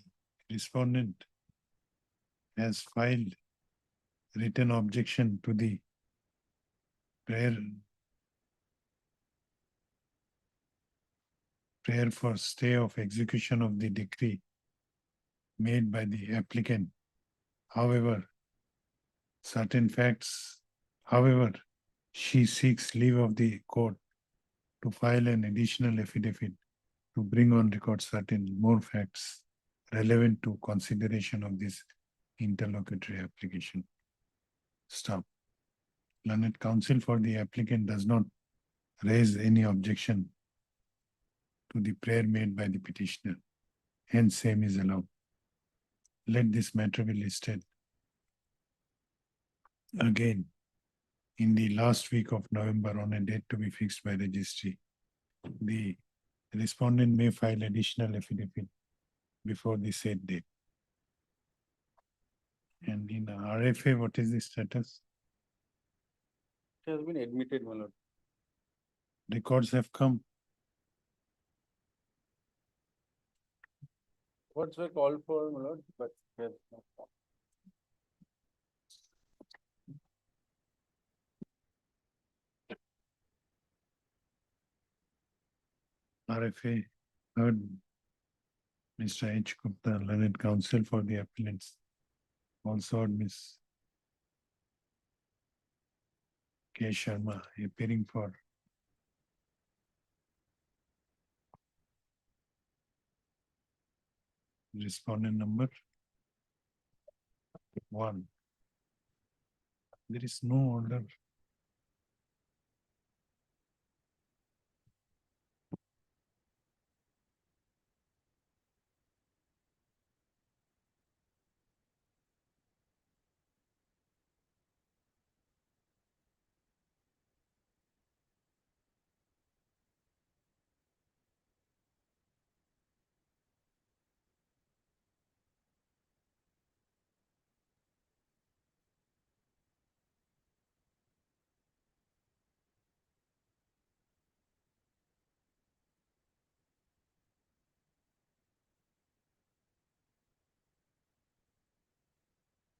respondent has filed written objection to the prayer for stay of execution of the decree made by the applicant. However, she seeks leave of the court to file an additional affidavit to bring on record certain more facts relevant to consideration of this interlocutory application. Stop. Learned counsel for the applicant does not raise any objection to the prayer made by the petitioner. Hence, same is allowed. Let this matter be listed again in the last week of November on a date to be fixed by registry. The respondent may file additional affidavit before the said date. And in RFA, what is the status? It has been admitted, my lord. Records have come. What's were called for, my lord, but yes. RFA heard Mr. H. Gupta, learned counsel for the appellants. Also heard Ms. K. Sharma appearing for respondent number 1. There is no order.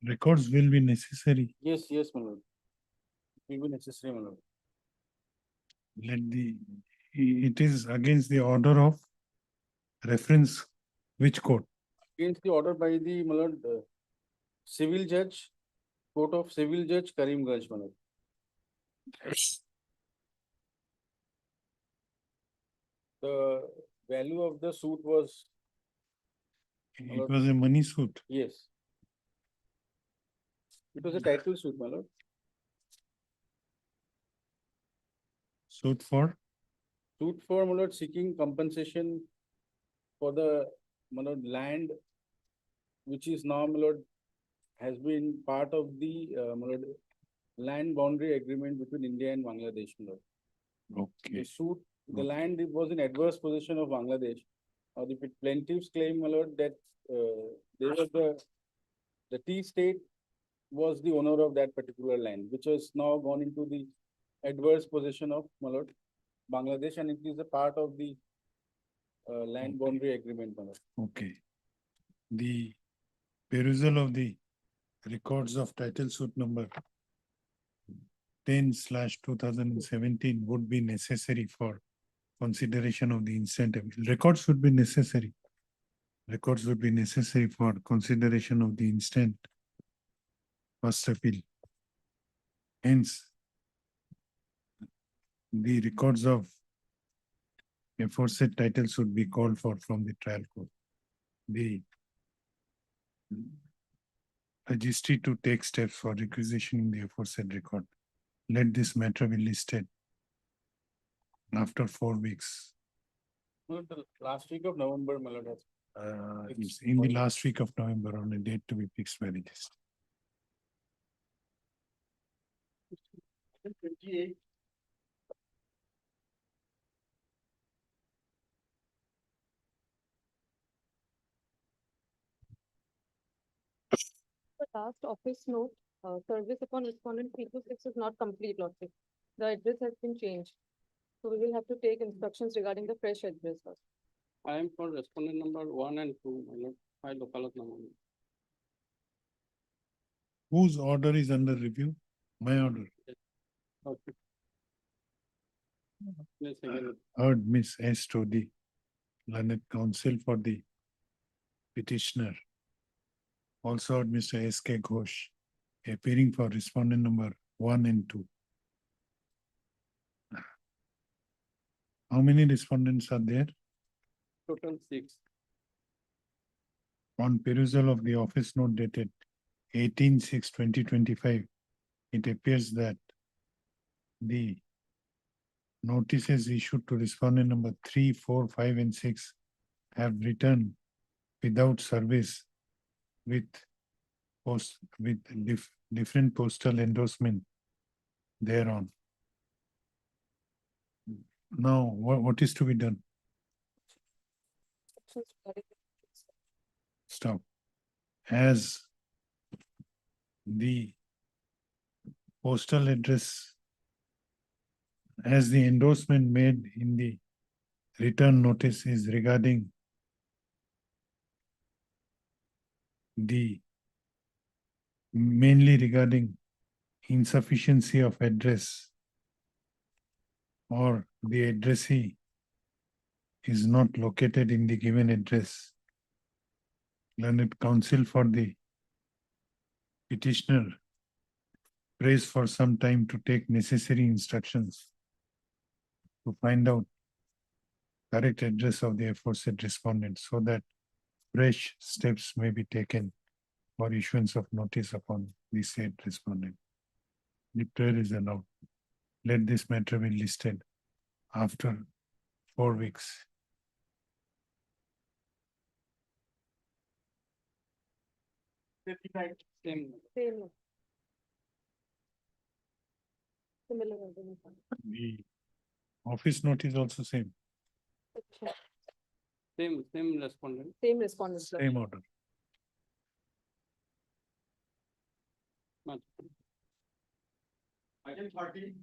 Records will be necessary. Yes, my lord. It will be necessary, my lord. It is against the order of reference, which court? Against the order by the, my lord, civil judge, Court of Civil Judge Karimganj, my lord. The value of the suit was, It was a money suit. yes. It was a title suit, my lord. Suit for? Suit for, my lord, seeking compensation for the, my lord, land which is now, my lord, has been part of the, my lord, land boundary agreement between India and Bangladesh, my lord. Okay. The suit, the land was in adverse possession of Bangladesh. The plaintiffs claim, my lord, that they were the tea state was the owner of that particular land, which has now gone into the adverse possession of Malad, Bangladesh, and it is a part of the land boundary agreement, Malad. Okay. The perusal of the records of title suit number 10/2017 would be necessary for consideration of the instant appeal. Records would be necessary. Records would be necessary for consideration of the instant first appeal. Hence, the records of aforesaid title should be called for from the trial court. The registry to take steps for requisitioning the aforesaid record. Let this matter be listed after 4 weeks. No, the last week of November, Malad has. It's in the last week of November on a date to be fixed by registry. 28. The last office note, service upon respondent 326 is not complete, Lordship. The address has been changed. So we will have to take instructions regarding the fresh address first. I am for respondent number 1 and 2, Malad, file Wakalat number. Whose order is under review? My order. Okay. Yes, again. Heard Miss S. Todi, learned counsel for the petitioner. Also heard Mr. S. K. Ghosh, appearing for respondent number 1 and 2. How many respondents are there? Total 6. On perusal of the office note dated 18/6/2025, it appears that the notices issued to respondent number 3, 4, 5, and 6 have returned without service with different postal endorsement thereon. Now, what is to be done? Stop. As the postal address, as the endorsement made in the return notice is regarding mainly regarding insufficiency of address, or the addressee is not located in the given address. Learned counsel for the petitioner prays for some time to take necessary instructions to find out correct address of the aforesaid respondent, so that fresh steps may be taken for issuance of notice upon the said respondent. The prayer is allowed. Let this matter be listed after 4 weeks. Same. Same. Similar. The office note is also same, Same respondent. Same respondent. same order. Item 30.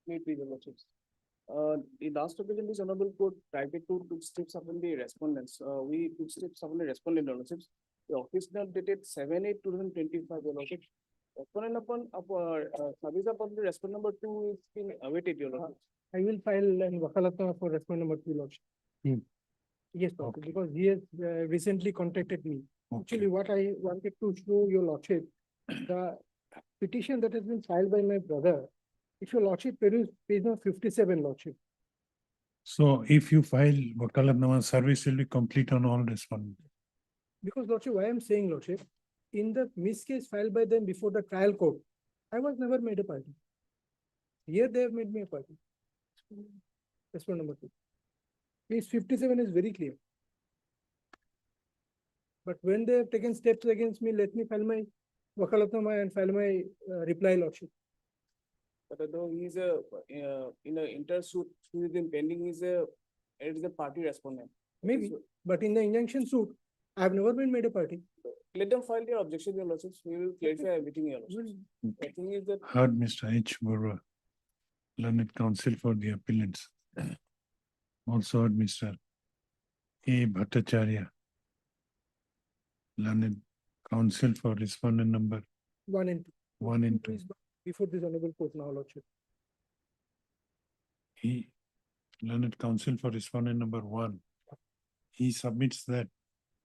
Maybe the lordships. The last occasion, this honorable court tried to took steps upon the respondents. We took steps upon the respondent lordships. The office now dated 7/8/2025, your lordship. Respondent upon service upon the respondent number 2 is being awaited, your lordship. I will file an wakalatnama for respondent number 2, Lordship. Yes, Lordship, because he has recently contacted me. Actually, what I wanted to show your Lordship, the petition that has been filed by my brother, if your Lordship peruse page number 57, Lordship. So if you file wakalatnama, service will be complete on all respondents. Because Lordship, why I am saying Lordship, in the miss case filed by them before the trial court, I was never made a party. Here they have made me a party. That's one number 2. Page 57 is very clear. But when they have taken steps against me, let me file my wakalatnama and file my reply, Lordship. But though he is in a intersuit, who is in pending is a It is the party respondent. Maybe, but in the injunction suit, I have never been made a party. Let them file their objection, your lordships. We will clarify everything, your lordships. The thing is that Heard Mr. H. Borua, learned counsel for the appellants. Also heard Mr. A. Bhattacharya, learned counsel for respondent number 1 and 2. 1 and 2. Please, before this honorable court now, lordship. He, learned counsel for respondent number 1, he submits that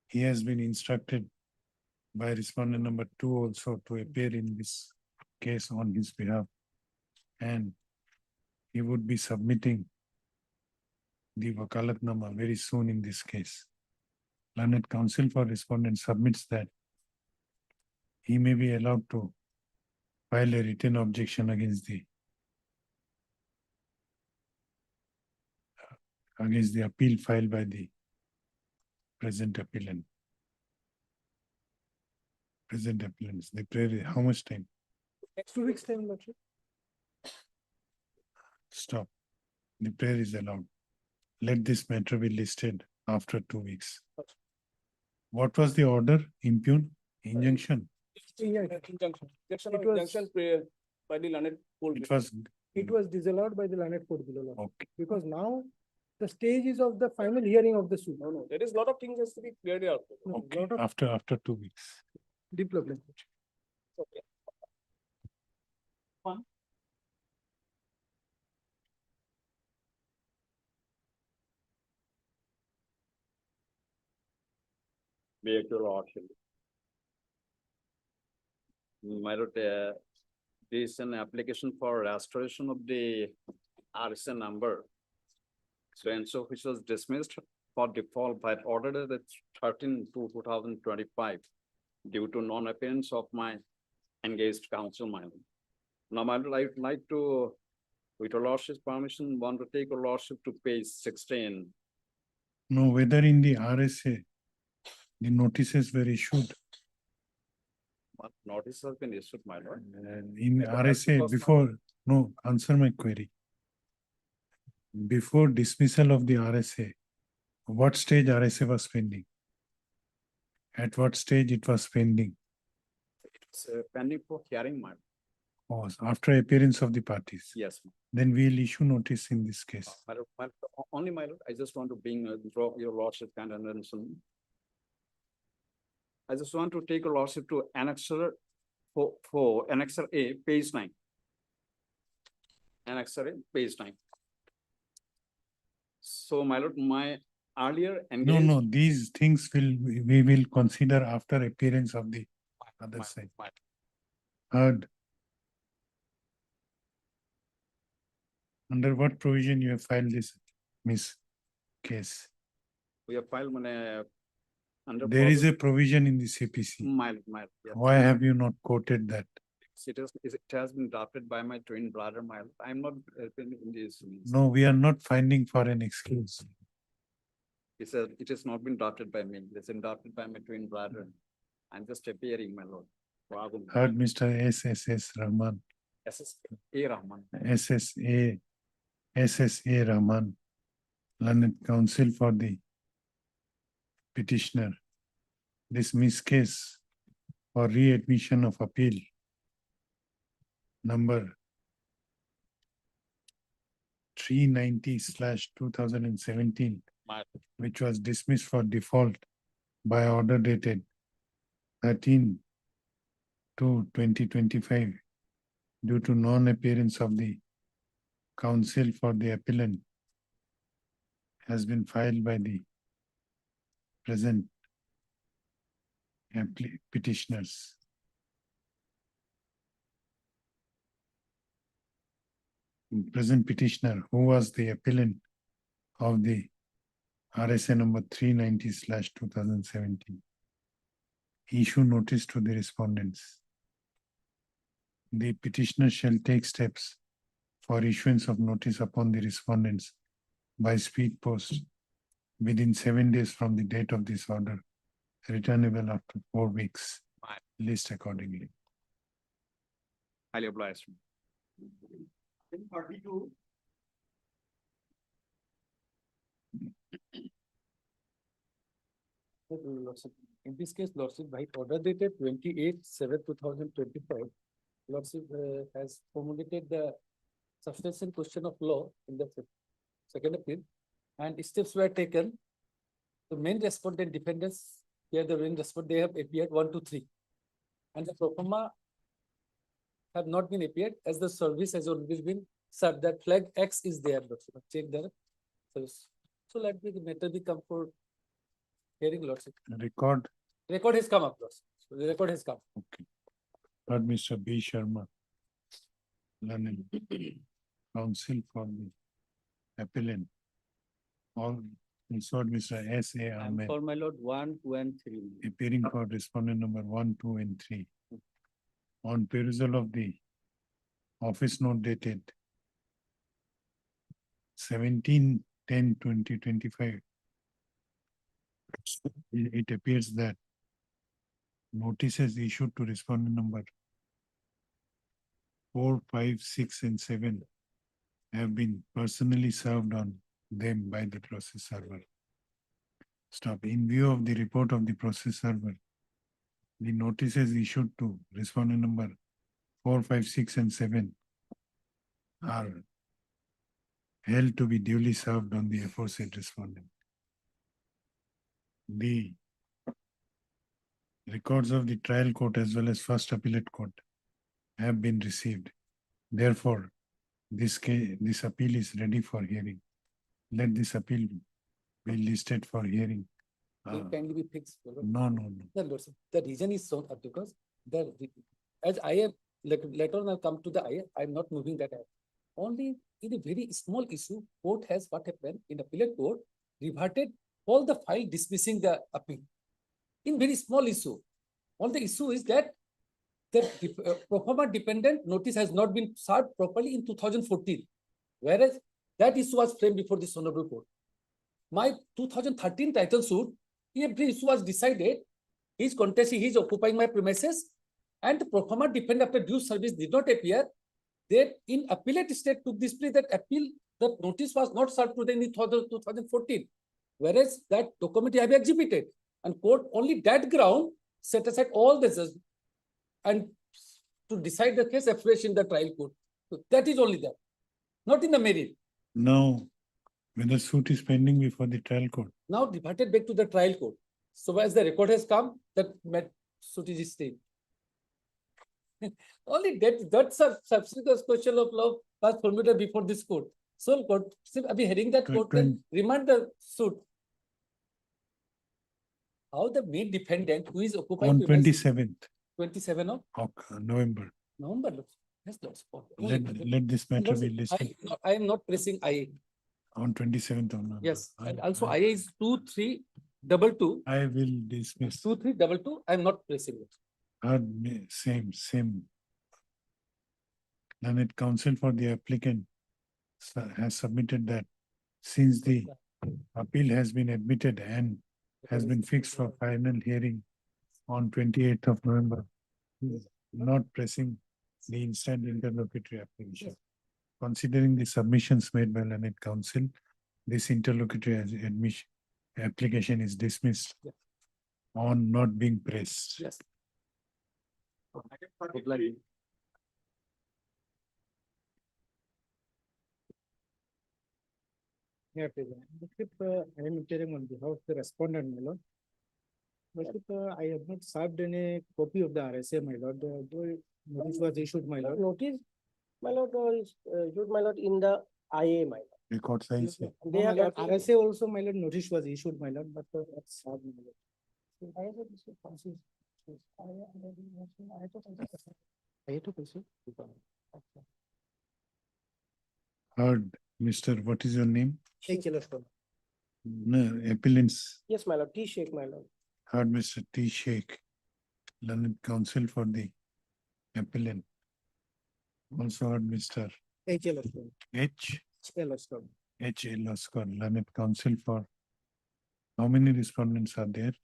he has been instructed by respondent number 2 also to appear in this case on his behalf. And he would be submitting the wakalatnama very soon in this case. Learned counsel for respondent submits that he may be allowed to file a written objection against the appeal filed by the present appellant. Present appellants, the prayer, how much time? Next 2 weeks time, lordship. Stop. The prayer is allowed. Let this matter be listed after 2 weeks. What was the order? Impugn? Injunction? injunction, It was- injunction prayer by the learned court. It was disallowed by the learned court below, lordship. Okay. Because now the stage is of the final hearing of the suit. No, there is lot of things has to be cleared out. No, Okay. lot of After 2 weeks. development. Okay. Fine. Be your lordship. My lord, there is an application for restoration of the RSA number. So and so which was dismissed for default by order that 13/2/2025 due to non-appearance of my engaged counsel, my lord. Now, my lord, I would like to, with your lordship's permission, want to take your lordship to page 16. No, whether in the RSA, the notices were issued. What notice has been issued, my lord? In Because RSA before, no, answer my query. Before dismissal of the RSA, what stage RSA was pending? At what stage it was pending? It's pending for hearing, my lord. Was after appearance of the parties. Yes. Then we'll issue notice in this case. My lord, only my lord, I just want to bring draw your lordship kind of attention. I just want to take a lordship to annexure for annexure A, page 9. Annexure A, page 9. So my lord, my earlier No, engaged. no, these things we will consider after appearance of the other side. Heard. Under what provision you have filed this, Miss Case? We have filed under. There is a provision in the CPC. My lord, yes. Why have you not quoted that? It has been drafted by my twin brother, my lord. I'm not in this. No, we are not finding for an excuse. It has not been drafted by me. It's been drafted by my twin brother. I'm just appearing, my lord. Heard Mr. SSS Rahman, SSA Rahman. SSA Rahman, learned counsel for the petitioner. Dismiss case for readmission of appeal number 390/2017, which was dismissed for default by order dated 13/2/2025 due to non-appearance of the counsel for the appellant has been filed by the present petitioners. Present petitioner, who was the appellant of the RSA number 390/2017. Issue notice to the respondents. The petitioner shall take steps for issuance of notice upon the respondents by speed post within 7 days from the date of this order, returnable after 4 weeks, list accordingly. Highly obliged. Lordship, in this case, Lordship, by order dated 28/7/2025, Lordship has formulated the substantial question of law in the second appeal, and steps were taken. The main respondent defendants, here the main respondent, they have appeared 1, 2, 3. And the pro forma have not been appeared as the service has already been served. That flag X is there, Lordship. Check the service. So let the matter be come for hearing, Lordship. Record, Record has come up, Lordship. So the record has come. okay. Heard Mr. B. Sharma. Learned counsel for the appellant. All, also Mr. S. A. Ahmed. For my lord, 1, 2, and 3. Appearing for respondent number 1, 2, and 3. On perusal of the office note dated 17/10/2025. It appears that notices issued to respondent number 4, 5, 6, and 7 have been personally served on them by the process server. Stop. In view of the report of the process server, the notices issued to respondent number 4, 5, 6, and 7 are held to be duly served on the aforesaid respondent. The records of the trial court as well as first appellate court have been received. Therefore, this appeal is ready for hearing. Let this appeal be listed for hearing. It can be fixed. No. The Lordship, the reason is so because as I have later on I'll come to the I am not moving that. Only in a very small issue, court has what happened in appellate court, reverted all the file dismissing the appeal. In very small issue. All the issue is that the pro forma dependent notice has not been served properly in 2014. Whereas that issue was framed before this honorable court. My 2013 title suit, every issue was decided, he's contesting, he's occupying my premises, and the pro forma dependent after due service did not appear. They in appellate state took this plea that appeal, the notice was not served to them in 2014. Whereas that document have exhibited, and court only that ground set aside all the judgment and to decide the case afresh in the trial court. So that is only that, not in the merit. Now, whether suit is pending before the trial court. Now departed back to the trial court. So as the record has come, that suit is stayed. Only that's a subsequent question of law was formulated before this court. So court, I'll be hearing that court can remand the suit. How the main defendant who is occupying On 27th 27 of November. November. Yes, Lord. Let this matter be listed I am not pressing IA. on 27th of November. Yes, and also IA is 2322. I will dismiss. 2322. I am not pressing it. Same. Learned counsel for the applicant has submitted that since the appeal has been admitted and has been fixed for final hearing on 28th of November, not pressing the instant interlocutory application. Considering the submissions made by learned counsel, this interlocutory admission application is dismissed on not being pressed. Yes. Yeah, I am appearing on behalf of the respondent, my lord. I have not served any copy of the RSA, my lord. The notice was issued, my lord. Notice, my lord, is issued, my lord, in the IA, my lord. Record size. They have RSA also, my lord, notice was issued, my lord, but that's served, my lord. Heard, Mr. What is your name? Sheikh Jalashwar. No, appellants. Yes, my lord, T Sheikh, my lord. Heard Mr. T. Sheikh, learned counsel for the appellant. Also heard Mr. H. Jalashwar. H. Jalashwar. H. Lascar, learned counsel for how many respondents are there?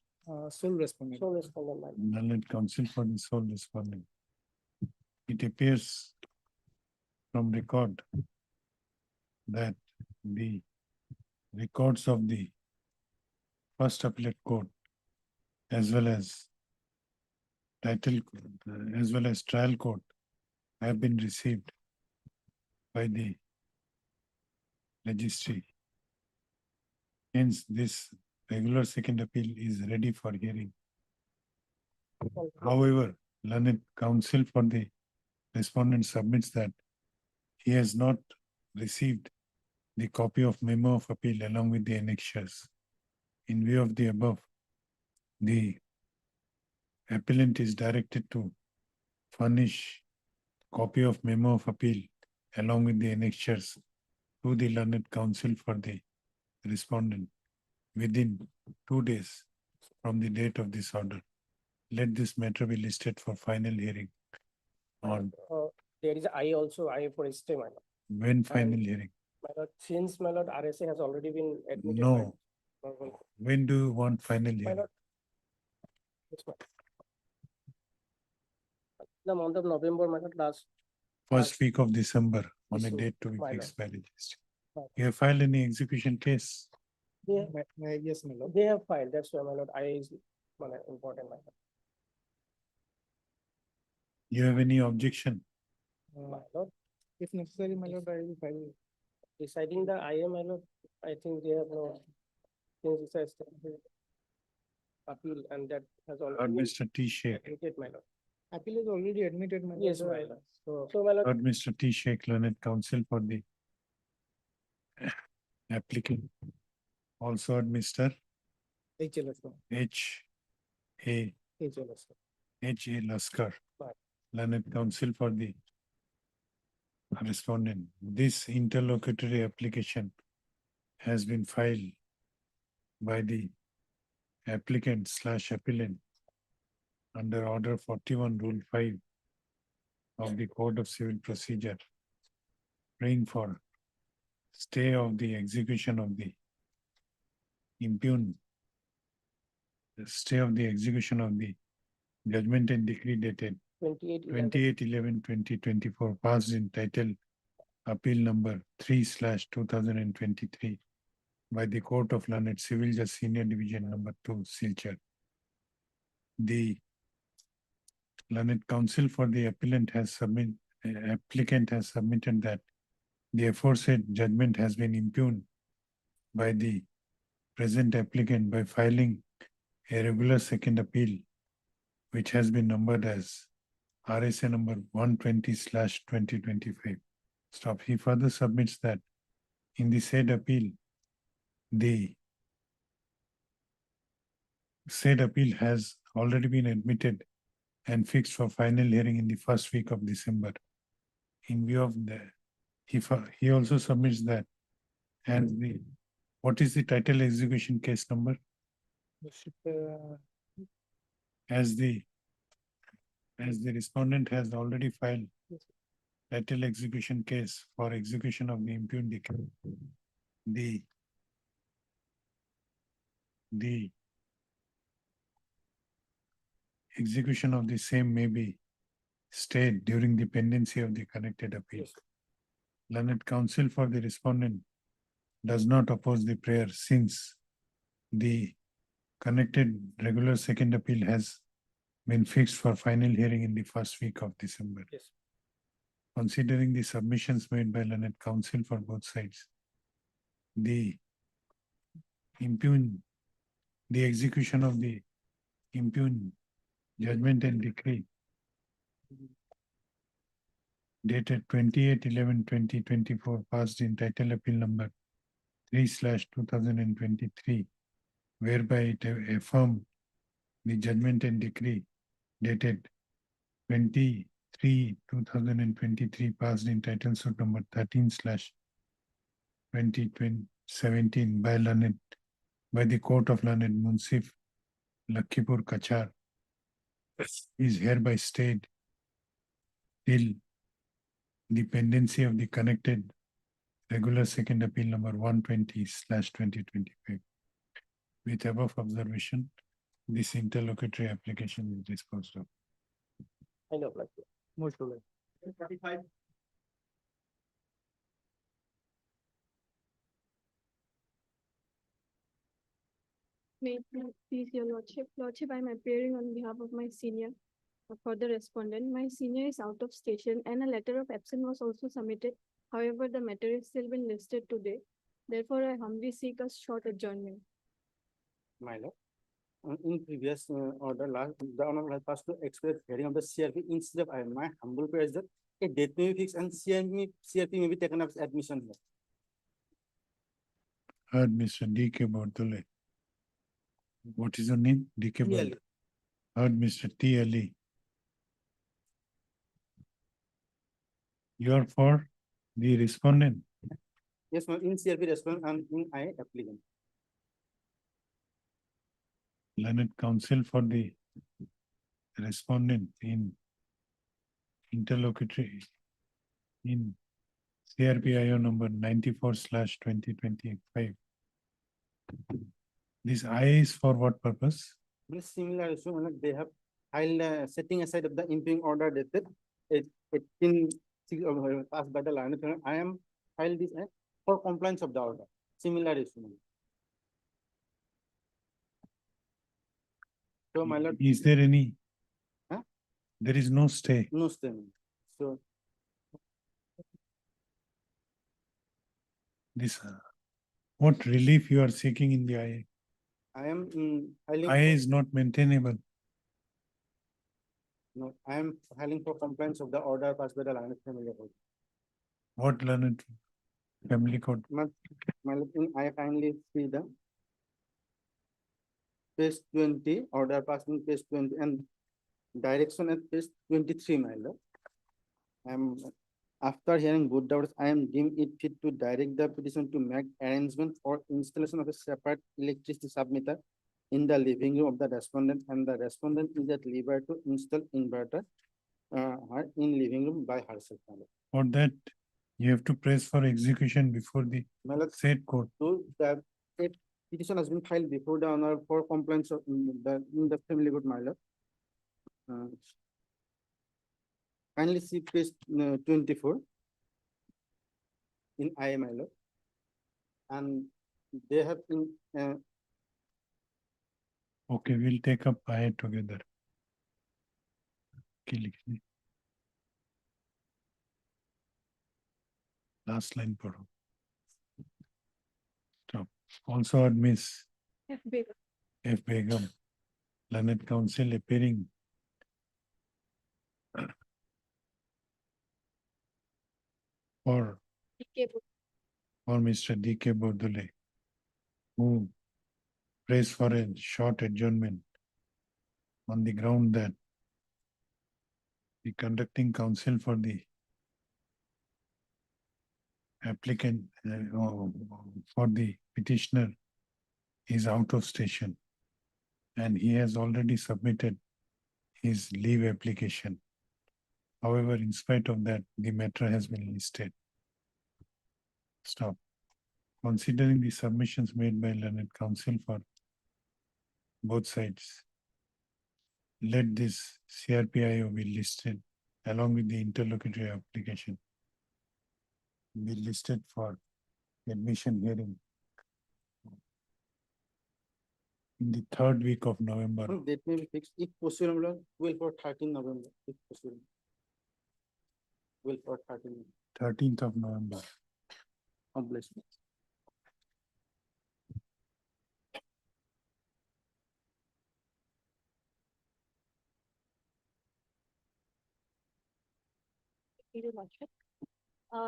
Sole respondent. Sole respondent, my lord. Learned counsel for the sole respondent. It appears from record that the records of the first appellate court as well as as well as trial court have been received by the registry. Hence, this regular second appeal is ready for hearing. However, learned counsel for the respondent submits that he has not received the copy of memo of appeal along with the annexures. In view of the above, the appellant is directed to furnish copy of memo of appeal along with the annexures to the learned counsel for the respondent within 2 days from the date of this order. Let this matter be listed for final hearing on There is I also, I for stay, my lord. when final hearing. My lord, since my lord RSA has already been admitted. No. by- by- When do you want final My hearing? lord. Yes, my- The month of November, my lord, last. First week of December on a So, date to be why fixed by registry. Right. You have filed any execution case? Yes, my lord. They have filed, that's why, my lord, I is, my lord, important, my lord. You have any objection? My lord, if necessary, my lord, I will file. Deciding the IM, my lord, I think they have no. Things is a appeal and that has Lord already. Mr. T. Sheikh. Admitted, my lord. Appeal is already admitted, my lord. Yes, my lord. So, my lord, Lord Mr. T. Sheikh, learned counsel for the applicant. Also, Mr. HLS, H. A. HLS. H. A. Laskar, Right. learned counsel for the respondent. This interlocutory application has been filed by the applicant / appellant under order 41 rule 5 of the Code of Civil Procedure, praying for stay of the execution of the stay of the execution of the judgment and decree dated 28/11/2024, passed in title appeal number 3/2023 by the Court of Learned Civil Judge Senior Division number 2, Silchar. The learned counsel for the appellant applicant has submitted that the aforesaid judgment has been impugned by the present applicant by filing a regular second appeal, which has been numbered as RSA number 120/2025. Stop. He further submits that in the said appeal, the said appeal has already been admitted and fixed for final hearing in the first week of December. In view of the, he also submits that, and what is the title execution case number? As the respondent has already filed title execution case for execution of the impugned decree, the execution of the same may be stayed during the pendency of the connected appeal. Learned counsel for the respondent does not oppose the prayer since the connected regular second appeal has been fixed for final hearing in the first week of December. Yes. Considering the submissions made by learned counsel for both sides, the execution of the impugned judgment and decree dated 28/11/2024, passed in title appeal number 3/2023, whereby it affirmed the judgment and decree dated 23/2023, passed in title suit number 13/2017 by the Court of Learned Munsif, Lakhipur, Kachar, is hereby stayed till the pendency of the connected regular second appeal number 120/2025. With above observation, this interlocutory application is disposed of. I know, like. Most of it. May it please your lordship. Lordship, I am appearing on behalf of my senior. For the respondent, my senior is out of station and a letter of absence was also submitted. However, the matter is still been listed today. Therefore, I humbly seek a short adjournment. My lord. In previous order, the honor has passed to express hearing of the CRP instead of my humble prayer is that a date may be fixed and CRP may be taken up as admission here. Heard Mr. D.K. Bordole. What is your name? D.K. T. Ali. Bordole. Heard Mr. T. Ali. You are for the respondent. Yes, ma'am, in CRP respondent and in I applicant. Learned counsel for the respondent in interlocutory in CRPIO number 94/2025. This I is for what purpose? This similar, so like they have filed setting aside of the impending order dated 18 passed by the line. I am filed this for compliance of the order. Similar issue. So my lord. Is there any? Huh? There is no stay. No statement. So This, what relief you are seeking in the IA? I am filing. IA is not maintainable. No, I am filing for compliance of the order passed by the Learned Family Court. What learned family code? My lord, I kindly see the page 20, order passing page 20 and direction at page 23, my lord. After hearing both doubts, I am deemed it fit to direct the petition to make arrangement for installation of a separate electricity submeter in the living room of the respondent, and the respondent is at liberty to install inverter in living room by herself. My lord. For that, you have to press for execution before the My lord, said court. so the petition has been filed before the honor for compliance of in the family court, my lord. Kindly see page 24 in I, my lord. And they have been Okay, we'll take up IA together. Okay, लिख ली. Last line पढ़ो. Stop. Also heard Miss F. Begum. F. Begum, learned counsel appearing for Mr. D.K. Bordole, who prays for a short adjournment on the ground that the conducting counsel for the applicant for the petitioner is out of station and he has already submitted his leave application. However, in spite of that, the matter has been listed. Stop. Considering the submissions made by learned counsel for both sides, let this CRPIO be listed along with the interlocutory application. Be listed for admission hearing in the third week of November. date may be fixed if possible, my lord, 12 or 13 November, if possible. 12 or 13. 13th of November. God bless you. Your lordship.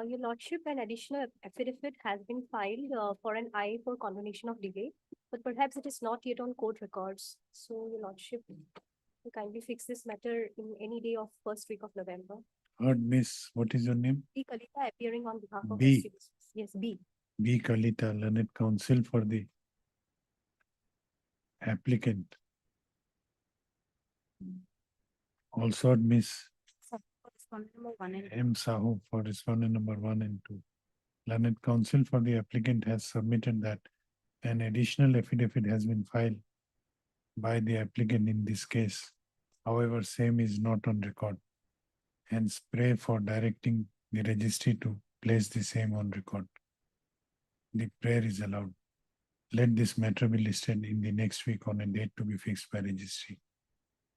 Your lordship, an additional affidavit has been filed for an I for condonation of delay, but perhaps it is not yet on court records. So your lordship, you kindly fix this matter in any day of first week of November. Heard Miss, what is your name? B. Kalita appearing on behalf of. B. the citizens. Yes, B. B. Kalita, learned counsel for the applicant. Also heard Miss Correspondent number 1 and M. Sahu for respondent number 1 and 2. Learned counsel for the applicant has submitted that an additional affidavit has been filed by the applicant in this case. However, same is not on record. Hence, pray for directing the registry to place the same on record. The prayer is allowed. let this matter be listed in the next week on a date to be fixed by registry.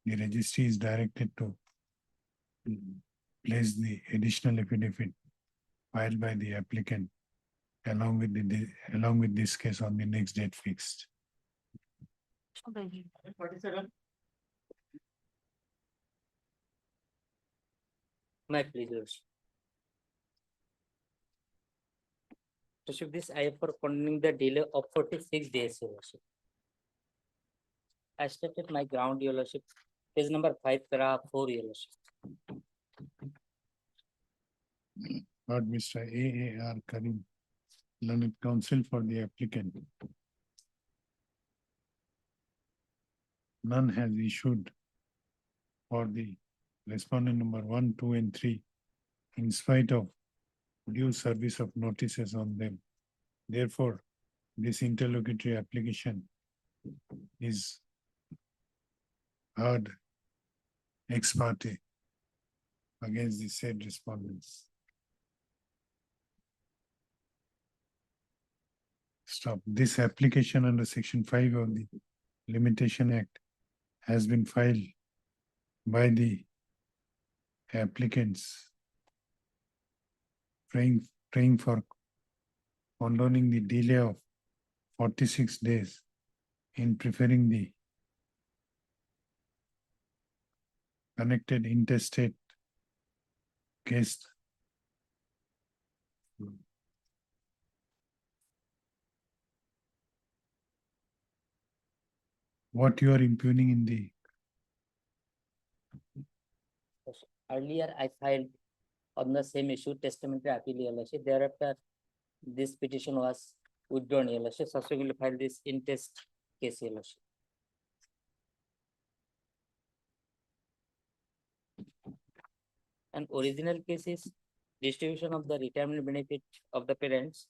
The registry is directed to place the additional affidavit filed by the applicant along with this case on the next date fixed. My pleasure. So should this I for continuing the delay of 46 days, Your Worship. I stated my ground, Your Worship. Page number 5, paragraph 4, Your Worship. But Mr. A.A.R. Karim, learned counsel for the applicant. None has issued for the respondent number 1, 2, and 3 in spite of due service of notices on them. Therefore, this interlocutory application is heard ex parte against the said respondents. Stop. This application under Section 5 of the Limitation Act has been filed by the applicants praying for condoning the delay of 46 days in preferring the connected interstate case. What you are impugning in the Earlier, I filed on the same issue testamentary appeal, Your Worship. Thereafter, this petition was withdrawn, Your Worship. Subsequently filed this intest case, Your Worship. And original case is distribution of the retirement benefit of the parents,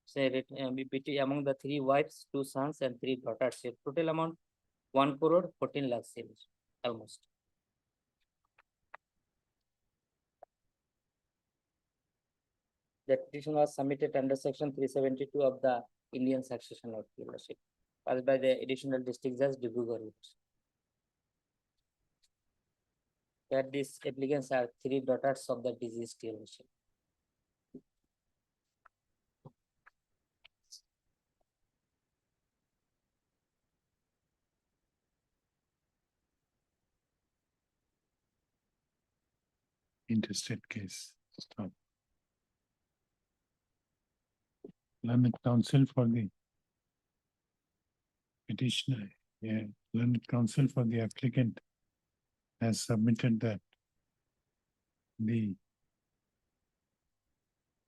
say among the 3 wives, 2 sons, and 3 daughters. Total amount 1 crore 14 lakhs, almost. The petition was submitted under section 372 of the Indian Succession Act, Your Worship, filed by the additional district judge Dibrugarh. That these applicants are 3 daughters of the deceased, Your Worship. interstate case. Stop. Learned counsel for the petitioner, learned counsel for the applicant has submitted that the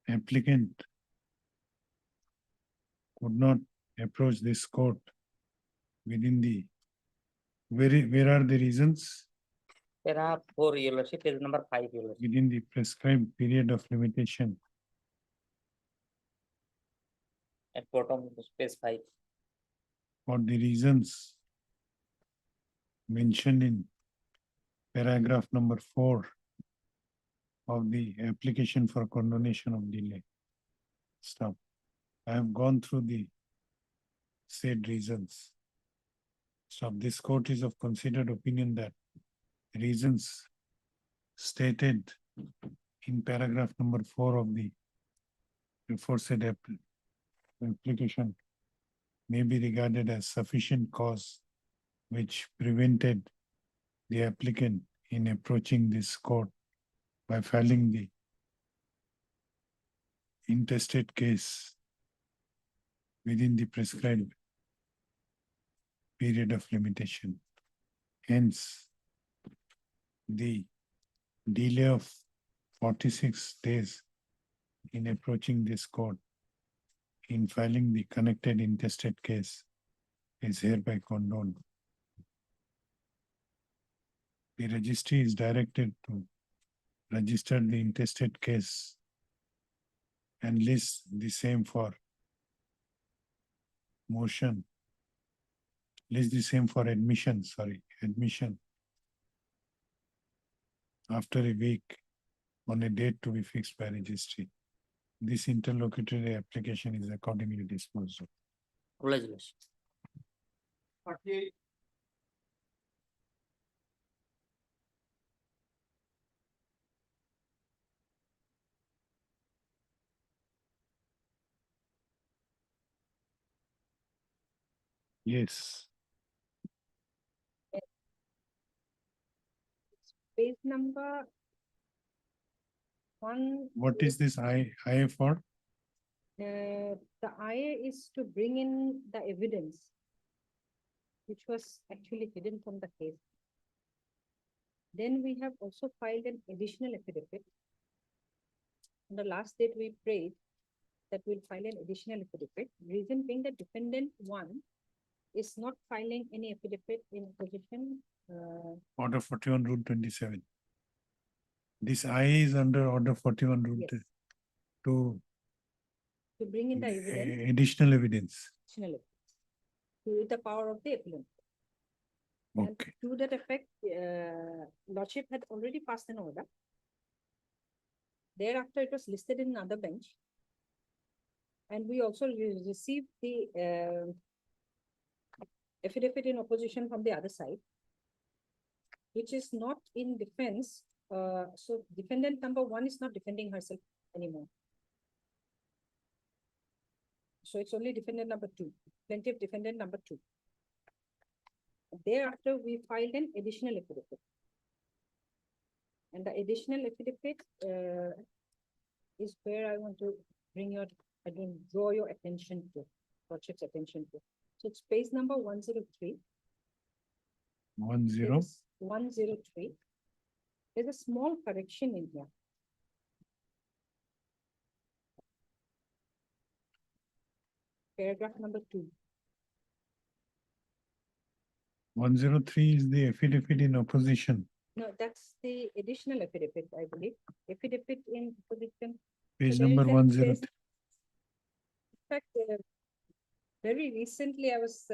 applicant could not approach this court within the, where are the reasons? There are 4, Your Worship, page number 5, Your Worship. Within the prescribed period of limitation. At bottom, page 5. For the reasons mentioned in paragraph number 4 of the application for condonation of delay. Stop. I have gone through the said reasons. Stop. This court is of considered opinion that reasons stated in paragraph number 4 of the aforesaid application may be regarded as sufficient cause which prevented the applicant in approaching this court by filing the intestate case within the prescribed period of limitation. Hence, the delay of 46 days in approaching this court in filing the connected intestate case is hereby condoned. The registry is directed to register the intestate case and list the same for motion, list the same for admission after a week on a date to be fixed by registry. This interlocutory application is accordingly disposed of. Oblige, Lordship. Yes. Page number one. What is this I for? The IA is to bring in the evidence which was actually hidden from the case. Then we have also filed an additional affidavit. On the last date we prayed that we'll file an additional affidavit. Reason being the defendant one is not filing any affidavit in opposition. Order 41 Rule 27. This I is under Order 41 Rule Yes. to To bring in the evidence. additional evidence. Additional evidence. To the power of the appellant. And Okay. to that effect, Lordship had already passed an order. Thereafter, it was listed in another bench. And we also received the affidavit in opposition from the other side, which is not in defense. So defendant number one is not defending herself anymore. So it's only defendant number two, plaintiff defendant number two. Thereafter, we filed an additional affidavit. And the additional affidavit is where I want to bring your, draw your attention to, Lordship's attention to. So it's page number 103. 10. 103. There's a small correction in here. Paragraph number 2. 103 is the affidavit in opposition. No, that's the additional affidavit, I believe. Affidavit in opposition. Page So there number is a 103. In fact, very recently I was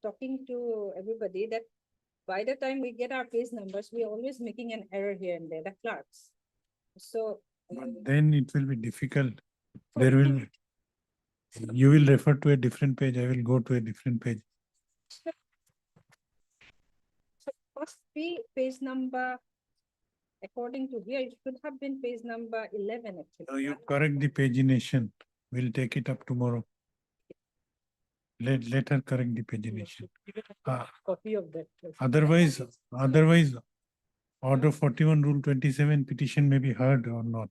talking to everybody that by the time we get our page numbers, we're always making an error here and there, the clerks. So. Then it will be difficult. There will, you will refer to a different page. I will go to a different page. So must be page number, according to here, it should have been page number 11 actually. So you correct the pagination. We'll take it up tomorrow. Let her correct the pagination. Copy of that. Otherwise, Order 41 Rule 27 petition may be heard or not.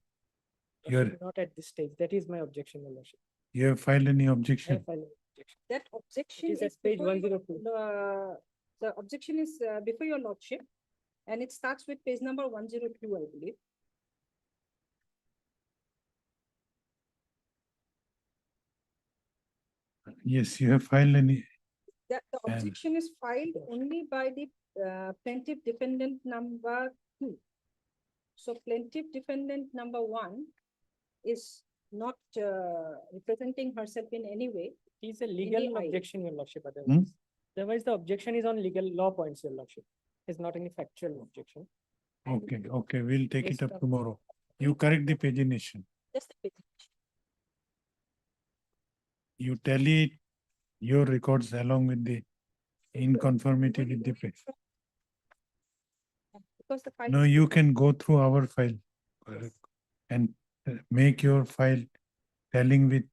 Not at this stage. That is my objection, Your Lordship. You have filed any I objection? file an objection. That objection It is at is page before your- 102. The objection is before your Lordship, and it starts with page number 102, I believe. Yes, you have filed any. That the And- objection is filed only by the plaintiff defendant number 2. So plaintiff defendant number 1 is not representing herself in any way. It is a the legal aisle. objection, Your Lordship. Otherwise, the objection is on legal law points, Your Lordship. It's not any factual objection. Okay, we'll take it Yes, up sir. tomorrow. You correct the pagination. Just the page. You tally your records along with the in conformity with the page. Because the file. No, is- you can go through our file and make your file telling with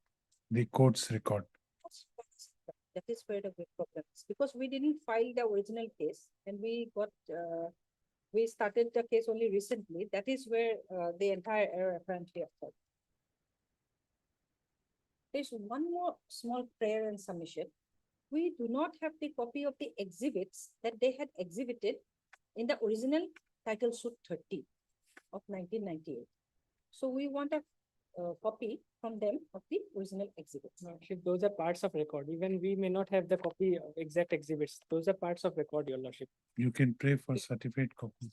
the court's record. That is where the big problem is, because we didn't file the original case and we got, we started the case only recently. That is where the entire error apparently occurred. There's one more small prayer and submission. We do not have the copy of the exhibits that they had exhibited in the original title suit 30 of 1998. So we want a copy from them of the original exhibits. Lordship, those are parts of record. Even we may not have the copy of exact exhibits. Those are parts of record, Your Lordship. You can pray for certificate copies.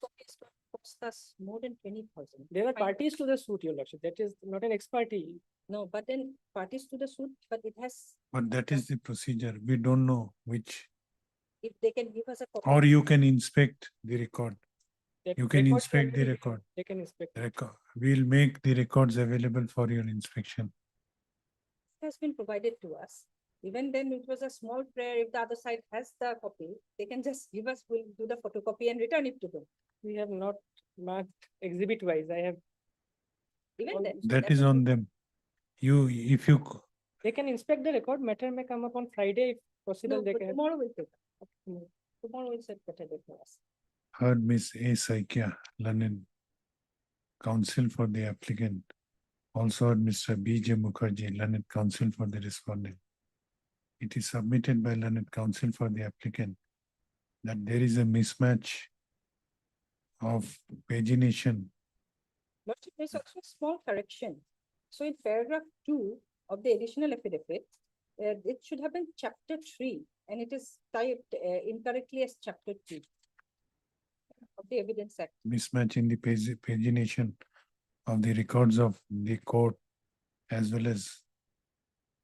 Copies cost us more than 20,000. There are Fine. parties to the suit, Your Lordship. That is not an ex parte. No, but then parties to the suit, but it has, But that is the procedure. We don't know which, if they can give us a copy. or you can inspect the record. That You can record inspect the already- record. They can inspect. We'll make the records available for your inspection. has been provided to us. Even then, it was a small prayer. If the other side has the copy, they can just give us, we'll do the photocopy and return it to them. We have not marked exhibit wise. I have, Even then. That is on them. You, if you they can inspect the record. Matter may come up on Friday if possible. No, They but can. tomorrow we'll take it. Tomorrow we'll set better date for us. heard Miss A. Saikia, learned counsel for the applicant. Also heard Mr. B. J. Mukherjee, learned counsel for the respondent. It is submitted by learned counsel for the applicant that there is a mismatch of pagination. But there's also a small correction. So in paragraph 2 of the additional affidavit, it should have been chapter 3 and it is typed incorrectly as chapter 2 of the Evidence Act. Mismatch in the pagination of the records of the court as well as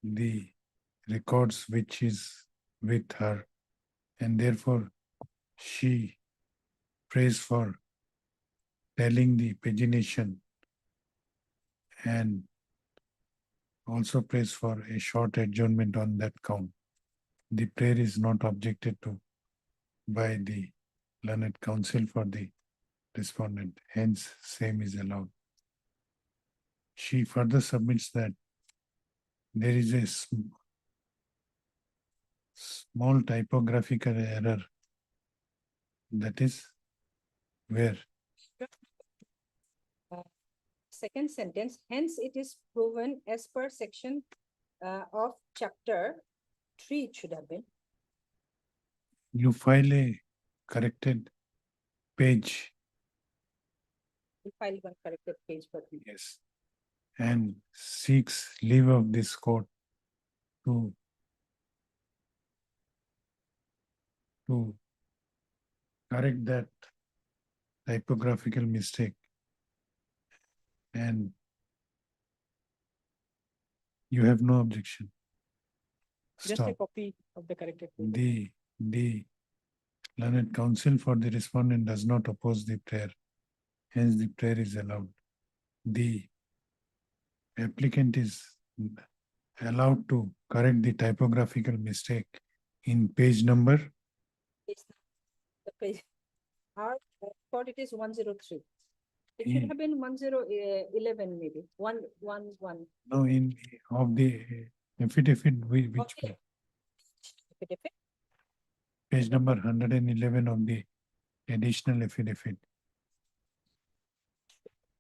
the records which is with her, and therefore she prays for telling the pagination and also prays for a short adjournment on that count. The prayer is not objected to by the learned counsel for the respondent, hence same is allowed. She further submits that there is a small typographical error, that is where Second sentence, hence it is proven as per section of chapter 3 it should have been. you file a corrected page, We filed one corrected page, but yes, and seeks leave of this court to correct that typographical mistake. And you have no objection. Just a Stop. copy of the corrected. paper. The learned counsel for the respondent does not oppose the prayer. Hence the prayer is allowed. The applicant is allowed to correct the typographical mistake in page number. it's the page. Our report it is 103. It In- should have been 1011 maybe, 111. No, in of the affidavit, which Okay. Affidavit. page number 111 of the additional affidavit,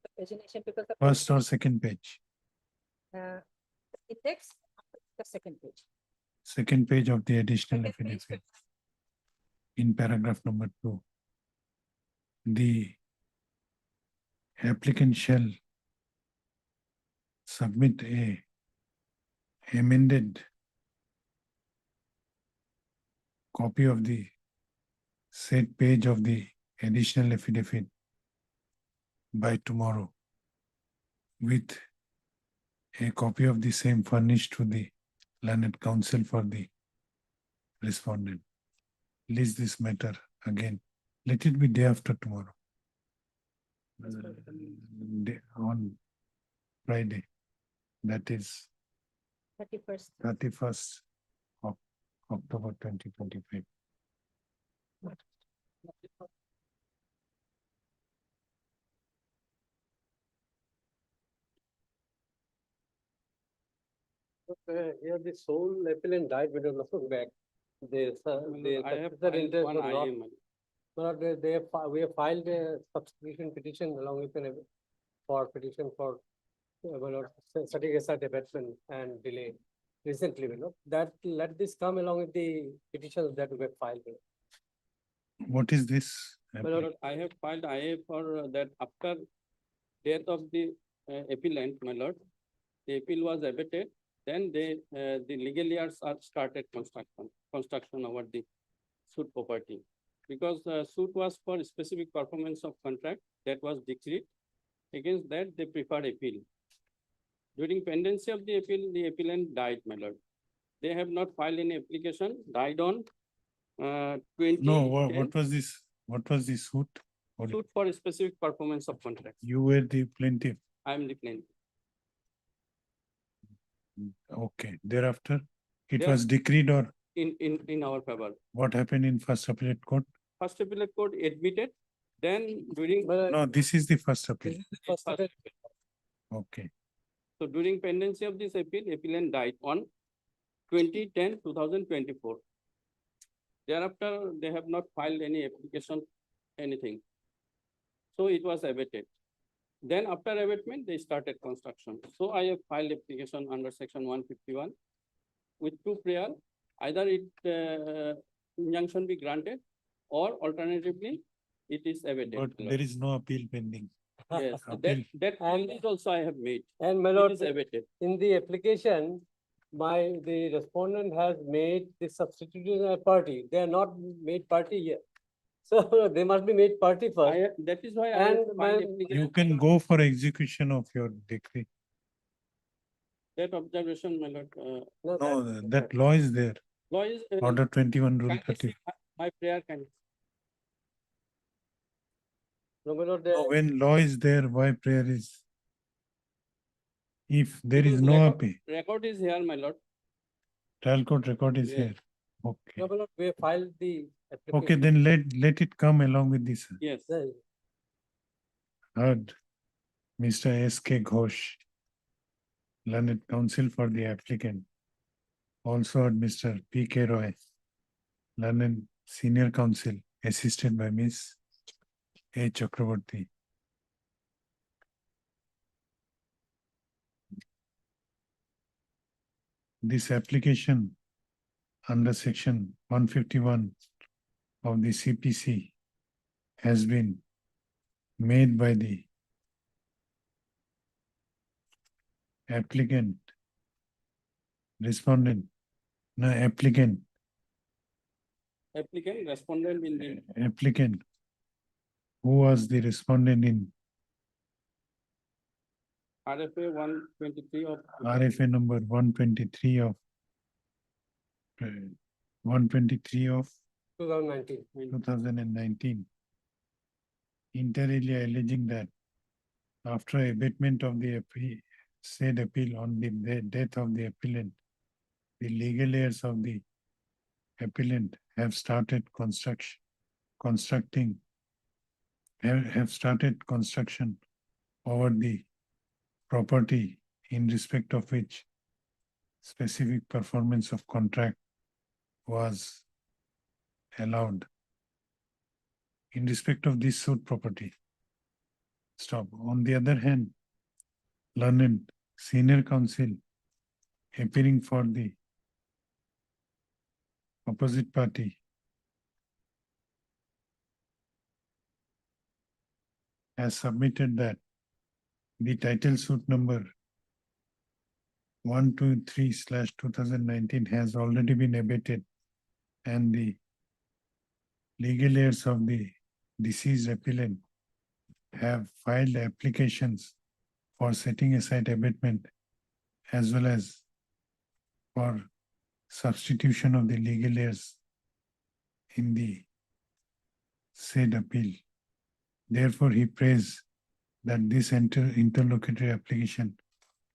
The pagination because the first or second page, it takes the second page. second page of the additional Second page. affidavit. In paragraph number 2, the applicant shall submit a amended copy of the said page of the additional affidavit by tomorrow, with a copy of the same furnished to the learned counsel for the respondent. List this matter again. Let it be day after tomorrow. On Friday, that is 31st. 31st of October 2025. Yeah, the sole appellant died when it was back. They, I have the filed interest one was not. IAM. But we have filed a substitution petition along with an for petition for setting aside abatement and delay recently, that let this come along with the petitions that we have filed. What is this? My lord, I have filed IA for that after death of the appellant, my lord. The appeal was abated, then the legal years are started construction over the suit property. Because the suit was for specific performance of contract that was decreed. Against that, they preferred appeal. During pendency of the appeal, the appellant died, my lord. They have not filed any application, died on 20. No, what was this? What was the suit? Suit for a specific performance of contract. You were the plaintiff. I am the plaintiff. Okay, thereafter, it There- was decreed or in our favor. what happened in first appellate court? First appellate court admitted, then during. No, this is the first appeal. First Okay, So during pendency of this appeal, appellant died on 2024. Thereafter, they have not filed any application, anything. So it was abated. Then after abatement, they started construction. So I have filed application under section 151 with two prayer, either injunction be granted or alternatively, it is abated. but there is no appeal pending. Yes, Appeal. that is also I have made. And my It lord, is abated. in the application, the respondent has made the substituted a party. They are not made party yet. So they must be made party first. That is why I have And filed my- application. You can go for execution of your decree. That observation, my lord, No, that law is there. law is. Order 21, rule kindly 30. see my prayer can. No, my lord, No, when law is there, why prayer is? If there is no appeal, Record is here, my lord. trial court record is Yes. here. Okay, no, my lord, we have filed the application. okay, then let it come along with this. Yes. Right. Heard Mr. S.K. Ghosh, learned counsel for the applicant. Also heard Mr. P.K. Roy, learned senior counsel, assisted by Ms. A. Chakraborty. This application under section 151 of the CPC has been made by the applicant, respondent, no applicant, Applicant, respondent in the applicant, who was the respondent in RFA 123 of. RFA number 123 of 123 of 2019. 2019. Inter alia alleging that after abatement of the said appeal on the death of the appellant, the legal heirs of the appellant have started construction over the property in respect of which specific performance of contract was allowed. In respect of this suit property. Stop. On the other hand, learned senior counsel appearing for the opposite party has submitted that the title suit number 123/2019 has already been abated and the legal heirs of the deceased appellant have filed applications for setting aside abatement as well as for substitution of the legal heirs in the said appeal. Therefore, he prays that this interlocutory application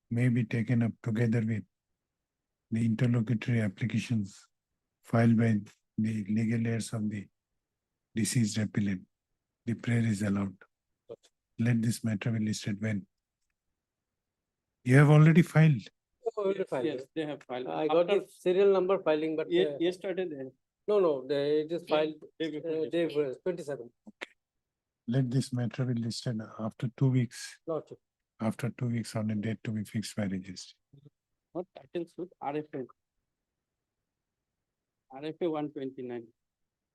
may be taken up together with the interlocutory applications filed by the legal heirs of the deceased appellant. The prayer is allowed. Let this matter be listed when. You have already filed. Already filed. Yes, they have filed. I got the serial number filing, but Yesterday they. no, they just filed Day before day 27. Let this matter be listed after 2 weeks. Not After 2 weeks on a date to be fixed by registry. Not title suit, RFA. RFA 129.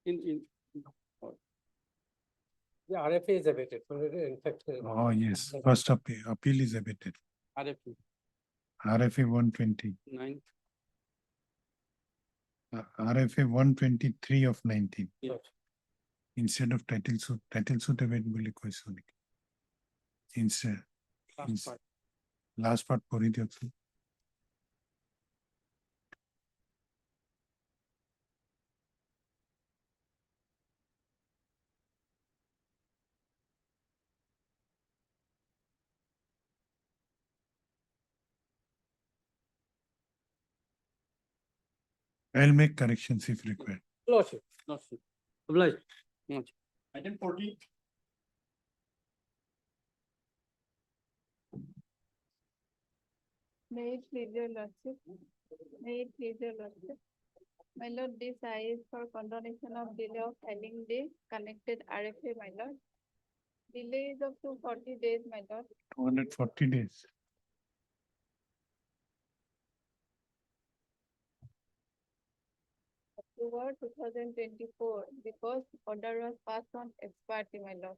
In. the RFA is abated. In fact, Oh, yes. First appeal is abated. RFA RFA 120. 9. RFA 123 of 19. Yes. Instead of title suit available question. Instead, Last part. last part pori diyochu. I'll make corrections if required. Lordship. Obliged. Item 40. May it please your lordship. May it please your lordship. My lord, this I is for condonation of delay of filing the connected RFA, my lord. Delay is up to 40 days, my lord. 240 days. October 2024, because order was passed on expiry, my lord.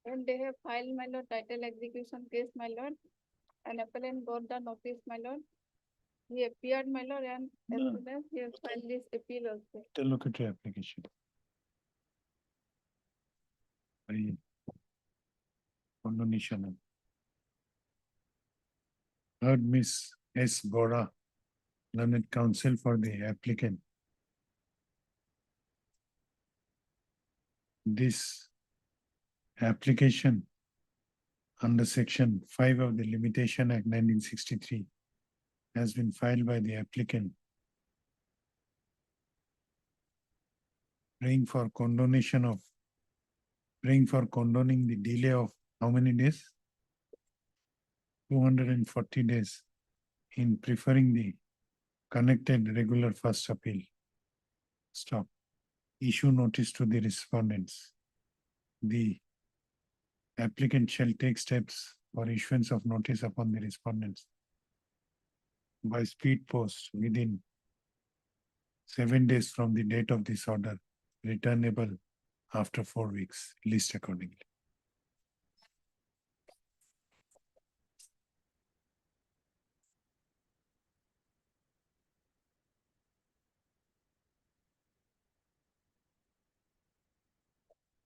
When they have filed, my lord, title execution case, my lord, an appellant got the notice, my lord. He appeared, my lord, and as No. soon as he has filed this appeal also. Interlocutory application. By condonation. Heard Miss S. Bora, learned counsel for the applicant. This application under section 5 of the Limitation Act 1963 has been filed by the applicant praying for condoning the delay of how many days? 240 days in preferring the connected regular first appeal. Stop. Issue notice to the respondents. The applicant shall take steps for issuance of notice upon the respondents by speed post within 7 days from the date of this order, returnable after 4 weeks, list accordingly.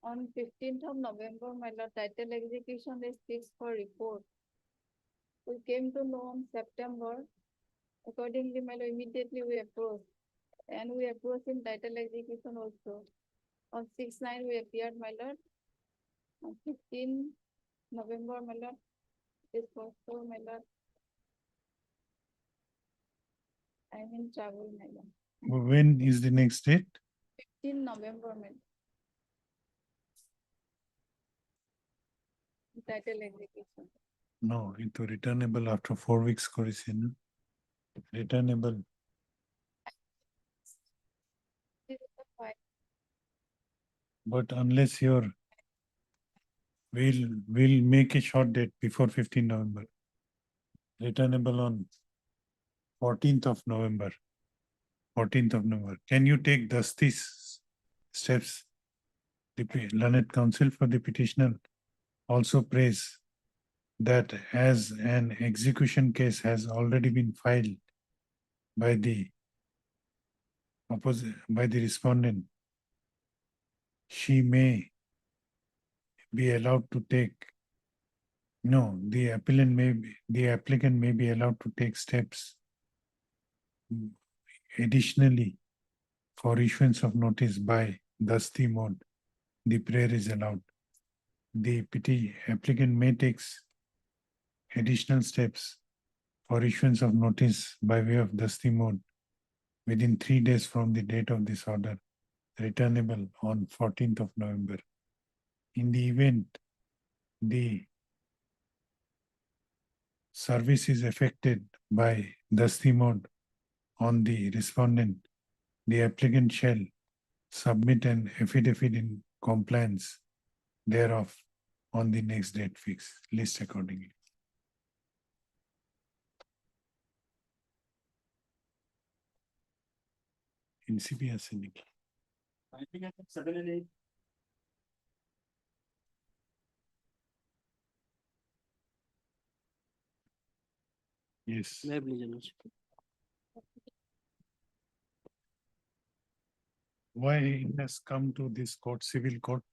On 15th of November, my lord, title execution is fixed for report. We came to know on September. Accordingly, my lord, immediately we approached. And we approached in title execution also. On 6/9, we appeared, my lord. On 15 November, my lord, this was so, my lord. I'm in trouble, my lord. When is the next date? 15 November, my lord. Title execution. No, into returnable after 4 weeks, Corisina. Returnable. This is the file. But unless we'll make a short date before 15 November. Returnable on 14th of November. 14th of November. Can you take these steps? The learned counsel for the petitioner also prays that as an execution case has already been filed by the respondent, she may be allowed to take, no, the applicant may be allowed to take steps additionally for issuance of notice by Dasti mode. The prayer is allowed. The applicant may take additional steps for issuance of notice by way of Dasti mode within 3 days from the date of this order, returnable on 14th of November. In the event the service is affected by Dasti mode on the respondent, the applicant shall submit an affidavit in compliance thereof on the next date fixed, list accordingly. NCP has indicated. I think I can suddenly. Yes. May I please, your lordship? Why it has come to this court, civil court?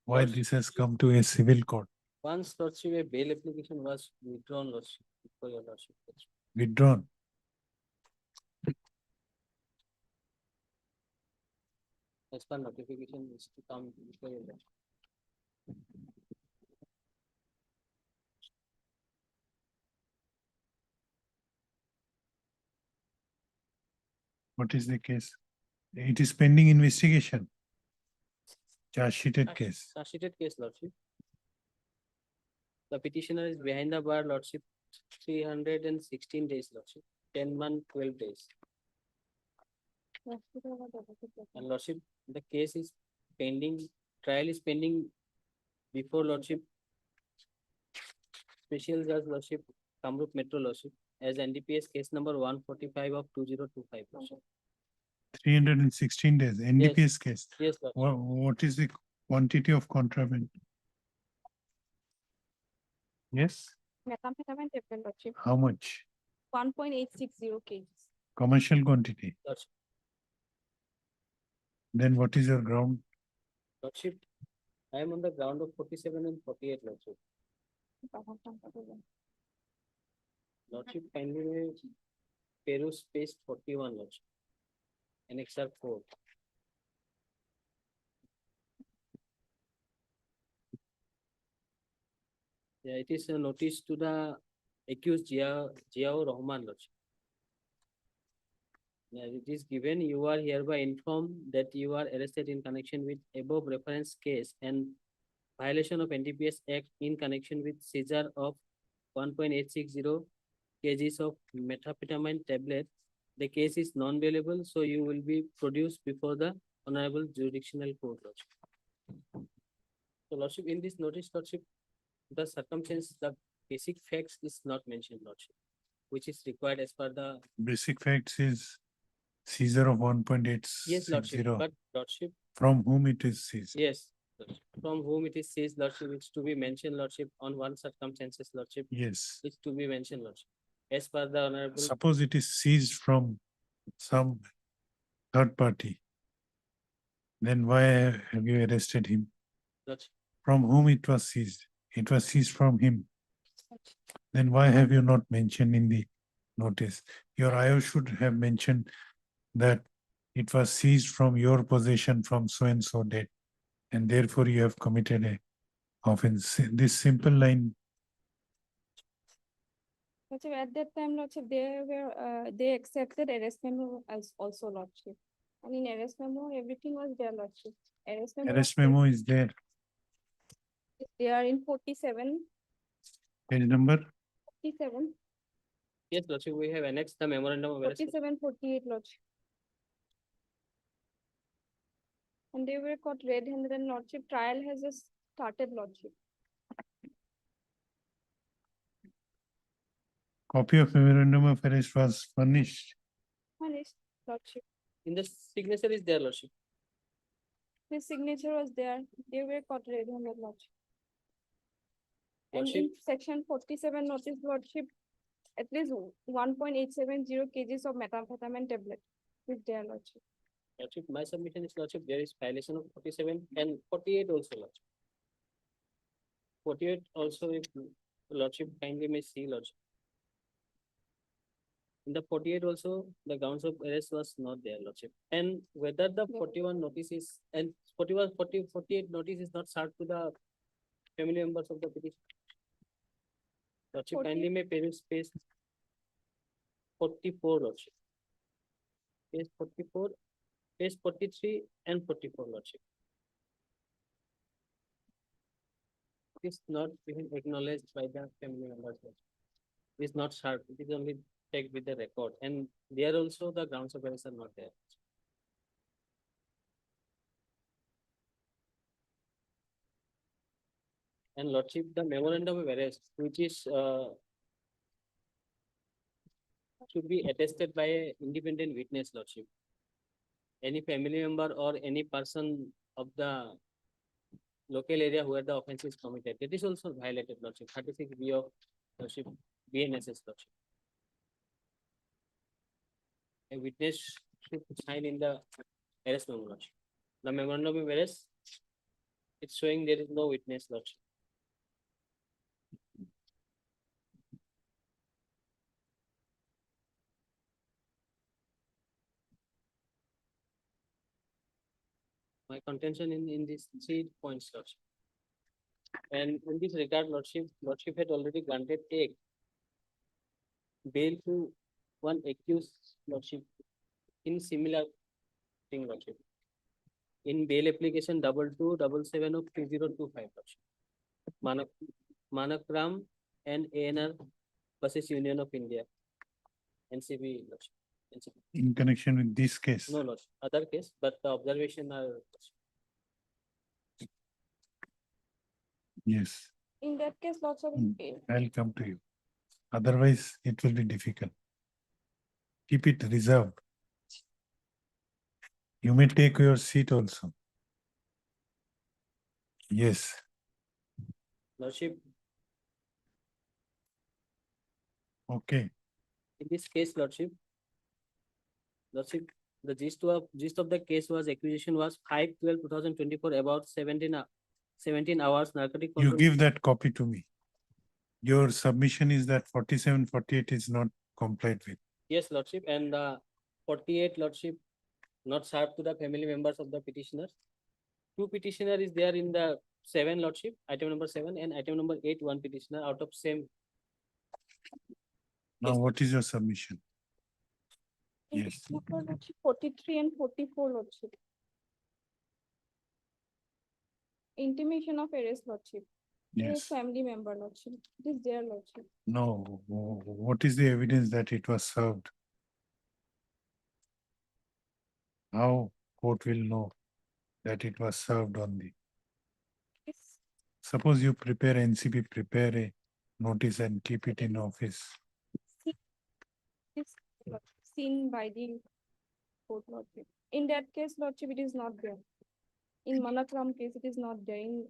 Why this has come to a civil court? Once lordship, a bail application was withdrawn, lordship, for your lordship. Withdrawn. As per notification is to come before your lordship. What is the case? It is pending investigation. Charge sheeted case. Charge-sheeted case, Lordship. The petitioner is behind the bar, Lordship, 316 days, Lordship, 10 months, 12 days. And Lordship, the case is pending, trial is pending before Lordship. Special Judge Lordship, Kamrup Metro Lordship, as NDPS case number 145 of 2025, Lordship. 316 days, NDPS case. Yes, Lordship. What is the quantity of contraband? Yes, Methamphetamine tablet, Lordship, how much? 1.860 kgs. Commercial quantity. Lordship. Then what is your ground? Lordship, I am on the ground of 47 and 48, Lordship. Lordship, kindly may peruse page 41, Lordship. Annexure 4. Yeah, it is a notice to the accused Jiao Rahman, Lordship. Yeah, it is given, you are hereby informed that you are arrested in connection with above reference case and violation of NDPS Act in connection with seizure of 1.860 kgs of methamphetamine tablet. The case is non-bailable, so you will be produced before the Honorable Jurisdictional Court, Lordship. So, Lordship, in this notice, Lordship, the circumstance, the basic facts is not mentioned, Lordship, which is required as per the. Basic facts is seizure of 1.860. Yes, Lordship, but Lordship. From whom it is seized? Yes, Lordship. From whom it is seized, Lordship, it's to be mentioned, Lordship, on one circumstances, Lordship. Yes. It's to be mentioned, Lordship. As per the Honorable. Suppose it is seized from some third party. Then why have you arrested him? Lordship. From whom it was seized? It was seized from him. Then why have you not mentioned in the notice? Your IO should have mentioned that it was seized from your possession from so and so date, and therefore you have committed a offense. This simple line. Lordship, at that time, Lordship, they accepted arrest memo as also, Lordship. And in arrest memo, everything was there, Lordship. Arrest memo is there. They are in 47. Page number? 47. Yes, Lordship, we have annexed the memorandum of arrest. 47, 48, Lordship. And they were caught red-handed, and Lordship, trial has just started, Lordship. Copy of memorandum of arrest was furnished. Punished, Lordship. In the signature is there, Lordship. His signature was there. They were caught red-handed, Lordship. And Lordship. in section 47 notice, Lordship, at least 1.870 kgs of methamphetamine tablet is there, Lordship. Lordship, my submission is, Lordship, there is violation of 47 and 48 also, Lordship. 48 also, if Lordship kindly may see, Lordship. In the 48 also, the grounds of arrest was not there, Lordship. And whether the 41 notice is, and 48 notice is not served to the family members of the petition. Lordship, 40. kindly may peruse page 44, Lordship. Page 44, page 43 and 44, Lordship. It is not even acknowledged by the family members. Lordship. It is not served, it is only checked with the record, and there also the grounds of arrest are not there. And Lordship, the memorandum of arrest, which is should be attested by an independent witness, Lordship. Any family member or any person of the local area where the offense is committed, it is also violated, Lordship. 36B of Lordship, BNSS, Lordship. A witness should sign in the arrest memo, Lordship. The memorandum of arrest, it's showing there is no witness, Lordship. My contention in these 3 points, Lordship. And in this regard, Lordship had already granted a bail to one accused, Lordship, in similar thing, Lordship. In bail application 2277 of 2025, Lordship. Manakram and ANR versus Union of India. NCB, Lordship. NCB. In connection with this case. No, Lordship. Other case, but the observation are. Yes, In that case, lots of. I'll come to you. Otherwise, it will be difficult. Keep it reserved. You may take your seat also. Yes, Lordship, okay. in this case, Lordship, the gist of the case was acquisition was 5/12/2024, about 17 hours narcotic. You control- give that copy to me. Your submission is that 47, 48 is not complied with. Yes, Lordship, and 48, Lordship, not served to the family members of the petitioners. Two petitioner is there in the 7, Lordship, item number 7, and item number 8, one petitioner out of same. Now, what is your submission? Yes, 43 and 44, Lordship. Intimation of arrest, Lordship. yes. Family member, Lordship. It is there, Lordship. No, what is the evidence that it was served? How court will know that it was served on the? It's Suppose you prepare NCB, prepare a notice and keep it in office. it's seen by the court, Lordship. In that case, Lordship, it is not there. In Manakram case, it is not there. In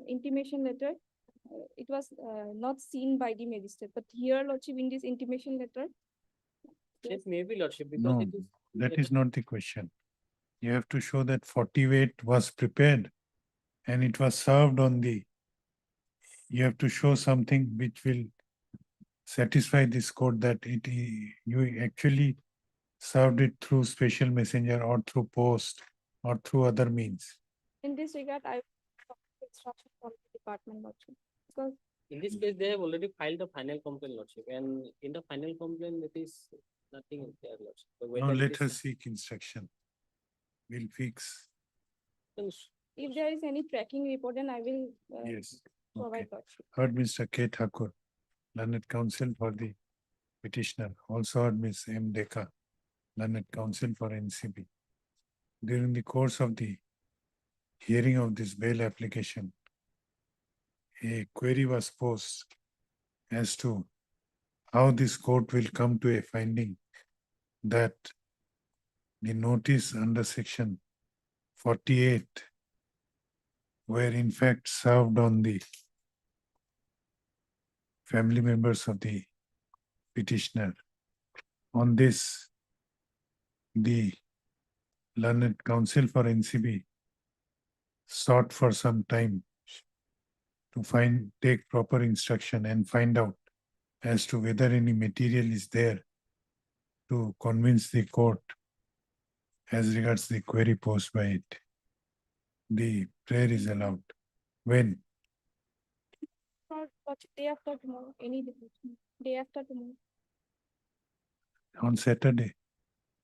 intimation letter, it was not seen by the magistrate. But here, Lordship, in this intimation letter, Yes, maybe, Lordship, because No, it is. that is not the question. You have to show that 48 was prepared and it was served on the. You have to show something which will satisfy this court that you actually served it through special messenger or through post or through other means. in this regard, I instruction from the department, Lordship. Because In this case, they have already filed a final complaint, Lordship, and in the final complaint, it is nothing is there, Lordship. So Now whether it let is- us seek instruction. We'll fix. if there is any tracking report, then I will Yes. Okay. provide, Lordship. Heard Mr. K. Thakur, learned counsel for the petitioner. Also heard Ms. M. Deka, learned counsel for NCB. During the course of the hearing of this bail application, a query was posed as to how this court will come to a finding that the notice under section 48 were in fact served on the family members of the petitioner. On this, the learned counsel for NCB sought for some time to take proper instruction and find out as to whether any material is there to convince the court as regards the query posed by it. The prayer is allowed. When? For Lordship, day after tomorrow, any day after tomorrow. On Saturday.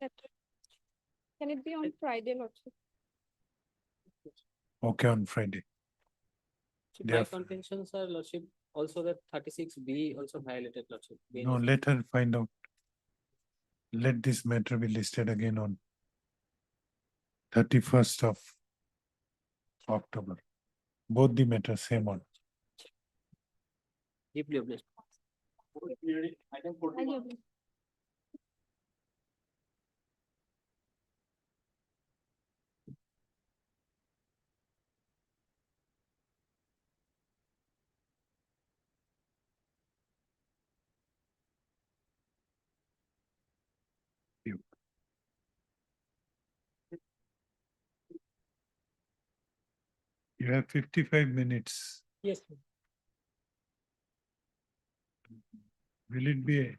Can it be on Friday, Lordship? Okay, on Friday. So They my have- contentions are, Lordship, also that 36B also violated, Lordship. No, let her find out. Let this matter be listed again on 31st of October. Both the matters same on. Deeply obliged. Item 41. You have 55 minutes. Yes. Will it be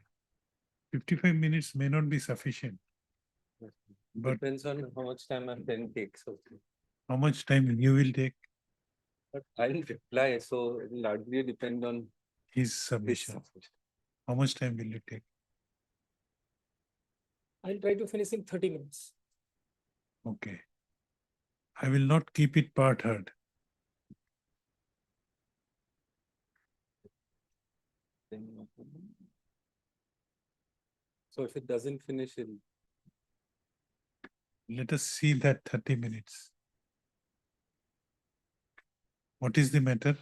55 minutes may not be sufficient. But Depends on how much time I'm then takes. how much time you will take But I'll reply, so it will largely depend on his submission? How much time will you take? I'll try to finish in 30 minutes. Okay. I will not keep it part heard. So if it doesn't finish in. Let us see that 30 minutes. What is the matter?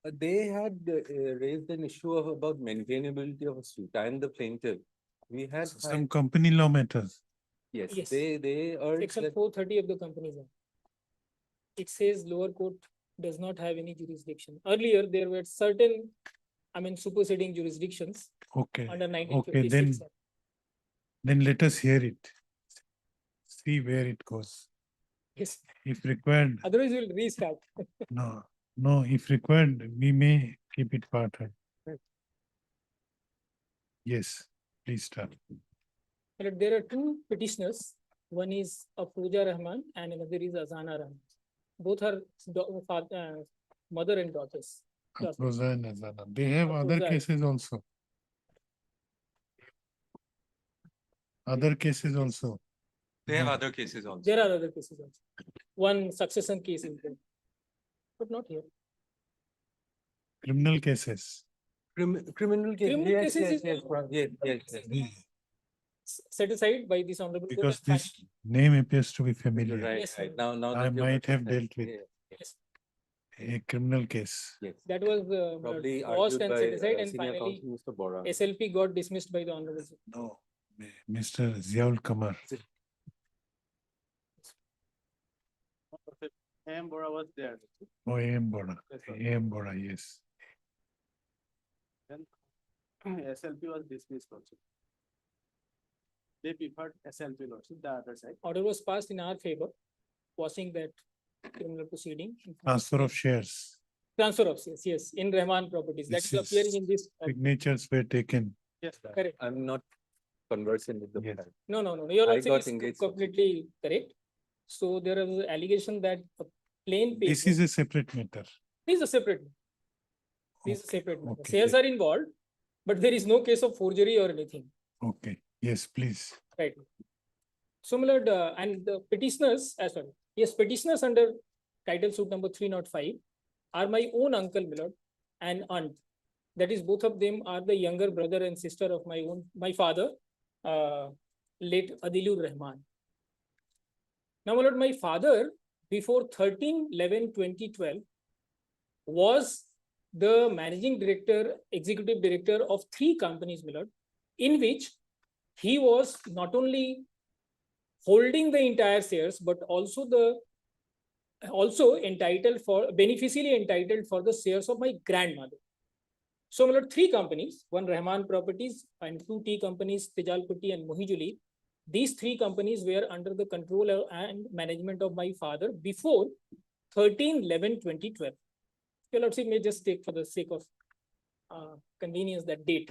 They had raised an issue of about maintainability of a suit. I am the plaintiff. We had. Some company law matters. Yes, Yes. they urged Section that 430 of the Companies Act. It says lower court does not have any jurisdiction. Earlier, there were certain, superseding jurisdictions Okay. under Okay, 1956. then let us hear it. See where it goes. Yes, If required, otherwise we'll restart. no, if required, we may keep it part heard. Right. Yes, please start. But there are two petitioners. One is Afroza Rahman and another is Azana Rahman. Both are mother and daughters. Afroza and Azana. They have other Afroza. cases also. Other cases also. they have other cases also. There are other cases also. One succession case is there, but not here. Criminal cases. Criminal case. Criminal Yes, cases yes, is- yes. Set aside by this honorable court. Because and this name appears to be familiar. Right, Yes, right. Now. I that you've might have mentioned dealt with that, Yes, a criminal case. Yes. that was Probably lost argued and by set aside, and senior finally counsel, Mr. Bora. SLP got dismissed by the honorable. No, Mr. Ziaul Kamar. AM Bora was there. Oh, AM Boda. Yes, sir. AM Boda, yes. Then SLP was dismissed also. They preferred SLP also, the other side. Order was passed in our favor, quashing that criminal proceeding. Transfer of shares. Transfer of shares, yes, in Rahman Properties. That This is appearing is- in this. Signatures were taken. Yes, sir. Correct. I'm not conversant with the. Yes. file. No, your I logic got is engaged. completely correct. So there is an allegation that a plain paper. This is a separate matter. This is a separate. This is a Okay, separate matter. okay. Shares are involved, but there is no case of forgery or anything. Okay, yes, please. Right. Similar, and the petitioners as well. Yes, petitioners under title suit number 305 are my own uncle, my lord, and aunt. That is, both of them are the younger brother and sister of my father, late Adilur Rahman. Now, my lord, my father, before 13/11/2012, was the managing director, executive director of 3 companies, my lord, in which he was not only holding the entire shares, but also beneficially entitled for the shares of my grandmother. So, my lord, 3 companies, one Rahman Properties and 2 tea companies, Tejalpatti and Mohijuli. These 3 companies were under the control and management of my father before 13/11/2012. Okay, let's see, may just take for the sake of convenience that date.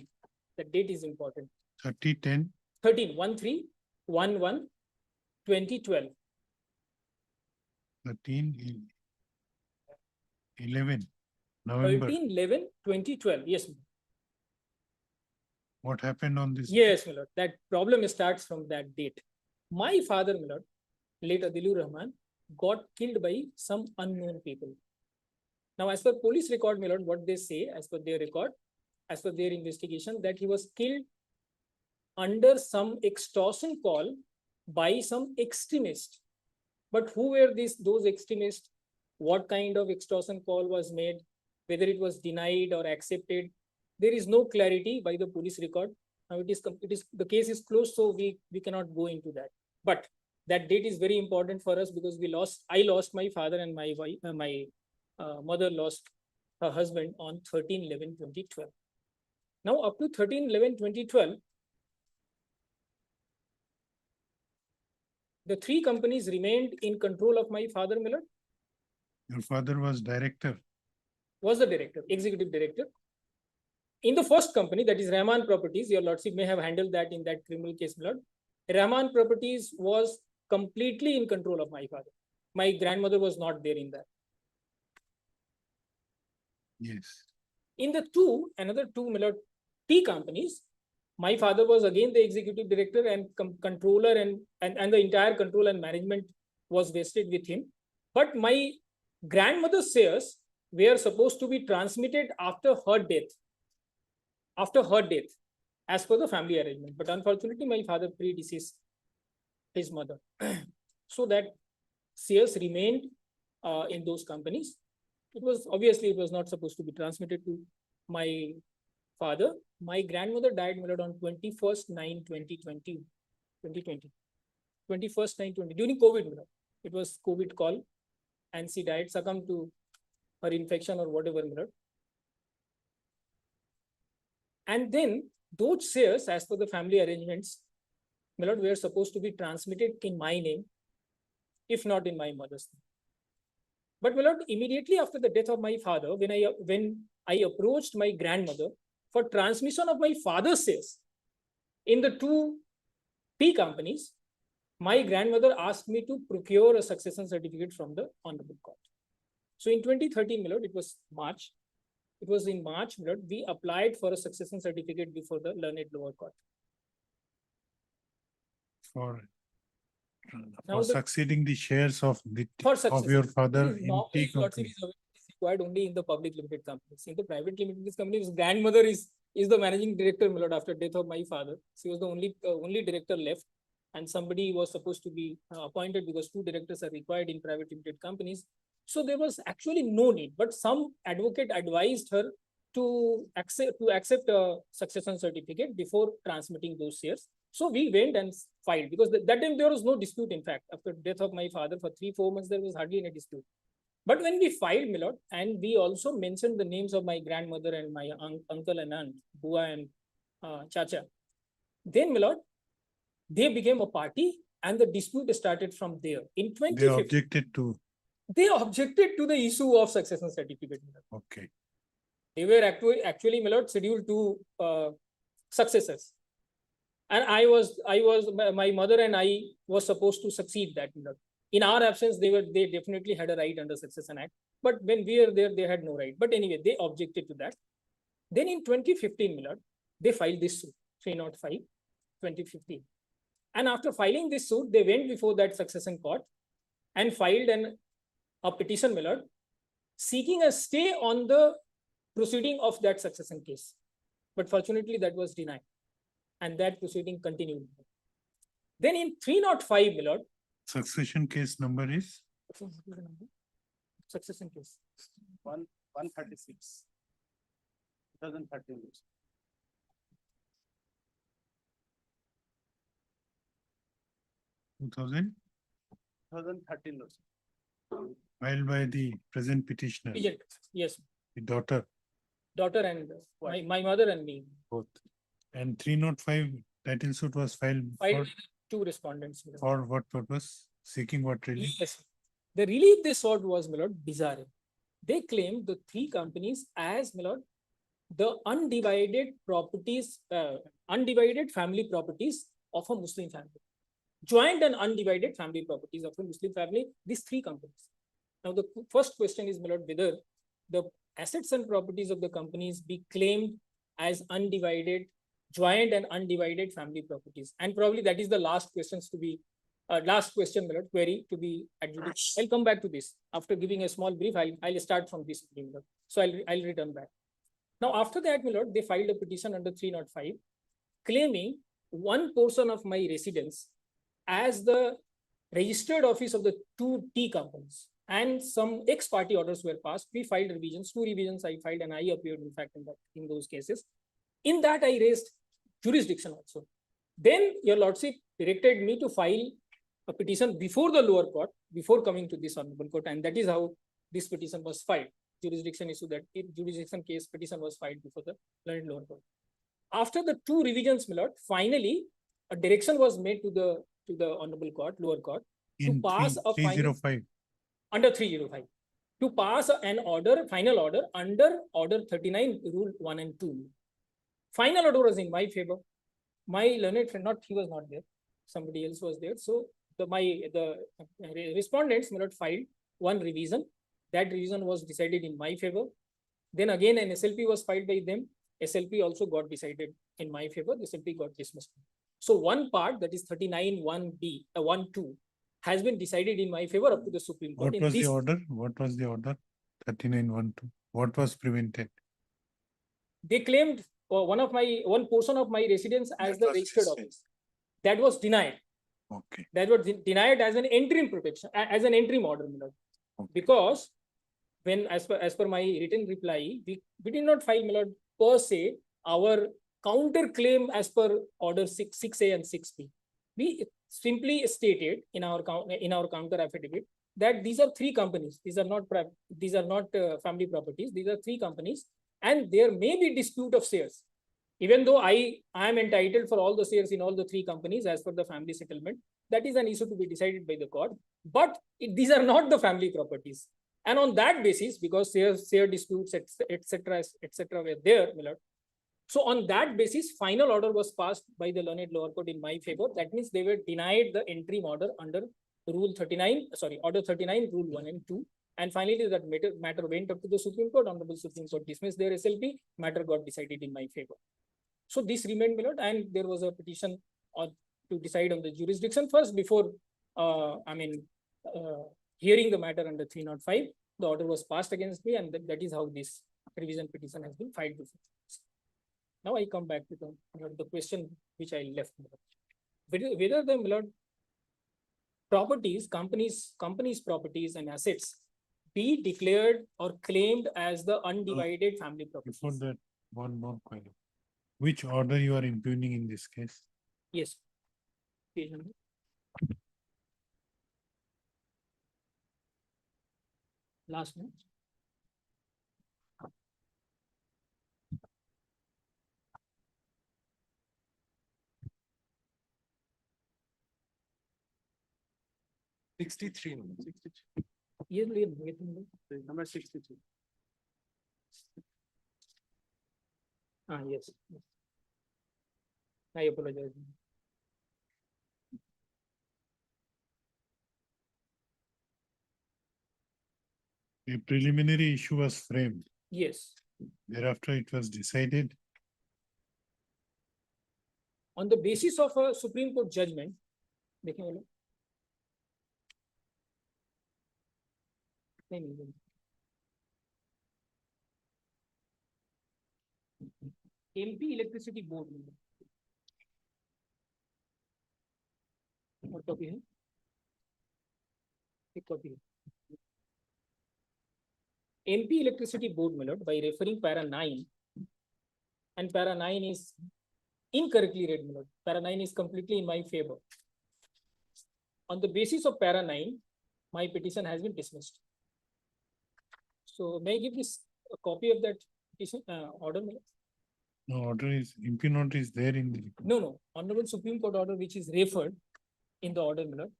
That date is important. 30-10, 13/11/2012. 13-11, November. 13/11/2012. Yes, What happened on this? yes, my lord. That problem starts from that date. My father, my lord, late Adilur Rahman, got killed by some unknown people. Now, as per police record, my lord, what they say, as per their record, as per their investigation, that he was killed under some extortion call by some extremists. But who were those extremists? What kind of extortion call was made? Whether it was denied or accepted? There is no clarity by the police record. Now the case is closed, so we cannot go into that. But that date is very important for us because I lost my father, and my wife, mother lost her husband on 13/11/2012. Now, up to 13/11/2012, the 3 companies remained in control of my father, Miller, Your father was director. was the director, executive director. In the first company, that is Rahman Properties, your lordship may have handled that in that criminal case, Lord. Rahman Properties was completely in control of my father. My grandmother was not there in that. Yes. In the another two Miller tea companies, My father was again the executive director and controller, and the entire control and management was vested with him. But my grandmother's shares were supposed to be transmitted after her death. After her death, as per the family arrangement. But unfortunately, my father predeceased his mother. So that shares remained in those companies. It was obviously it was not supposed to be transmitted to my father. My grandmother died on 21st/9/2020. 21st/9/20 during COVID. It was COVID call, and she died, succumbed to her infection or whatever. And then those shares, as per the family arrangements, were supposed to be transmitted in my name, if not in my mother's name. But immediately after the death of my father, when I approached my grandmother for transmission of my father's shares in the two P companies, my grandmother asked me to procure a succession certificate from the Honorable Court. So in 2013, it was March. It was in March, we applied for a succession certificate before the learned lower court. For Now succeeding the shares of of your father in T Lordship company. is required only in the public limited companies. In the private limited companies, grandmother is the managing director, after death of my father. She was the only director left, and somebody was supposed to be appointed because 2 directors are required in private limited companies. So there was actually no need, but some advocate advised her to accept a succession certificate before transmitting those shares. So we went and filed, because that time there was no dispute. In fact, after death of my father for 3-4 months, there was hardly any dispute. But when we filed, and we also mentioned the names of my grandmother and my uncle and aunt, Bua and Chacha, then they became a party, and the dispute started from there. In 2015, they objected to the issue of succession certificate. Okay. They were actually scheduled to successors, and my mother and I was supposed to succeed that. In our absence, they definitely had a right under Succession Act, but when we were there, they had no right. But anyway, they objected to that. Then in 2015, they filed this suit, 305, 2015. And after filing this suit, they went before that succession court and filed a petition, seeking a stay on the proceeding of that succession case. But fortunately, that was denied, and that proceeding continued. Then in 305, Succession case number is? Succession case 136. 2013. 2013. Filed by the present petitioner. Yes. The daughter. And my mother and me. Both. And 305 title suit was filed Filed 2 respondents. for what purpose? Seeking what relief? Yes. The relief they sought was, bizarre. They claimed the 3 companies as, the undivided properties, undivided family properties of a Muslim family. Joint and undivided family properties of a Muslim family, these 3 companies. Now, the first question is, whether the assets and properties of the companies be claimed as undivided, joint and undivided family properties. And probably that is the last questions to be, query to be adjudicated. I'll come back to this. After giving a small brief, I'll start from this. So I'll return back. Now, after that, they filed a petition under 305, claiming one portion of my residence as the registered office of the 2 T companies, and some ex-party orders were passed. We filed revisions, 2 revisions I filed, and I appeared, in fact, in those cases. In that, I raised jurisdiction also. Then your lordship directed me to file a petition before the lower court, before coming to this honorable court, and that is how this petition was filed. Jurisdiction issue, that jurisdiction case petition was filed before the learned lower court. After the 2 revisions, finally, a direction was made to the honorable court, lower court, to pass a 305. Under 305, to pass an order, final order under Order 39, Rule 1 and 2. Final order was in my favor. My learned friend, he was not there. Somebody else was there. So the respondents filed 1 revision. That revision was decided in my favor. Then again, an SLP was filed by them. SLP also got decided in my favor, the SLP got dismissed. So one part, that is 39(1)(b), 1(2), has been decided in my favor up to the Supreme Court. What In was the this- order? What was the order? 39(1)(2). What was prevented? They claimed one portion of my residence as That the was registered rescinded. office. That was denied. Okay. That was denied as an interim protection, as an interim order, my lord. Okay. Because when, as per my written reply, we did not file, my lord, per se, our counter claim as per order 6A and 6B. We simply stated in our counter affidavit that these are three companies. These are not family properties. These are three companies, and there may be dispute of shares. Even though I am entitled for all the shares in all the three companies as per the family settlement, that is an issue to be decided by the court. But these are not the family properties. And on that basis, because share disputes, etc., were there, my lord. So on that basis, final order was passed by the learned lower court in my favor. That means they were denied the interim order under Order 39, Rule 1 and 2. And finally, that matter went up to the Supreme Court. Honorable Supreme Court dismissed their SLP. Matter got decided in my favor. So this remained, my lord, and there was a petition to decide on the jurisdiction first before, hearing the matter under 305. The order was passed against me, and that is how this revision petition has been filed before. Now I come back to the question which I left. Whether the, my lord, properties, companies' properties and assets be declared or claimed as the undivided family properties. Before that, one more question. Which order you are impugning in this case? Yes. Page number. Last one. Yes, Number 63. yes. I apologize. A preliminary issue was framed. Yes. Thereafter, it was decided. On the basis of a Supreme Court judgment, MP Electricity Board. What copy है? एक copy है. MP Electricity Board, my lord, by referring para 9, and para 9 is incorrectly read, my lord. Para 9 is completely in my favor. On the basis of para 9, my petition has been dismissed. So may I give this a copy of that petition order? My lord? No, order is, impugn order is there in the. No. Honorable Supreme Court order which is referred in the order, my lord.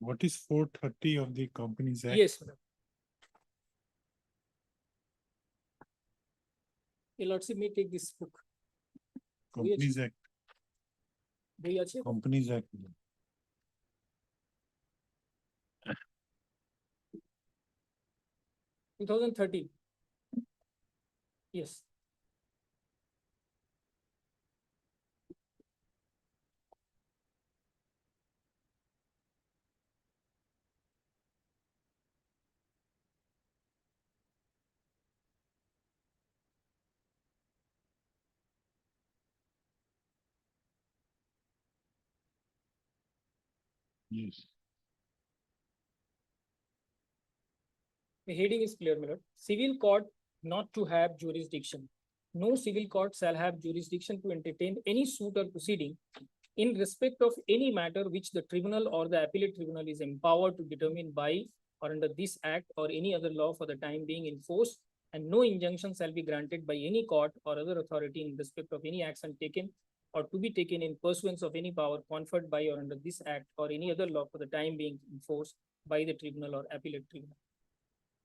What is 430 of the Companies Act? Yes, madam. Your lordship may take this book. Companies Act. Bhai ache? Companies Act. 2013. Yes. Yes. The heading is clear, my lord. Civil court not to have jurisdiction. No civil court shall have jurisdiction to entertain any suit or proceeding in respect of any matter which the tribunal or the appellate tribunal is empowered to determine by or under this act or any other law for the time being in force, and no injunction shall be granted by any court or other authority in respect of any action taken or to be taken in pursuance of any power conferred by or under this act or any other law for the time being in force by the tribunal or appellate tribunal.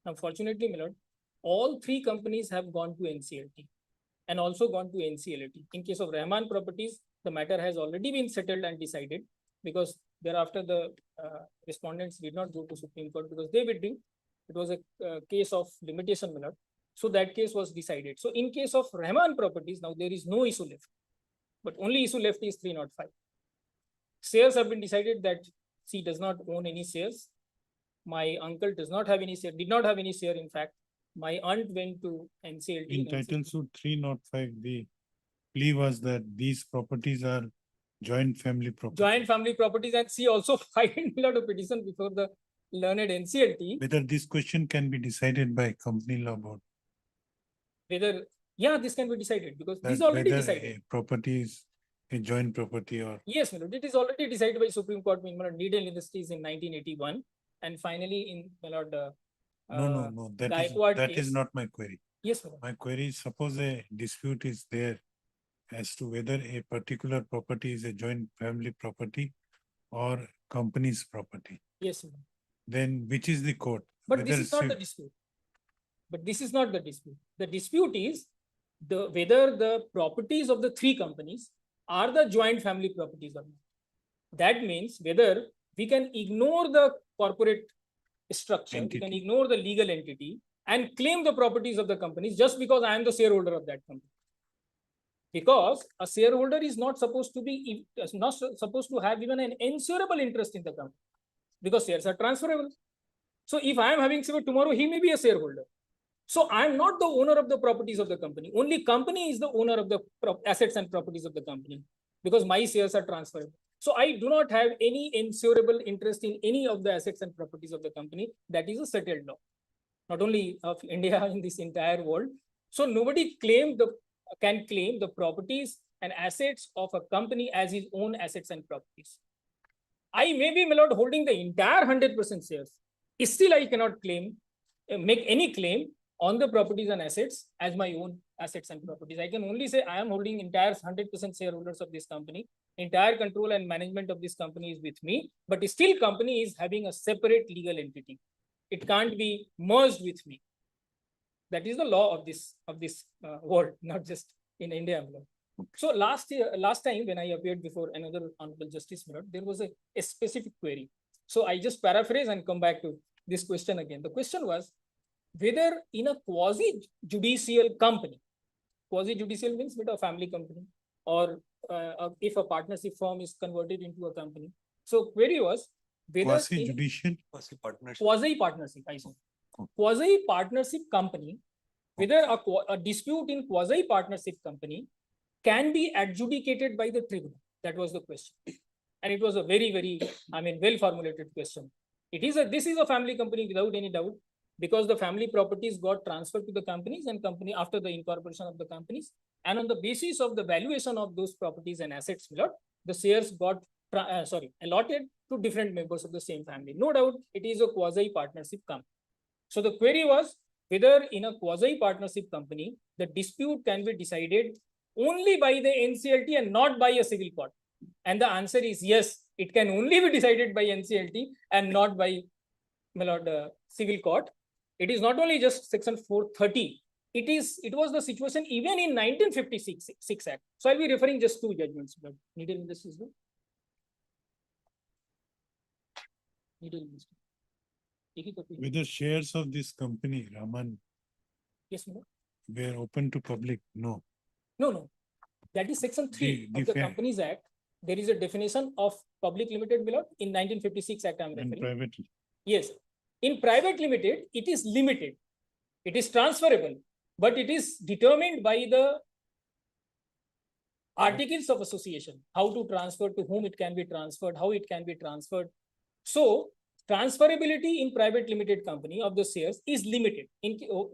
Now, fortunately, my lord, all three companies have gone to NCLT and also gone to NCLT. In case of Rahman Properties, the matter has already been settled and decided, because thereafter the respondents did not go to Supreme Court because they withdrew. It was a case of limitation, my lord. So that case was decided. So in case of Rahman Properties, now there is no issue left, but only issue left is 305. Shares have been decided that she does not own any shares. My uncle does not have any share, did not have any share. In fact, my aunt went to NCLT. In title suit 305, the plea was that these properties are joint family property. Joint family properties, and she also filed a petition before the learned NCLT. Whether this question can be decided by company law board. Whether, yeah, this can be decided because this is That already whether decided. a property is a joint property or Yes, my lord, it is already decided by Supreme Court, my lord, Needle Industries in 1981, and finally in my lord. no, Gaikwad that case. is not my query. Yes, my lord. My query is, suppose a dispute is there as to whether a particular property is a joint family property or company's property. Yes, my lord. Then which is the court? But this Whether is not the civ- dispute. But this is not the dispute. The dispute is whether the properties of the three companies are the joint family properties or not. That means whether we can ignore the corporate structure, we can Entity. ignore the legal entity and claim the properties of the companies just because I am the shareholder of that company. Because a shareholder is not supposed to be, not supposed to have even an insurable interest in the company, because shares are transferable. So if I am having share tomorrow, he may be a shareholder. So I am not the owner of the properties of the company. Only company is the owner of the assets and properties of the company, because my shares are transferable. So I do not have any insurable interest in any of the assets and properties of the company. That is a settled law, not only of India, in this entire world. So nobody can claim the properties and assets of a company as his own assets and properties. I may be, my lord, holding the entire 100% shares. Still, I cannot claim, make any claim on the properties and assets as my own assets and properties. I can only say I am holding entire 100% shareholders of this company. Entire control and management of this company is with me, but still company is having a separate legal entity. It can't be merged with me. That is the law of this world, not just in India. So last time when I appeared before another honorable justice, there was a specific query. So I just paraphrase and come back to this question again. The question was whether in a quasi-judicial company, quasi-judicial means a family company, or if a partnership firm is converted into a company. So query was whether quasi-judicial, quasi-partnership, I said. Quasi-partnership company, whether a dispute in quasi-partnership company can be adjudicated by the tribunal. That was the question. And it was a very, very, well-formulated question. This is a family company without any doubt, because the family properties got transferred to the companies and company after the incorporation of the companies. And on the basis of the valuation of those properties and assets, the shares got allotted to different members of the same family. No doubt it is a quasi-partnership company. So the query was whether in a quasi-partnership company, the dispute can be decided only by the NCLT and not by a civil court. And the answer is yes, it can only be decided by NCLT and not by civil court. It is not only just section 430. It was the situation even in 1956 Act. So I'll be referring just two judgments. But Needle Industries. Needle Industries. whether shares of this company, Raman, Yes, madam. were open to public? No. No. That is section 3 The of the fair- Companies Act. There is a definition of public limited in 1956 Act. I'm And referring. privately. Yes. In private limited, it is limited. It is transferable, but it is determined by the articles of association, how to transfer, to whom it can be transferred, how it can be transferred. So transferability in private limited company of the shares is limited.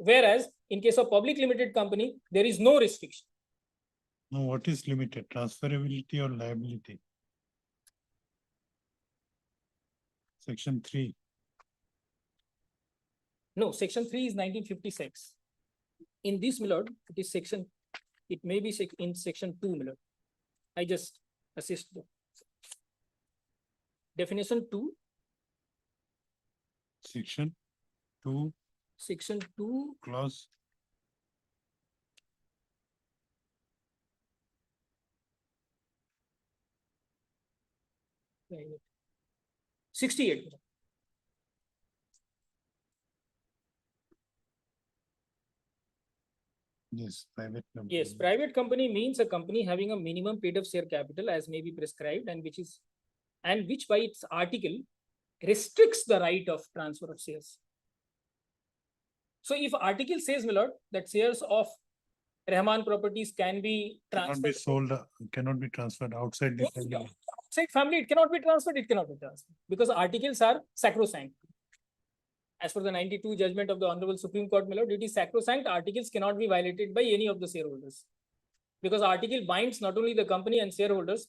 Whereas in case of public limited company, there is no restriction. No, what is limited? Transferability or liability? Section 3. No, section 3 is 1956. In this, my lord, it may be in section 2, my lord. I just assist. Definition 2. Section 2. Section 2. Clause. Right. 68. Yes, private company. Yes, private company means a company having a minimum paid up share capital as may be prescribed and which by its article restricts the right of transfer of shares. So if article says, my lord, that shares of Rahman Properties can be Cannot be transferred. sold, cannot be transferred outside the Yes, family. outside family, it cannot be transferred, because articles are sacrosanct. As per the 92 judgment of the Honorable Supreme Court, my lord, it is sacrosanct, articles cannot be violated by any of the shareholders. Because article binds not only the company and shareholders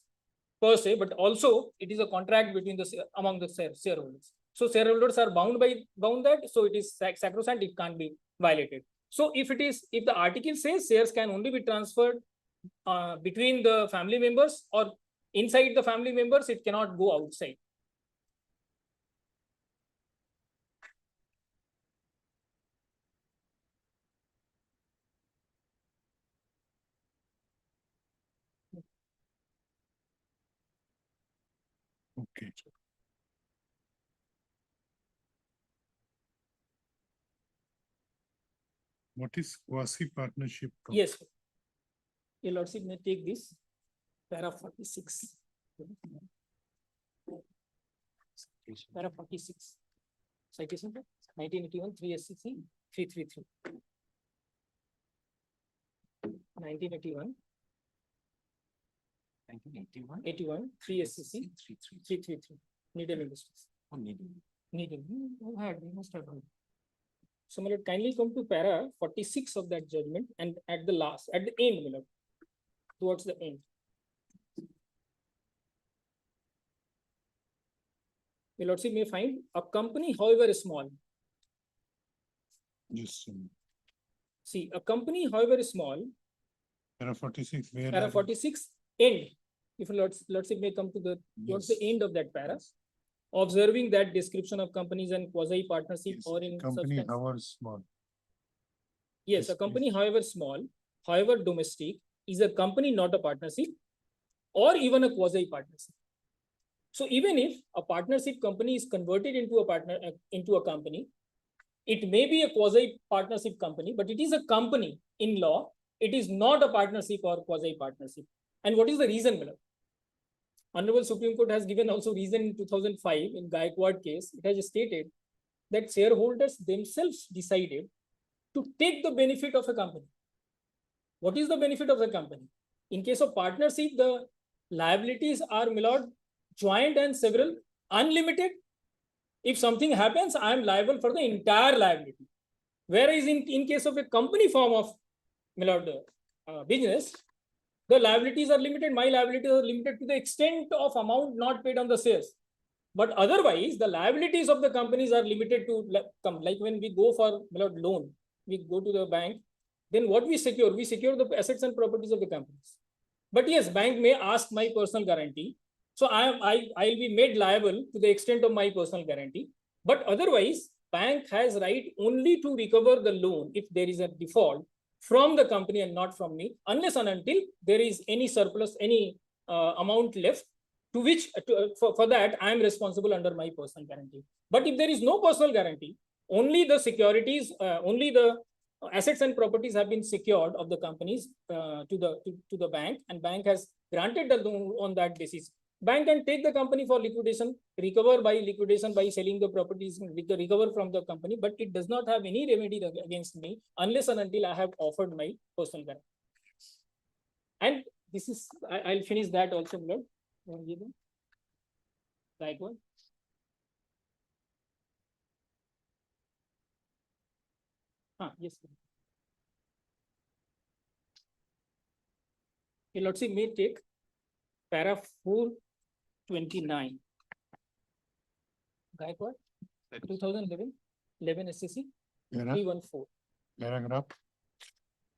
per se, but also it is a contract between among the shareholders. So shareholders are bound that, so it is sacrosanct, it can't be violated. So if the article says shares can only be transferred between the family members or inside the family members, it cannot go outside. Okay. What is quasi partnership? Yes. Your lordship may take this, para 46. Para 46. Citation 1981 3 SCC 333. 1981. 81 3 SCC 333. Needle Industries. Needle. We must have heard. So, my lord, kindly come to para 46 of that judgment and at the end, my lord, towards the end. Your lordship may find a company, however small. Yes. See, a company, however small. Para 46. Where Para 46 end. If lordship may come to towards the end of that para. Observing that description of companies and quasi partnership or in company, substance. however small. Yes, a company, however small, however domestic, is a company, not a partnership, or even a quasi partnership. So even if a partnership company is converted into a company, it may be a quasi partnership company, but it is a company in law. It is not a partnership or quasi partnership. And what is the reason, Miller? Honorable Supreme Court has given also reason in 2005 in Gaikwad case. It has stated that shareholders themselves decided to take the benefit of a company. What is the benefit of the company? In case of partnership, the liabilities are, my lord, joint and several, unlimited. If something happens, I am liable for the entire liability. Whereas in case of a company form of, my lord, business, the liabilities are limited. My liabilities are limited to the extent of amount not paid on the shares. But otherwise, the liabilities of the companies are limited to like when we go for loan, we go to the bank. Then what we secure? We secure the assets and properties of the companies. But yes, bank may ask my personal guarantee. So I'll be made liable to the extent of my personal guarantee. But otherwise, bank has right only to recover the loan if there is a default from the company and not from me, unless and until there is any surplus, any amount left, to which for that I am responsible under my personal guarantee. But if there is no personal guarantee, only the securities, only the assets and properties have been secured of the companies to the bank, and bank has granted the loan on that basis. Bank can take the company for liquidation, recover by liquidation by selling the properties, recover from the company, but it does not have any remedy against me unless and until I have offered my personal guarantee. And this is, I'll finish that also, Lord. Right one. Yes. Okay, let's see, may take para 429. Gaikwad, 2011, 11 SCC, 314. Paragraph.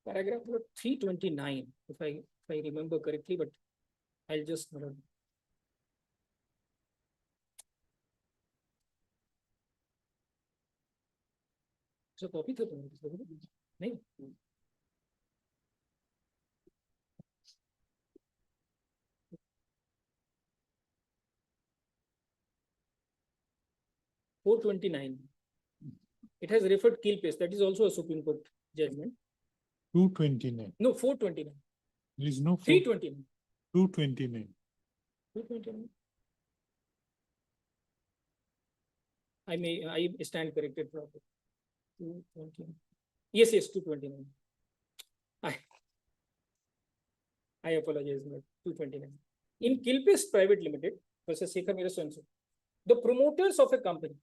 Paragraph 329, if I remember correctly, but I'll just. So copy to नहीं 429. It has referred kill paste. That is also a Supreme Court judgment. 229. No, 429, There is no 329, 229. 229. I stand corrected probably. 229. Yes, 229. I apologize, but 229. In Kilpis Private Limited versus Sekhar Mira so and so, the promoters of a company,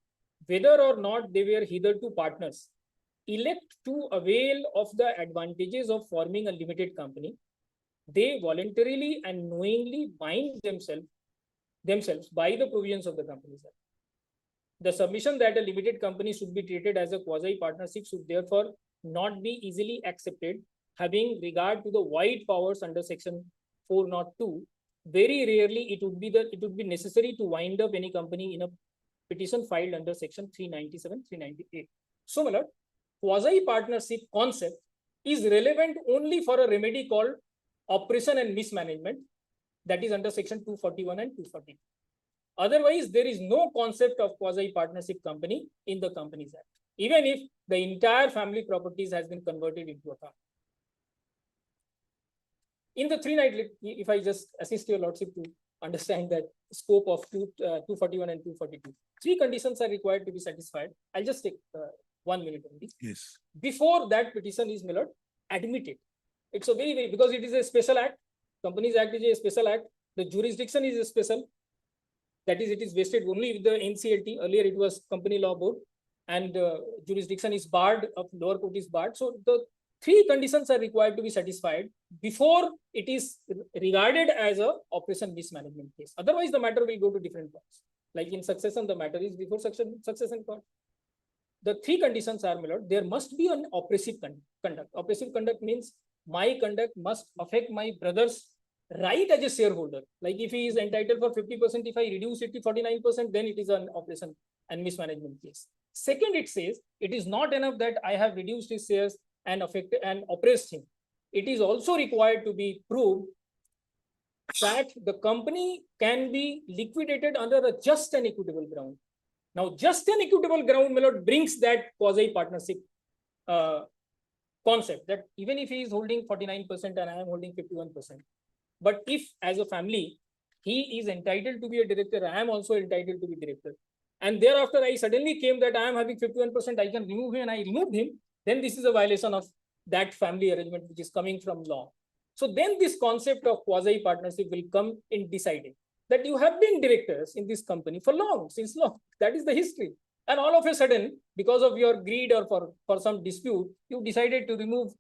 whether or not they were hitherto partners, elect to avail of the advantages of forming a limited company. They voluntarily and knowingly bind themselves by the provisions of the Companies Act. The submission that a limited company should be treated as a quasi-partnership should therefore not be easily accepted, having regard to the wide powers under section 402. Very rarely it would be necessary to wind up any company in a petition filed under section 397, 398. So, my lord, quasi-partnership concept is relevant only for a remedy called operation and mismanagement, that is under section 241 and 240. Otherwise, there is no concept of quasi-partnership company in the Companies Act, even if the entire family properties has been converted into a company. In the 390, if I just assist your lordship to understand that scope of 241 and 242, three conditions are required to be satisfied. I'll just take 1 minute only. Yes. Before that petition is, my lord, admitted. It's a very, because it is a special act. Companies Act is a special act. The jurisdiction is a special. That is, it is vested only with the NCLT. Earlier, it was Company Law Board, and jurisdiction is barred, of lower court is barred. So the three conditions are required to be satisfied before it is regarded as a operation mismanagement case. Otherwise, the matter will go to different courts. Like in succession, the matter is before succession court. The three conditions are, my lord, there must be an oppressive conduct. Oppressive conduct means my conduct must affect my brother's right as a shareholder. Like if he is entitled for 50%, if I reduce it to 49%, then it is an operation and mismanagement case. Second, it says it is not enough that I have reduced his shares and affected and oppressed him. It is also required to be proved that the company can be liquidated under a just and equitable ground. Now, just and equitable ground, my lord, brings that quasi-partnership concept that even if he is holding 49% and I am holding 51%, but if as a family, he is entitled to be a director, I am also entitled to be director. And thereafter, I suddenly came that I am having 51%, I can remove him, and I removed him, then this is a violation of that family arrangement which is coming from law. So then this concept of quasi-partnership will come in deciding that you have been directors in this company for long, since long. That is the history. And all of a sudden, because of your greed or for some dispute, you decided to remove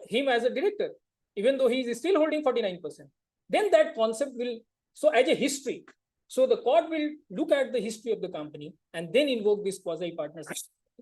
him as a director, even though he is still holding 49%. Then that concept will, so as a history, so the court will look at the history of the company and then invoke this quasi-partnership,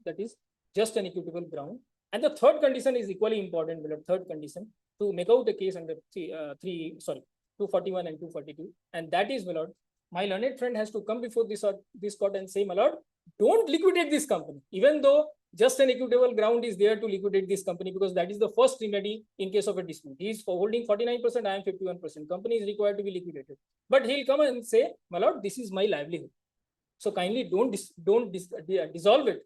that is just an equitable ground. And the third condition is equally important, the third condition, to make out the case under 241 and 242. And that is, my lord, my learned friend has to come before this court and say, my lord, don't liquidate this company, even though just an equitable ground is there to liquidate this company, because that is the first remedy in case of a dispute. He is holding 49%, I am 51%. Company is required to be liquidated. But he'll come and say, my lord, this is my livelihood. So kindly don't dissolve it.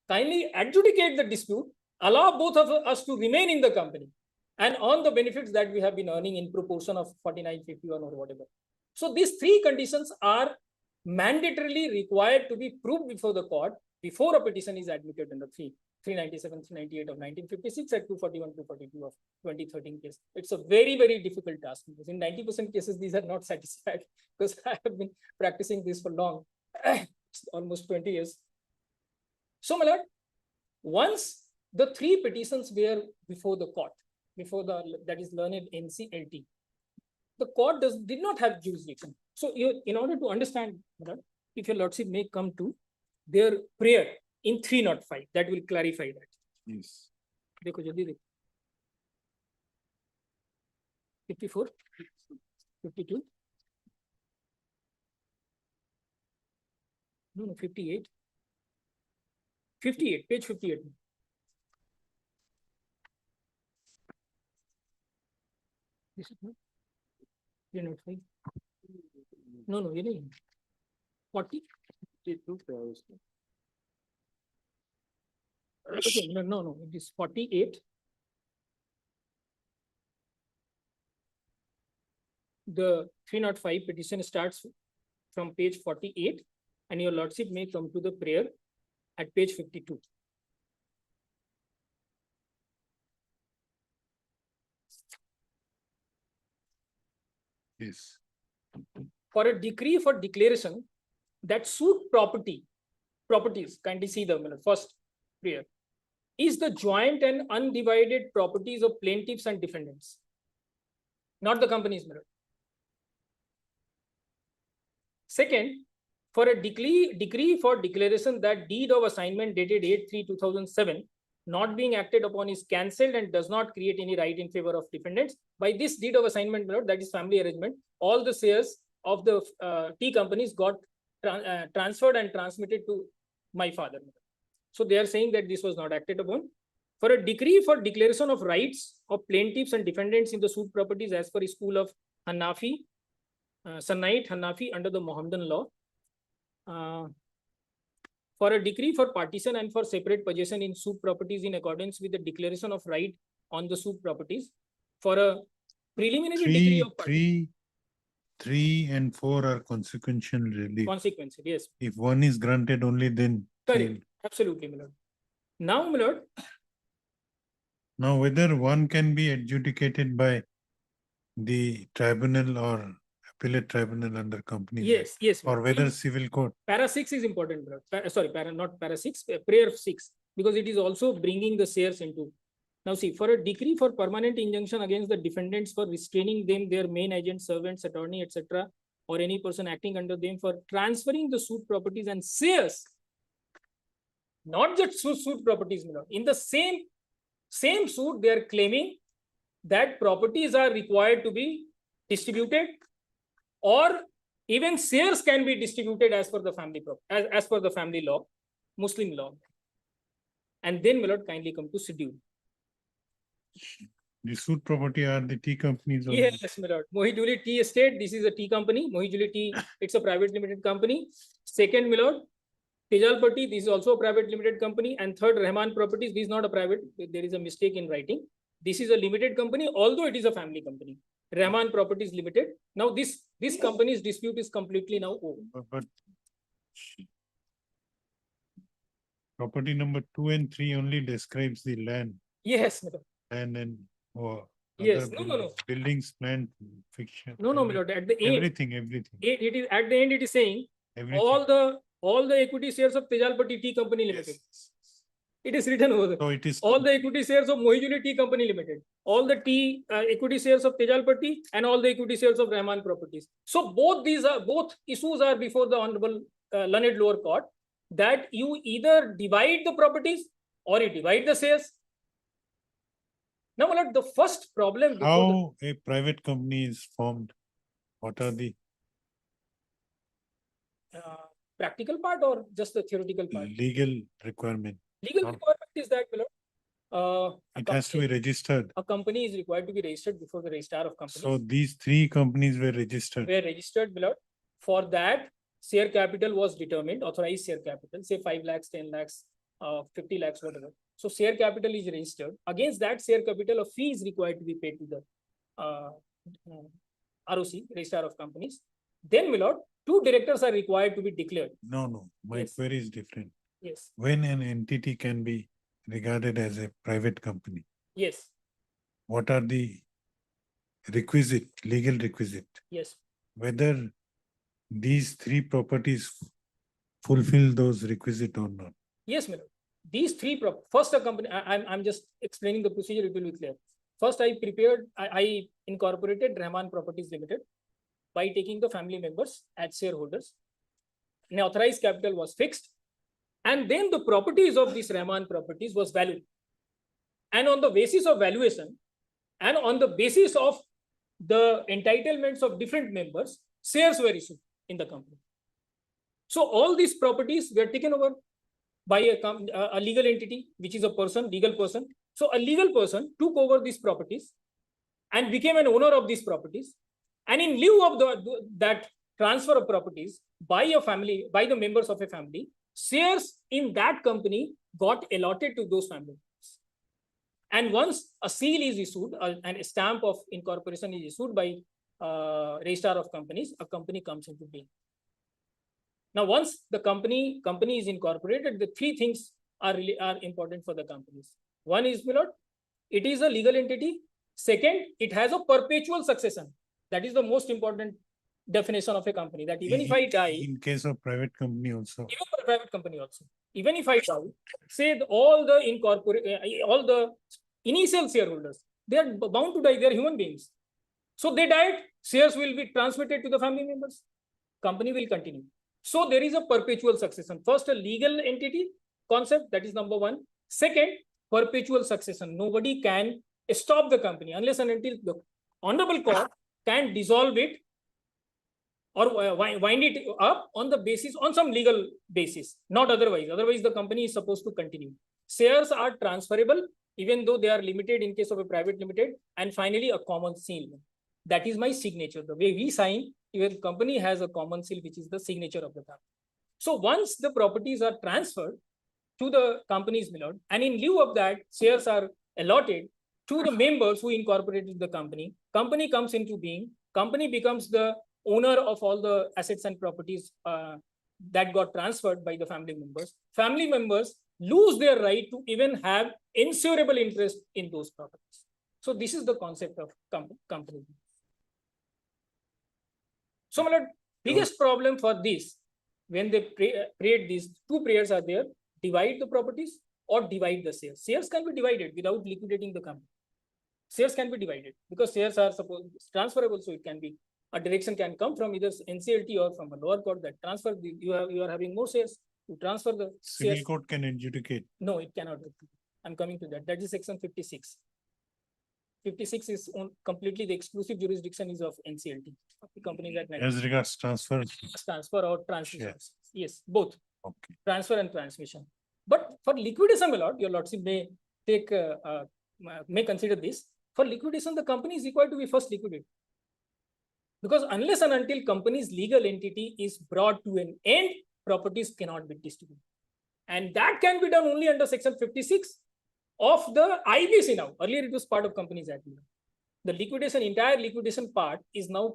Kindly adjudicate the dispute, allow both of us to remain in the company and earn the benefits that we have been earning in proportion of 49, 51 or whatever. So these three conditions are mandatorily required to be proved before the court before a petition is admitted under 397, 398 of 1956 at 241, 242 of 2013 case. It's a very, very difficult task because in 90% cases, these are not satisfied because I have been practicing this for long, almost 20 years. So, my lord, once the three petitions were before the court, before that is learned NCLT, the court did not have jurisdiction. So, in order to understand, if your lordship may come to their prayer in 305, that will clarify that. Yes. 54, 52. No, 58. 58, page 58. This is not 305. No, 40. Okay, no, it is 48. the 305 petition starts from page 48, and your lordship may come to the prayer at page 52. Yes. For a decree for declaration that suit properties, kindly see the first prayer, is the joint and undivided properties of plaintiffs and defendants, not the company's mirror. Second, for a decree for declaration that deed of assignment dated 8/3/2007 not being acted upon is cancelled and does not create any right in favor of defendants. By this deed of assignment, that is family arrangement, all the shares of the tea companies got transferred and transmitted to my father. So they are saying that this was not acted upon. For a decree for declaration of rights of plaintiffs and defendants in the suit properties as per school of Hanafi, Sunnite Hanafi under the Mohammedan law. For a decree for partition and for separate possession in suit properties in accordance with the declaration of right on the suit properties. For a preliminary decree of partition. 3 and 4 are consequential relief. Consequential, yes. If one is granted only, then. Correct. Absolutely, my lord. Now, my lord. Now, whether one can be adjudicated by the tribunal or appellate tribunal under company. Yes, yes. Or whether civil court. Para 6 is important, my lord. Sorry, not para 6, prayer 6, because it is also bringing the shares into. Now see, for a decree for permanent injunction against the defendants for restraining them, their main agent, servants, attorney, etc., or any person acting under them for transferring the suit properties and shares, not just suit properties, in the same suit, they are claiming that properties are required to be distributed, or even shares can be distributed as per the family as per the family law, Muslim law. And then, my lord, kindly come to schedule. The suit property are the tea companies. Yes, my lord. Mohijuli Tea Estate, this is a tea company. Mohijuli Tea, it's a private limited company. Second, my lord, Tejalpati, this is also a private limited company. And third, Rahman Properties, this is not a private, there is a mistake in writing. This is a limited company, although it is a family company. Rahman Properties Limited. Now this company's dispute is completely now over. But property number 2 and 3 only describes the land. Yes, madam. And then yes, no. Buildings, plant, fiction. No, my lord. At the end, everything. It is at the end. It is saying everything. all the equity shares of Tejalpati Tea Company Limited. Yes. It is written over there. So it is all the equity shares of Mohijuli Tea Company Limited, all the equity shares of Tejalpati, and all the equity shares of Rahman Properties. So both issues are before the Honorable Learned Lower Court, that you either divide the properties or you divide the shares. Now, my lord, the first problem. How a private company is formed? What are the practical part or just the theoretical part? Legal requirement. Legal requirement is that, my lord, it has to be registered. A company is required to be registered before the registrar of companies. So these 3 companies were registered. My lord. For that, share capital was determined, authorized share capital, say 5 lakhs, 10 lakhs, 50 lakhs, whatever. So share capital is registered. Against that share capital, a fee is required to be paid to the ROC, registrar of companies. Then, my lord, 2 directors are required to be declared. No. My query is different. Yes. When an entity can be regarded as a private company? Yes. What are the legal requisite? Yes. Whether these 3 properties fulfill those requisite or not? Yes, my lord. These 3 first a company, I'm just explaining the procedure, it will be clear. First, I incorporated Rahman Properties Limited by taking the family members as shareholders. An authorized capital was fixed, and then the properties of these Rahman Properties was valued. And on the basis of valuation, and on the basis of the entitlements of different members, shares were issued in the company. So all these properties were taken over by a legal entity, which is a legal person. So a legal person took over these properties and became an owner of these properties. And in lieu of that transfer of properties by the members of a family, shares in that company got allotted to those family members. And once a seal is issued and a stamp of incorporation is issued by registrar of companies, a company comes into being. Now, once the company is incorporated, the three things are important for the companies. One is, my lord, it is a legal entity. Second, it has a perpetual succession. That is the most important definition of a company, that even if I die, In case of private company also. even for a private company also, even if I die, say all the all the initial shareholders, they are bound to die, they are human beings. So they died, shares will be transmitted to the family members, company will continue. So there is a perpetual succession. First, a legal entity concept, that is number one. Second, perpetual succession. Nobody can stop the company unless and until the honorable court can dissolve it or wind it up on the basis, on some legal basis, not otherwise. Otherwise, the company is supposed to continue. Shares are transferable, even though they are limited in case of a private limited. And finally, a common seal. That is my signature. The way we sign, even company has a common seal, which is the signature of the company. So once the properties are transferred to the company's, my lord, and in lieu of that, shares are allotted to the members who incorporated the company, company comes into being, company becomes the owner of all the assets and properties that got transferred by the family members. Family members lose their right to even have insurable interest in those properties. So this is the concept of company. So, my lord, biggest problem for this, when they create these two prayers are there, divide the properties or divide the shares. Shares can be divided without liquidating the company. Shares can be divided because shares are supposed transferable, so it can be a direction can come from either NCLT or from a lower court that transfer you are having more shares to transfer the Civil shares. court can adjudicate. No, it cannot. I'm coming to that. That is section 56. 56 is on completely the exclusive jurisdiction is of NCLT. The company that As regards transfer. transfer or transmission. Yes. Yes, both Okay. transfer and transmission. But for liquidation, my lord, your lordship may take may consider this. For liquidation, the company is required to be first liquidated. Because unless and until company's legal entity is brought to an end, properties cannot be distributed. And that can be done only under section 56 of the IBC now. Earlier it was part of Companies Act. The liquidation, entire liquidation part is now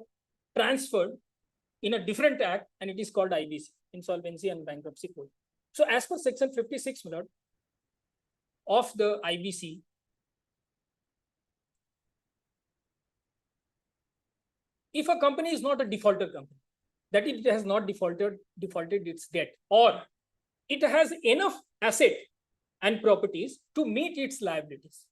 transferred in a different act, and it is called IBC, Insolvency and Bankruptcy Code. So as per section 56, my lord, of the IBC, if a company is not a defaulter company, that it has not defaulted its debt, or it has enough asset and properties to meet its liabilities.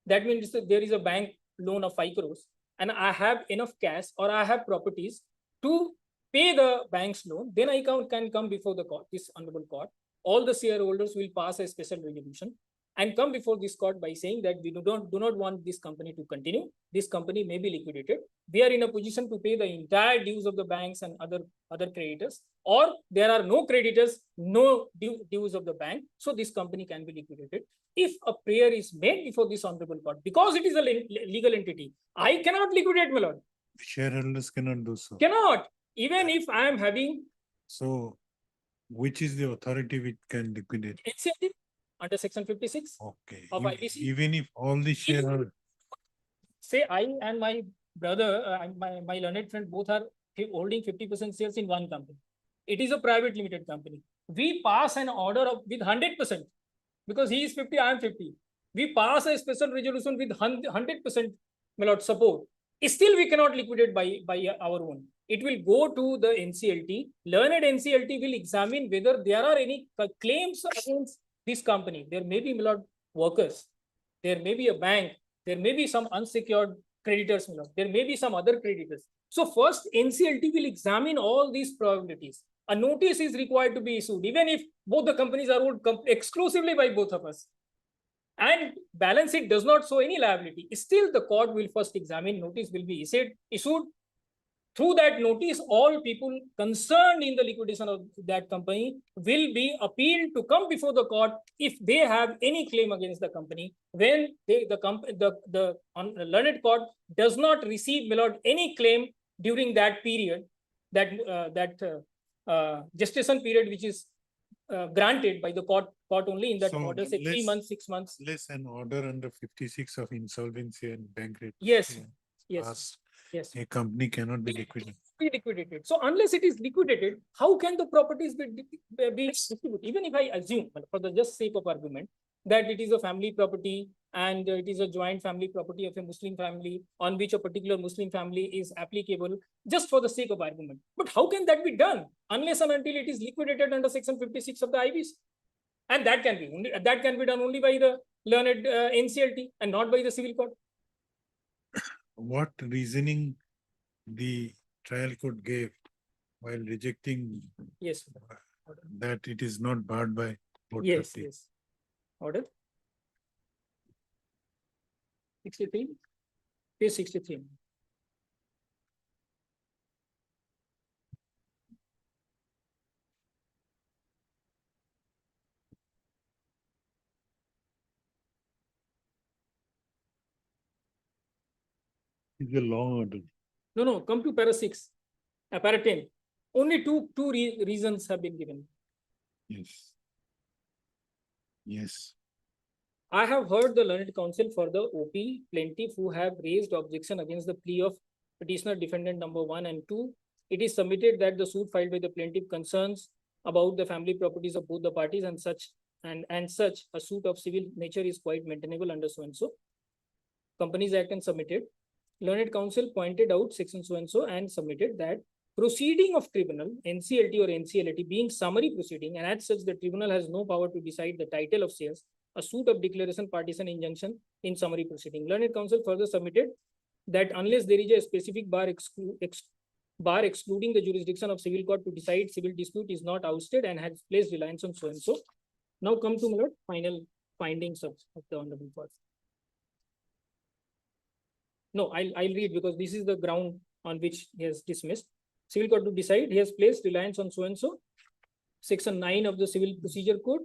That means that there is a bank loan of 5 crores and I have enough cash or I have properties to pay the bank's loan, then I can come before the court, this honorable court. All the shareholders will pass a special resolution and come before this court by saying that we do not want this company to continue. This company may be liquidated. We are in a position to pay the entire dues of the banks and other creditors, or there are no creditors, no dues of the bank. So this company can be liquidated. If a prayer is made before this honorable court, because it is a legal entity, I cannot liquidate, my lord. Shareholders cannot do so. Cannot. Even if I am having. So which is the authority which can liquidate? NCLT under section 56 Okay. of IBC. Even if all the shareholders. Say I and my brother, my learned friend, both are holding 50% shares in one company. It is a private limited company. We pass an order of with 100% because he is 50, I am 50. We pass a special resolution with 100% my lord support. Still, we cannot liquidate by our own. It will go to the NCLT. Learned NCLT will examine whether there are any claims against this company. There may be, my lord, workers. There may be a bank. There may be some unsecured creditors, my lord. There may be some other creditors. So first, NCLT will examine all these probabilities. A notice is required to be issued, even if both the companies are owned exclusively by both of us. And balance sheet does not show any liability. Still, the court will first examine, notice will be issued. Through that notice, all people concerned in the liquidation of that company will be appealed to come before the court if they have any claim against the company. When the learned court does not receive, my lord, any claim during that period, that gestation period which is granted by the court only in that order, say 3 months, 6 months. Unless an order under 56 of insolvency and bankruptcy. Yes. Yes. Yes. A company cannot be liquidated. Be liquidated. So unless it is liquidated, how can the properties be distributed? Even if I assume, for the just sake of argument, that it is a family property and it is a joint family property of a Muslim family on which a particular Muslim family is applicable, just for the sake of argument. But how can that be done unless and until it is liquidated under section 56 of the IBC? And that can be done only by the learned NCLT and not by the civil court. What reasoning the trial court gave while rejecting Yes. that it is not barred by 430? Yes. Order. 63. Page 63. It's a long order. No, come to para 6, para 10. Only two reasons have been given. Yes. Yes. I have heard the learned counsel for the OP plaintiff who have raised objection against the plea of petitioner defendant number 1 and 2. It is submitted that the suit filed by the plaintiff concerns about the family properties of both the parties and such a suit of civil nature is quite maintainable under so and so. Companies Act and submitted. Learned counsel pointed out section so and so and submitted that proceeding of tribunal, NCLT or NCLT being summary proceeding, and as such the tribunal has no power to decide the title of sales, a suit of declaration, partition, injunction in summary proceeding. Learned counsel further submitted that unless there is a specific bar excluding the jurisdiction of civil court to decide civil dispute is not ousted and has placed reliance on so and so. Now come to my lord, final findings of the honorable court. No, I'll read because this is the ground on which he has dismissed. Civil court to decide, he has placed reliance on so and so. Section 9 of the Civil Procedure Code.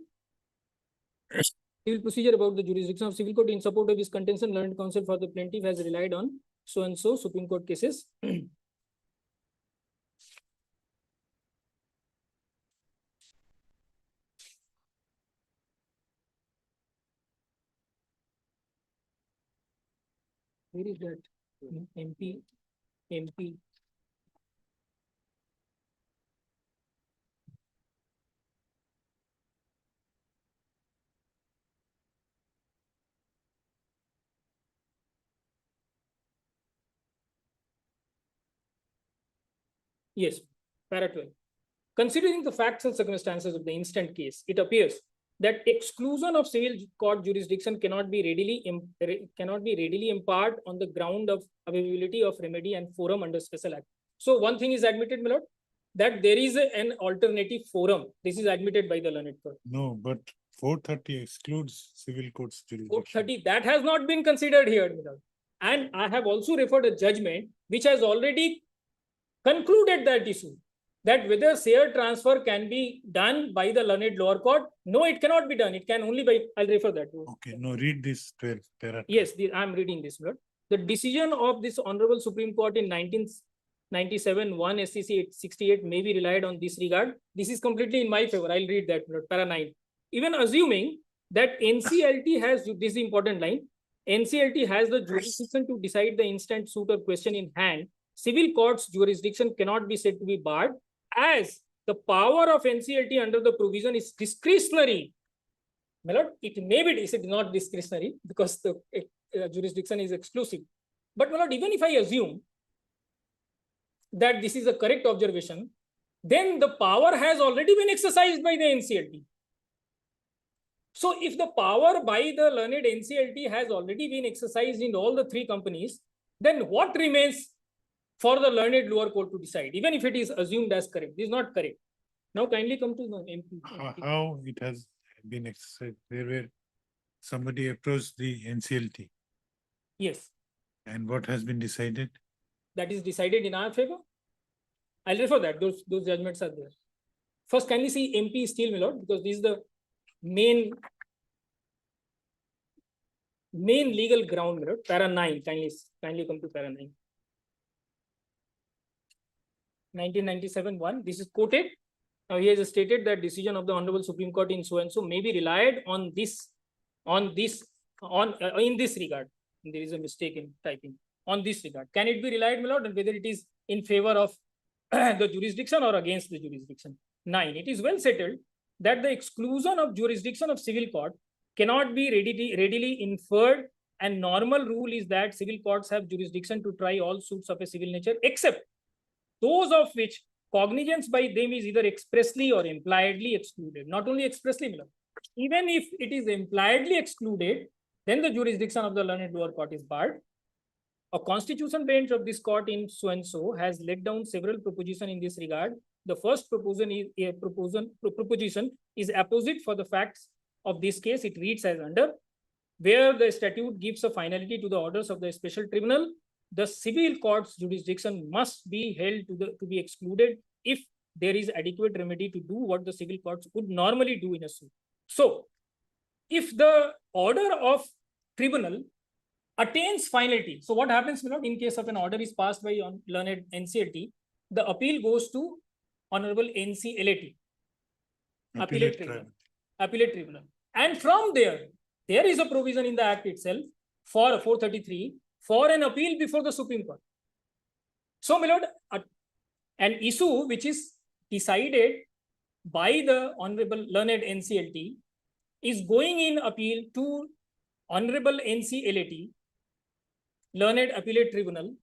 Civil procedure about the jurisdiction of civil court in support of his contention, learned counsel for the plaintiff has relied on so and so Supreme Court cases. Where is that? MP. Yes, para 12. Considering the facts and circumstances of the instant case, it appears that exclusion of civil court jurisdiction cannot be readily imparted on the ground of availability of remedy and forum under special act. So one thing is admitted, my lord, that there is an alternative forum. This is admitted by the learned court. No, but 430 excludes civil court's jurisdiction. 430, that has not been considered here, my lord. And I have also referred a judgment which has already concluded that issue, that whether share transfer can be done by the learned lower court. No, it cannot be done. It can only by, I'll refer that. Okay, no, read this 12 para. Yes, I'm reading this, Lord. The decision of this Honorable Supreme Court in 1997, 1 SCC 68 may be relied on this regard. This is completely in my favor. I'll read that, Lord, para 9. Even assuming that NCLT has, this is the important line, NCLT has the jurisdiction to decide the instant suit or question in hand, civil court's jurisdiction cannot be said to be barred, as the power of NCLT under the provision is discretionary. My lord, it may be, it is not discretionary because the jurisdiction is exclusive. But my lord, even if I assume that this is a correct observation, then the power has already been exercised by the NCLT. So if the power by the learned NCLT has already been exercised in all the three companies, then what remains for the learned lower court to decide, even if it is assumed as correct? This is not correct. Now kindly come to the MP. How it has been exercised? Where somebody approached the NCLT. Yes. And what has been decided? That is decided in our favor. I'll refer that. Those judgments are there. First, kindly see MP Steel, my lord, because this is the main legal ground, my lord. Para 9. Kindly come to para 9. 1997 1. This is quoted. Now he has stated that decision of the Honorable Supreme Court in so and so may be relied on in this regard. There is a mistake in typing. on this regard. Can it be relied, my lord, and whether it is in favor of the jurisdiction or against the jurisdiction? 9. It is well settled that the exclusion of jurisdiction of civil court cannot be readily inferred, and normal rule is that civil courts have jurisdiction to try all suits of a civil nature, except those of which cognizance by them is either expressly or impliedly excluded. Not only expressly, my lord, even if it is impliedly excluded, then the jurisdiction of the learned lower court is barred. A constitution bench of this court in so and so has laid down several propositions in this regard. The first proposition is apposite for the facts of this case. It reads as under: where the statute gives a finality to the orders of the special tribunal, the civil court's jurisdiction must be held to be excluded if there is adequate remedy to do what the civil courts would normally do in a suit. So, if the order of tribunal attains finality, so what happens, my lord, in case of an order is passed by learned NCLT, the appeal goes to Honorable NCLAT, Appellate Tribunal. And from there is a provision in the Act itself for 433 for an appeal before the Supreme Court. So, my lord, an issue which is decided by the Honorable learned NCLT is going in appeal to Honorable NCLAT, Learned Appellate Tribunal,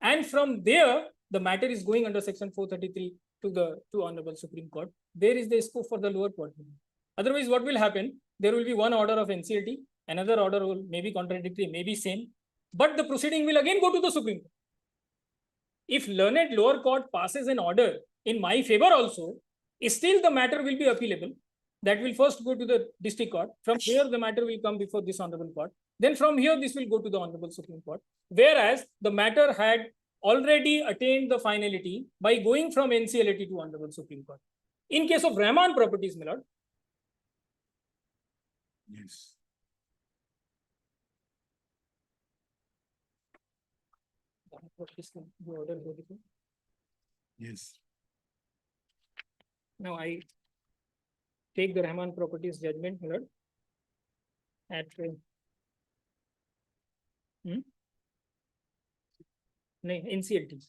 and from there the matter is going under section 433 to Honorable Supreme Court. There is the scope for the lower court. Otherwise, what will happen? There will be one order of NCLT, another order will maybe contradictory, maybe same, but the proceeding will again go to the Supreme Court. If learned lower court passes an order in my favor also, still the matter will be appealable. That will first go to the district court. From here, the matter will come before this honorable court. Then from here, this will go to the Honorable Supreme Court. Whereas the matter had already attained the finality by going from NCLAT to Honorable Supreme Court. In case of Rahman Properties, my lord. Yes. Yes. Now I take the Rahman Properties judgment, my lord, at NCLT.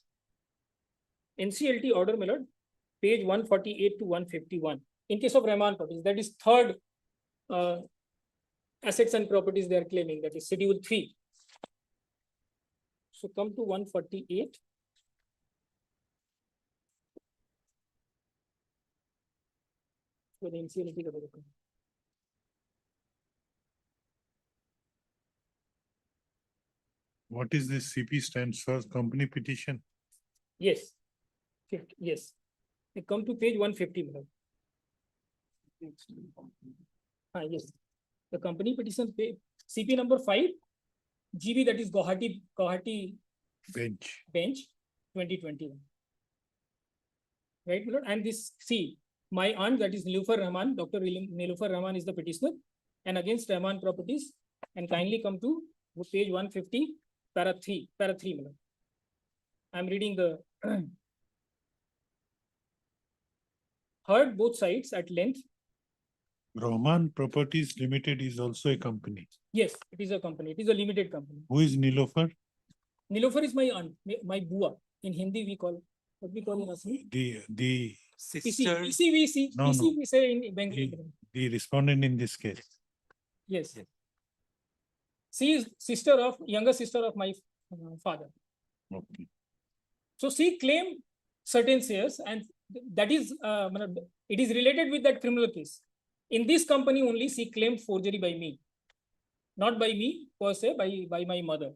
NCLT order, my lord, page 148 to 151. In case of Rahman Properties, that is third assets and properties they are claiming, that is Schedule 3. So come to 148. So the NCLT. What is this? CP stands for company petition? Yes. Yes. I come to page 150. Yes. The company petition CP number 5, GB, that is Guwahati Bench 2021. Right, my lord? And this C, my aunt, that is Nilufar Rahman, Dr. Nilufar Rahman is the petitioner, and against Rahman Properties. And kindly come to page 150, para 3, my lord. I'm reading the heard both sides at length. Rahman Properties Limited is also a company. Yes, it is a company. It is a limited company. Who is Nilofar? Nilofar is my aunt, my bua. In Hindi we call, what we call in Assam? The sister. ECVC. No, no. we say in Bengali. The respondent in this case. Yes. She is younger sister of my father. Okay. So she claimed certain shares, and that is, it is related with that criminal case. In this company only, she claimed forgery by me. Not by me, per se, by my mother.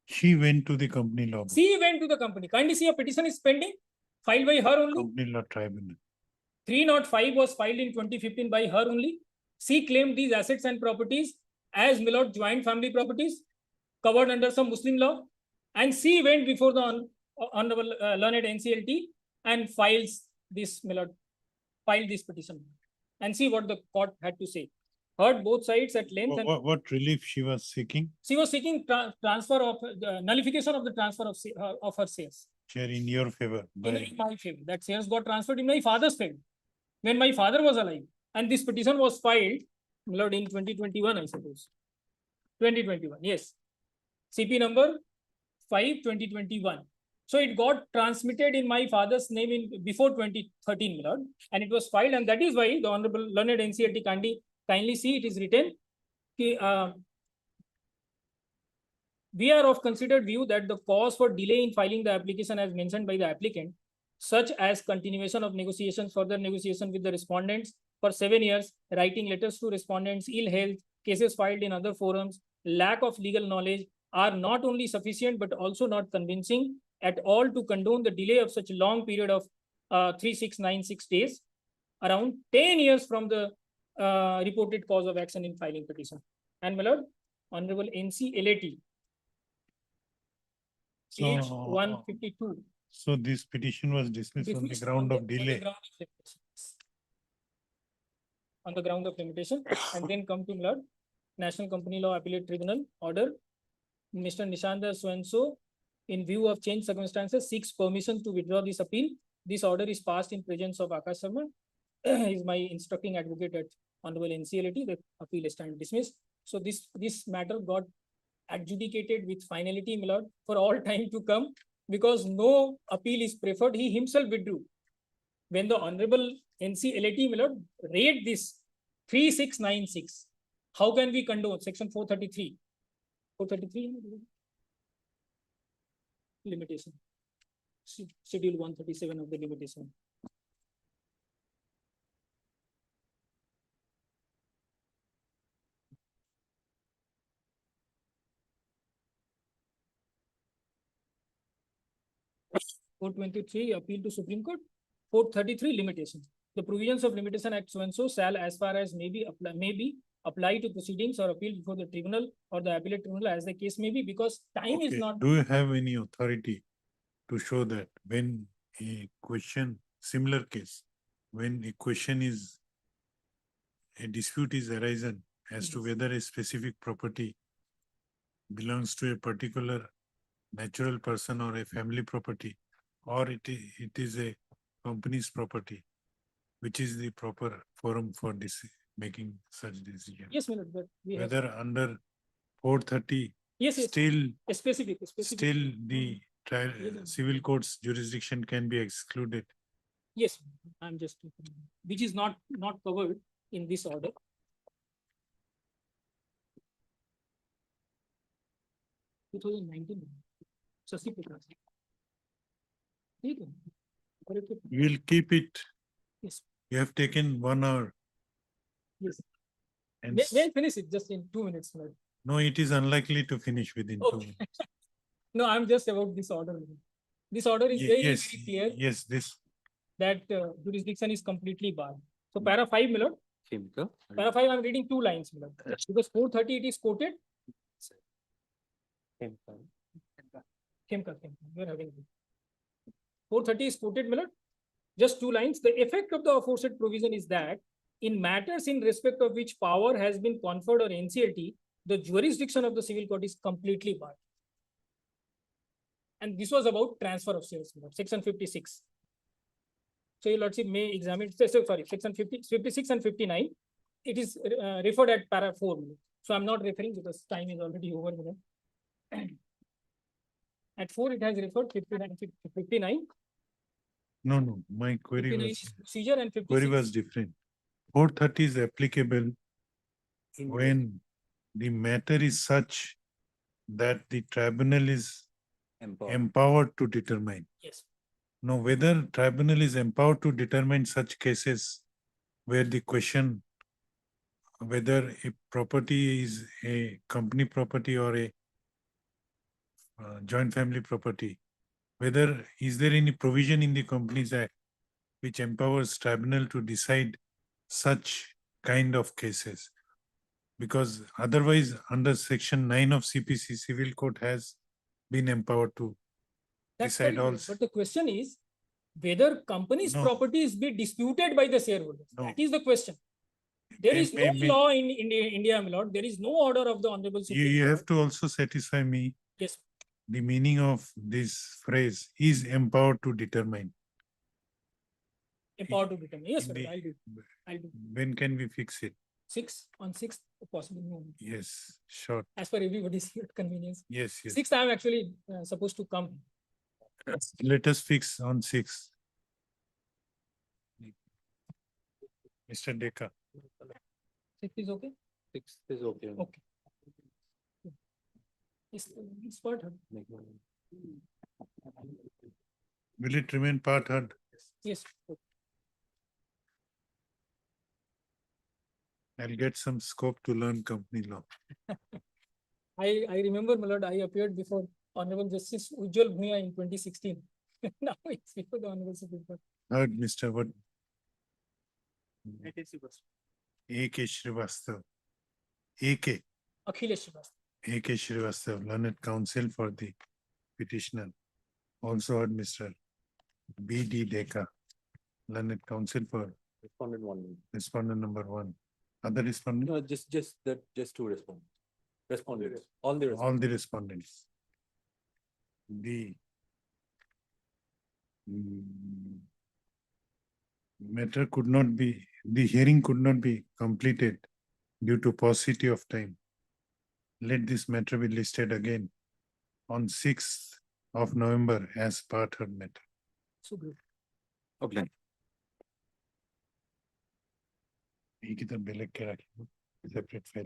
She went to the company law. She went to the company. Kindly see, a petition is pending, filed by her only. Company law tribunal. 305 was filed in 2015 by her only. She claimed these assets and properties as Milord joint family properties covered under some Muslim law. And she went before the Honorable learned NCLT and filed this petition. And see what the court had to say. Heard both sides at length. What relief she was seeking? She was seeking transfer of nullification of the transfer of her shares. Share in your favor. In my favor. That shares got transferred in my father's favor when my father was alive. And this petition was filed, Lord, in 2021, I suppose. 2021, yes. CP number 5/2021. So it got transmitted in my father's name in before 2013, my lord, and it was filed, and that is why the Honorable Learned NCLT kindly see it is written. We are of considered view that the cause for delay in filing the application as mentioned by the applicant, such as continuation of negotiations, further negotiation with the respondents for 7 years, writing letters to respondents, ill health, cases filed in other forums, lack of legal knowledge are not only sufficient but also not convincing at all to condone the delay of such a long period of 3696 days, around 10 years from the reported cause of action in filing petition. And my lord, Honorable NCLAT, page 152. So this petition was dismissed on the ground of delay. On the ground of limitation, and then come to my lord, National Company Law Appellate Tribunal order. Mr. Nishanda so-and-so, in view of changed circumstances, seeks permission to withdraw this appeal. This order is passed in presence of Akash Sharma. Is my instructing advocate at Honorable NCLAT. The appeal is stand dismissed. So this matter got adjudicated with finality, my lord, for all time to come, because no appeal is preferred. He himself withdrew. When the Honorable NCLAT, my lord, read this 3696, how can we condone section 433? 433 limitation. Schedule 137 of the limitation. Appeal to Supreme Court. 433 limitation. The provisions of Limitation Act so-and-so shall, as far as may be apply to proceedings or appeal before the tribunal or the appellate tribunal as the case may be, because time is Okay, not. do you have any authority to show that when a question, similar case, when a question is, a dispute is arisen as to whether a specific property belongs to a particular natural person or a family property, or it is a company's property, which is the proper forum for this making such decision? Yes, my lord, but we have. Whether under 430, Yes, yes. still Specific. still the trial, civil court's jurisdiction can be excluded. Yes, I'm just, which is not covered in this order. Sasi Prakash. ठीक है. You will keep it. Yes. You have taken 1 hour. Yes. And May I finish it just in 2 minutes, my lord? no, it is unlikely to finish within 2 Okay. minutes. No, I'm just about this order. This order is very, Yes, very clear yes, this. that jurisdiction is completely barred. So para 5, my lord. Para 5, I'm reading 2 lines, my lord. Because 430 it is quoted. Khemka, you're having it. 430 is quoted, my lord. Just 2 lines. The effect of the aforesaid provision is that in matters in respect of which power has been conferred on NCLT, the jurisdiction of the civil court is completely barred. And this was about transfer of shares, section 56. So your lordship may examine, sorry, section 56 and 59. It is referred at para 4. So I'm not referring because time is already over. At 4, it has referred 59. No, my query 59 was, is procedure and 56. query was different. 430 is applicable when the matter is such that the tribunal is empowered to determine. Yes. Now, whether tribunal is empowered to determine such cases where the question whether a property is a company property or a joint family property, whether is there any provision in the Companies Act which empowers tribunal to decide such kind of cases? Because otherwise, under section 9 of CPC, civil court has been empowered to That's decide correct, also. but the question is whether company's No. properties be disputed by the shareholders. No. That is the question. There is no May- law in India, my lord. There is no order of the Honorable Supreme You Court. have to also satisfy me Yes, the meaning of this phrase is empowered to determine. empowered to determine. Yes, In sir, the- I'll do. I'll do. When can we fix it? Six, on sixth, possible, no. Yes, short. As per everybody's convenience. Yes, yes. Sixth, I'm actually supposed to come. Let us fix on 6. Mr. Deka, Sixth is okay? Six is okay. Okay. It's what? will it remain part heard? Yes. I'll get some scope to learn company law. I remember, my lord, I appeared before Honorable Justice Ujjwal Bhuya in 2016. Now it's before the Honorable Supreme Court. Heard, Mr. What? AKC was. A.K. Srivastav. A.K. Akhilesh Srivastava. A.K. Srivastav, learned counsel for the petitioner. Also heard Mr. B.D. Deka, learned counsel for Respondent one. respondent number 1. Other respondent? No, just two respondents, all the All the respondents. The matter could not be, the hearing could not be completed due to paucity of time. Let this matter be listed again on 6th of November as part heard matter. So good. Okay. एक ही तरह बेलक के रखें, separate file.